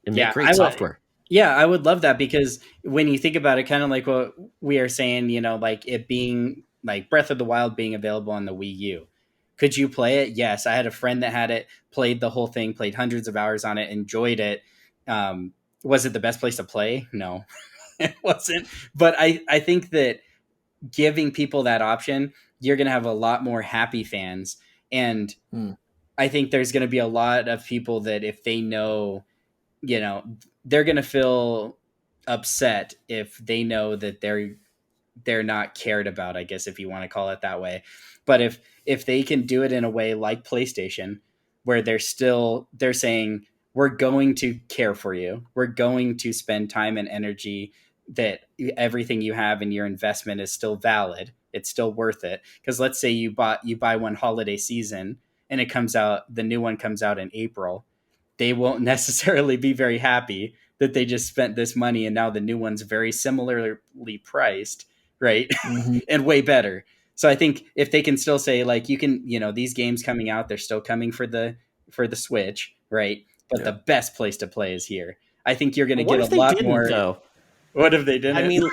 A: make great software.
C: Yeah, I would love that, because when you think about it, kind of like what we are saying, like it being like Breath of the Wild being available on the Wii U. Could you play it? Yes. I had a friend that had it, played the whole thing, played hundreds of hours on it, enjoyed it. Was it the best place to play? No, it wasn't. But I think that giving people that option, you're going to have a lot more happy fans. And I think there's going to be a lot of people that if they know you know, they're going to feel upset if they know that they're not cared about, I guess, if you want to call it that way. But if they can do it in a way like PlayStation, where they're saying, we're going to care for you, we're going to spend time and energy, that everything you have in your investment is still valid, it's still worth it. Because let's say you buy one holiday season, and the new one comes out in April, they won't necessarily be very happy that they just spent this money and now the new one's very similarly priced, right?
B: Mm-hmm.
C: And way better. So I think if they can still say, like, you can, these games coming out, they're still coming for the Switch, right? But the best place to play is here. I think you're going to
A: What
C: get a
A: if they
C: lot
A: didn't
C: more.
A: though?
C: What if they
A: I
C: didn't?
A: mean,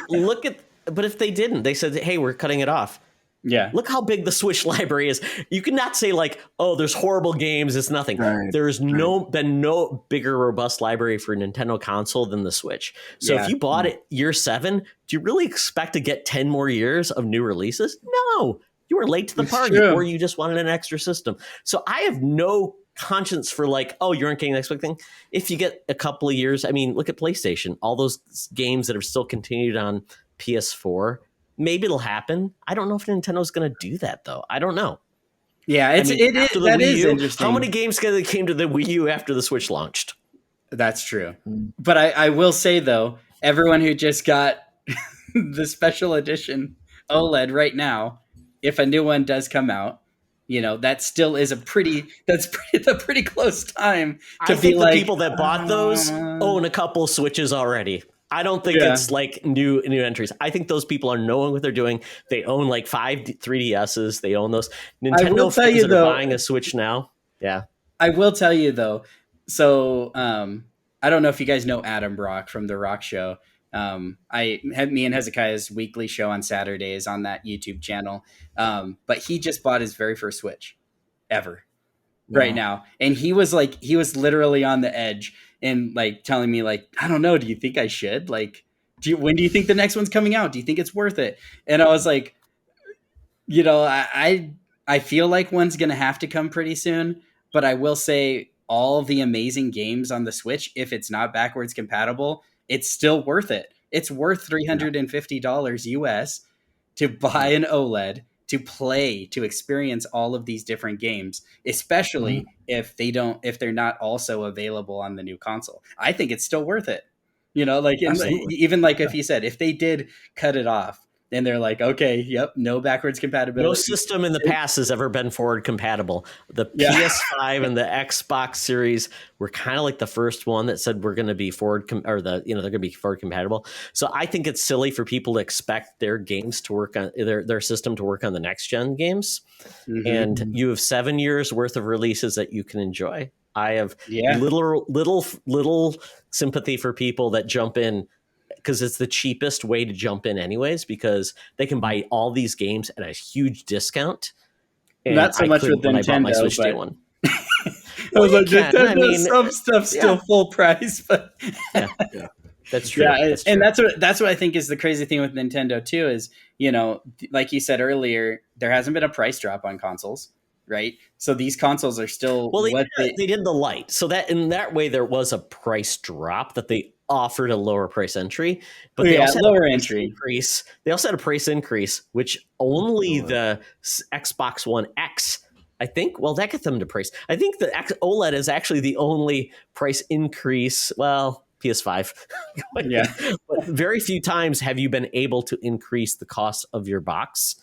A: but if they didn't, they said, hey, we're cutting it off.
C: Yeah.
A: Look how big the Switch library is. You cannot say like, oh, there's horrible games. It's nothing.
B: Right,
A: There's been no bigger, robust library for a Nintendo console than the Switch. So if you bought it year 7, do you really expect to get 10 more years of new releases? No, you were late to the
C: It's
A: party,
C: true.
A: or you just wanted an extra system. So I have no conscience for like, oh, you aren't getting the next big thing. If you get a couple of years, I mean, look at PlayStation, all those games that have still continued on PS4. Maybe it'll happen. I don't know if Nintendo's going to do that, though. I don't know.
C: Yeah,
A: After the
C: that
A: Wii
C: is
A: U,
C: interesting.
A: how many games came to the Wii U after the Switch launched?
C: That's true. But I will say, though, everyone who just got the special edition OLED right now, if a new one does come out, that still is a pretty close time to
A: I
C: be
A: think the
C: like,
A: people that bought those own a couple Switches already. I don't think
C: Yeah.
A: it's like new entries. I think those people are knowing what they're doing. They own like 5 3DSs. They own those. Nintendo
C: tell
A: fans
C: you,
A: that
C: though-
A: are buying a Switch now. Yeah.
C: I will tell you, though. So I don't know if you guys know Adam Brock from The Rock Show. Me and Hezekiah's weekly show on Saturdays on that YouTube channel. But he just bought his very first Switch ever right now. And he was literally on the edge and like telling me, like, I don't know, do you think I should? Like, when do you think the next one's coming out? Do you think it's worth it? And I was like, I feel like one's going to have to come pretty soon, but I will say all the amazing games on the Switch, if it's not backwards compatible, it's still worth it. It's worth $350 US to buy an OLED, to play, to experience all of these different games, especially if they're not also available on the new console. I think it's still worth it. Even like if you said, if they did cut it off, and they're like, okay, yep, no backwards compatibility.
A: No system in the past has ever been forward compatible. The PS5 and the Xbox Series were kind of like the first one that said we're going to be they're going to be forward compatible. So I think it's silly for people to expect their games to work on their system to work on the next gen games. And you have 7 years worth of releases that you can enjoy. I have little sympathy for people that jump in, because it's the cheapest way to jump in anyways, because they can buy all these games at a huge discount. And
C: not so much with Nintendo,
A: when I bought my Switch Day one.
C: I was like, some stuff still full price, but
A: that's true.
C: And that's what I think is the crazy thing with Nintendo too, is, like you said earlier, there hasn't been a price drop on consoles, right? So these consoles are still
A: they did the Lite, so that in that way there was a price drop that they offered a lower price entry, but they also had
C: lower entry
A: increase. They also had a price increase, which only the Xbox One X, I think. Well, that got them to price. I think the OLED is actually the only price increase. Well, PS5. But very few times have you been able to increase the cost of your box,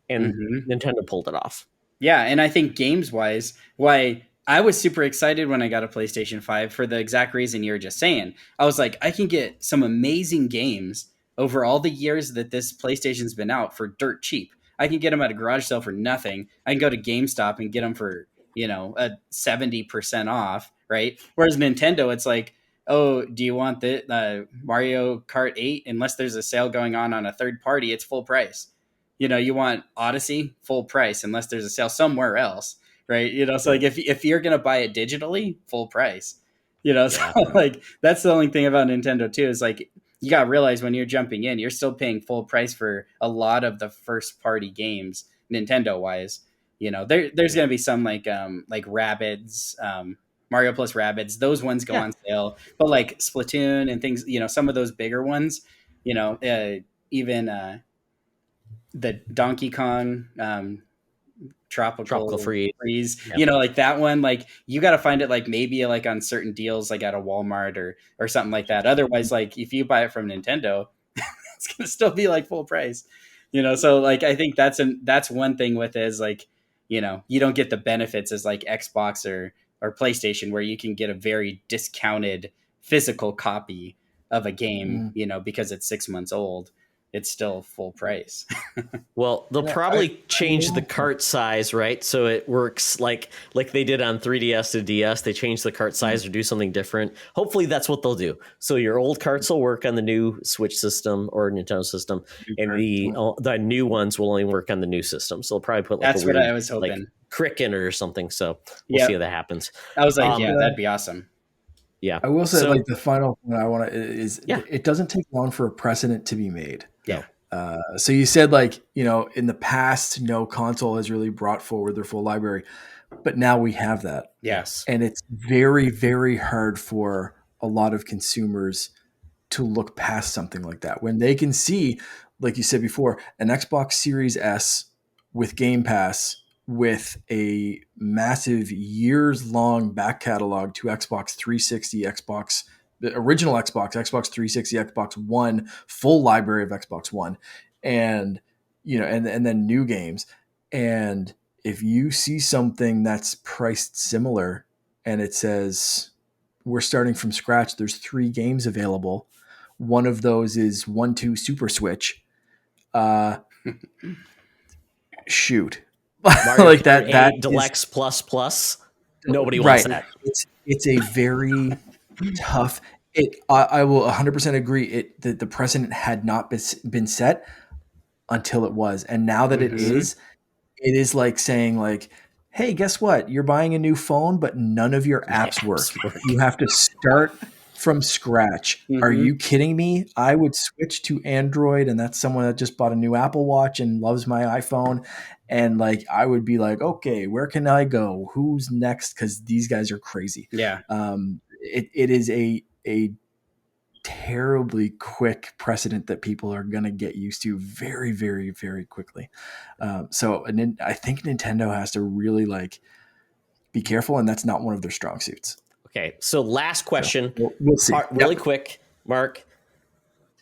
A: and Nintendo pulled it off.
C: Yeah, and I think games-wise, why I was super excited when I got a PlayStation 5 for the exact reason you were just saying. I was like, I can get some amazing games over all the years that this PlayStation's been out for dirt cheap. I can get them at a garage sale for nothing. I can go to GameStop and get them for, a 70% off, right? Whereas Nintendo, it's like, oh, do you want the Mario Kart 8? Unless there's a sale going on a third party, it's full price. You want Odyssey, full price, unless there's a sale somewhere else. Right. So like if you're going to buy it digitally, full price, so like that's the only thing about Nintendo too, is like, you got to realize when you're jumping in, you're still paying full price for a lot of the first party games, Nintendo wise. There's going to be some like Rabbids, Mario plus Rabbids, those ones go on sale. But like Splatoon and things, some of those bigger ones, even the Donkey Kong tropical freeze, like that one, like you got to find it like maybe like on certain deals, like at a Walmart or something like that. Otherwise, like if you buy it from Nintendo, it's gonna still be like full price, so like I think that's one thing with it is like, you don't get the benefits as like Xbox or PlayStation, where you can get a very discounted physical copy of a game, because it's 6 months old. It's still full price.
A: Well, they'll probably change the cart size, right? So it works like they did on 3DS to DS. They change the cart size or do something different. Hopefully that's what they'll do. So your old carts will work on the new Switch system or Nintendo system, and the new ones will only work on the new system. So they'll probably put like
C: that's what I was hoping,
A: like crick in it or something. So we'll see how that happens.
C: I was like, that'd be awesome.
A: Yeah,
B: I will say like the final one I want to is it doesn't take long for a precedent to be made.
A: Yeah.
B: So you said like, in the past, no console has really brought forward their full library, but now we have that.
A: Yes.
B: And it's very, very hard for a lot of consumers to look past something like that when they can see, like you said before, an Xbox Series S with Game Pass with a massive years-long back catalog to Xbox 360, the original Xbox 360, Xbox One, full library of Xbox One, and and then new games. And if you see something that's priced similar and it says we're starting from scratch, there's 3 games available. One of those is 1-2 Super Switch. Shoot.
A: Mario like that Deluxe plus. Nobody wants that.
B: It's a very tough. I will 100% agree. The precedent had not been set until it was, and now that it is like saying like, hey, guess what? You're buying a new phone, but none of your apps work. You have to start from scratch. Are you kidding me? I would switch to Android, and that's someone that just bought a new Apple Watch and loves my iPhone. And like, I would be like, okay, where can I go? Who's next? Because these guys are crazy.
C: Yeah.
B: It is a terribly quick precedent that people are going to get used to very, very, very quickly. So I think Nintendo has to really like be careful, and that's not one of their strong suits.
A: Okay, so last question.
B: So we'll see.
A: Really quick, Mark.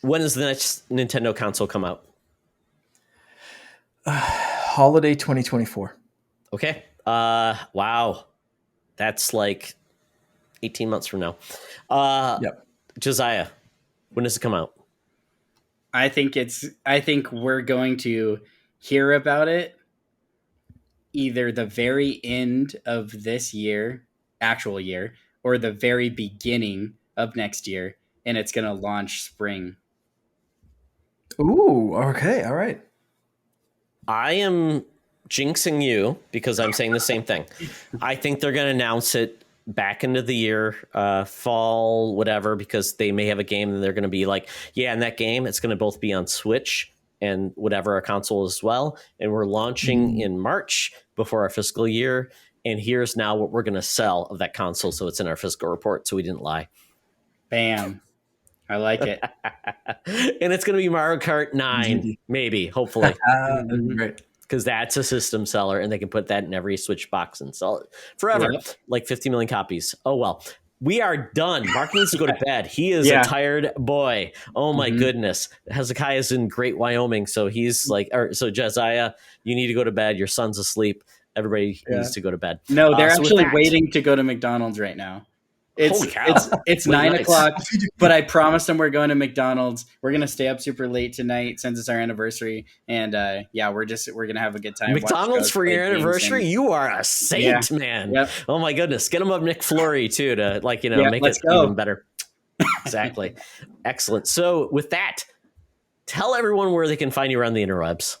A: When does the next Nintendo console come out?
B: Holiday 2024.
A: Okay. Wow. That's like 18 months from now.
B: Yep.
A: Josiah, when does it come out?
C: I think we're going to hear about it either the very end of this year, actual year, or the very beginning of next year, and it's going to launch spring.
B: Ooh, okay, all right.
A: I am jinxing you because I'm saying the same thing. I think they're going to announce it back into the year, fall, whatever, because they may have a game and they're going to be like, yeah, in that game, it's going to both be on Switch and whatever our console as well. And we're launching in March before our fiscal year. And here's now what we're going to sell of that console. So it's in our fiscal report. So we didn't lie.
C: Bam. I like it.
A: And it's going to be Mario Kart 9, maybe, hopefully.
B: Right.
A: Because that's a system seller, and they can put that in every Switch box and sell it forever, like 50 million copies. Oh, well. We are done. Mark needs to go to bed. He is a tired boy. Oh, my goodness. Hezekiah is in Great Wyoming, so he's like, so Josiah, you need to go to bed. Your son's asleep. Everybody needs to go to bed.
C: No, they're actually waiting to go to McDonald's right now.
A: Holy cow.
C: It's 9 o'clock, but I promised them we're going to McDonald's. We're going to stay up super late tonight since it's our anniversary. And we're going to have a good time.
A: McDonald's for your anniversary? You are a saint, man. Yep. Oh my goodness. Get them a McFlurry too to make it even better. Exactly. Excellent. So with that, tell everyone where they can find you around the interwebs.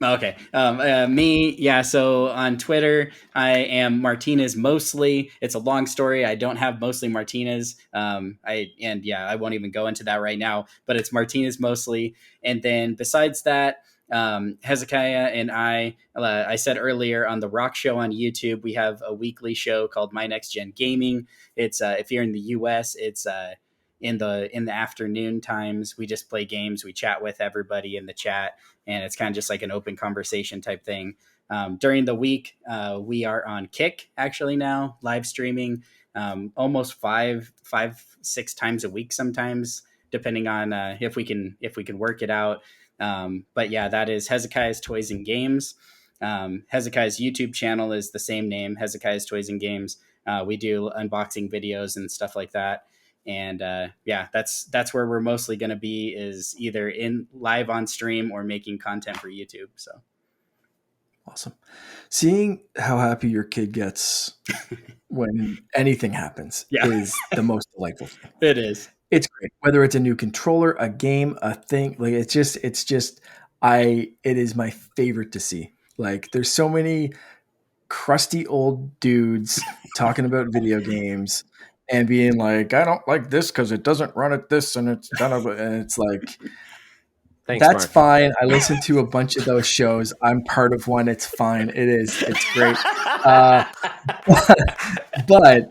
C: Okay. So on Twitter, I am Martinez mostly. It's a long story. I don't have mostly Martinez. I won't even go into that right now, but it's Martinez mostly. And then besides that, Hezekiah and I said earlier on the Rock Show on YouTube, we have a weekly show called My Next Gen Gaming. It's if you're in the US, it's in the afternoon times. We just play games. We chat with everybody in the chat, and it's kind of just like an open conversation type thing. During the week, we are on Kick actually now, live streaming almost 5-6 times a week sometimes, depending on if we can work it out. But yeah, that is Hezekiah's Toys and Games. Hezekiah's YouTube channel is the same name, Hezekiah's Toys and Games. We do unboxing videos and stuff like that. And yeah, that's where we're mostly going to be, is either in live on stream or making content for YouTube. So
B: awesome. Seeing how happy your kid gets when anything happens is the most delightful thing.
C: It is.
B: It's great. Whether it's a new controller, a game, a thing, like it is my favorite to see. Like, there's so many crusty old dudes talking about video games and being like, I don't like this because it doesn't run at this, and it's kind of, and it's like,
A: Thanks,
B: that's
A: Mark.
B: fine. I listen to a bunch of those shows. I'm part of one. It's fine. It's great. But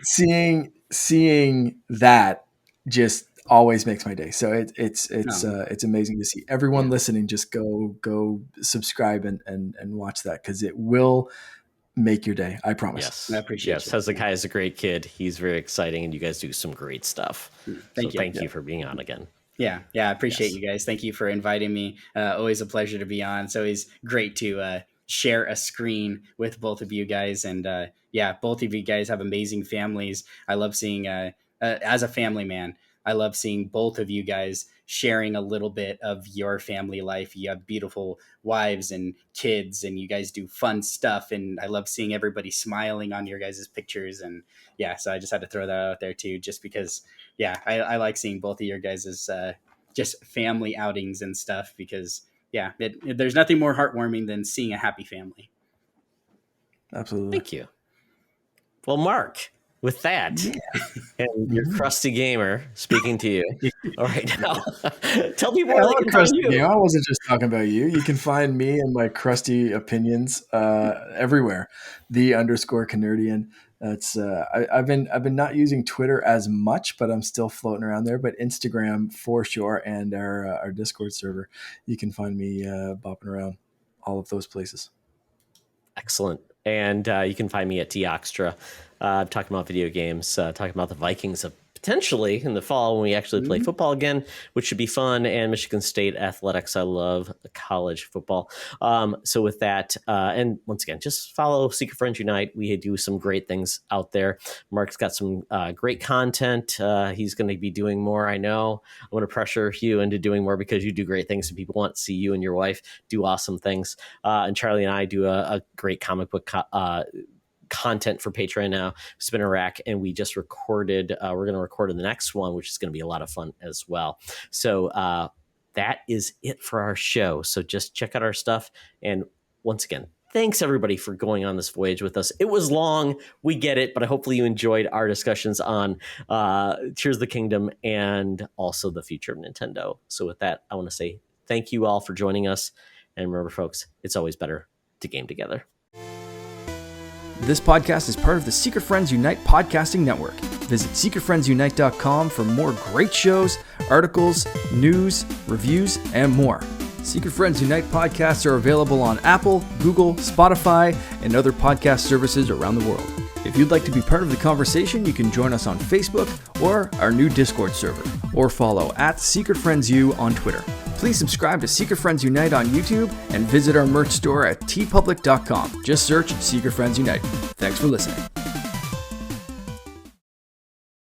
B: seeing that just always makes my day. So it's amazing to see everyone listening. Just go subscribe and watch that, because it will make your day. I promise.
A: Yes,
C: I appreciate it.
A: Hezekiah is a great kid. He's very exciting, and you guys do some great stuff. Thank you for being on again.
C: Yeah, I appreciate you guys. Thank you for inviting me. Always a pleasure to be on. It's always great to share a screen with both of you guys. And both of you guys have amazing families. I love seeing, as a family man, I love seeing both of you guys sharing a little bit of your family life. You have beautiful wives and kids, and you guys do fun stuff. And I love seeing everybody smiling on your guys' pictures. And so I just had to throw that out there too, just because, I like seeing both of your guys' just family outings and stuff, because there's nothing more heartwarming than seeing a happy family.
B: Absolutely.
A: Thank you. Well, Mark, with that, and your crusty gamer speaking to you. All right, now tell me more.
B: I wasn't just talking about you. You can find me and my crusty opinions everywhere. _Canardian. That's I've been not using Twitter as much, but I'm still floating around there. But Instagram for sure, and our Discord server. You can find me bopping around all of those places.
A: Excellent. And you can find me at Toxtra, talking about video games, talking about the Vikings of potentially in the fall when we actually play football again, which should be fun, and Michigan State athletics. I love college football. So with that, and once again, just follow Secret Friends Unite. We do some great things out there. Mark's got some great content. He's going to be doing more. I know. I want to pressure you into doing more, because you do great things, and people want to see you and your wife do awesome things. And Charlie and I do a great comic book content for Patreon now, Spinner Rack, and we just recorded, we're going to record the next one, which is going to be a lot of fun as well. So that is it for our show. So just check out our stuff. And once again, thanks everybody for going on this voyage with us. It was long, we get it, but hopefully you enjoyed our discussions on Tears of the Kingdom and also the future of Nintendo. So with that, I want to say thank you all for joining us. And remember, folks, it's always better to game together.
D: This podcast is part of the Secret Friends Unite podcasting network. Visit secretfriendsunite.com for more great shows, articles, news, reviews, and more. Secret Friends Unite podcasts are available on Apple, Google, Spotify, and other podcast services around the world. If you'd like to be part of the conversation, you can join us on Facebook or our new Discord server, or follow @SecretFriendsU on Twitter. Please subscribe to Secret Friends Unite on YouTube and visit our merch store at tpublic.com. Just search Secret Friends Unite. Thanks for listening.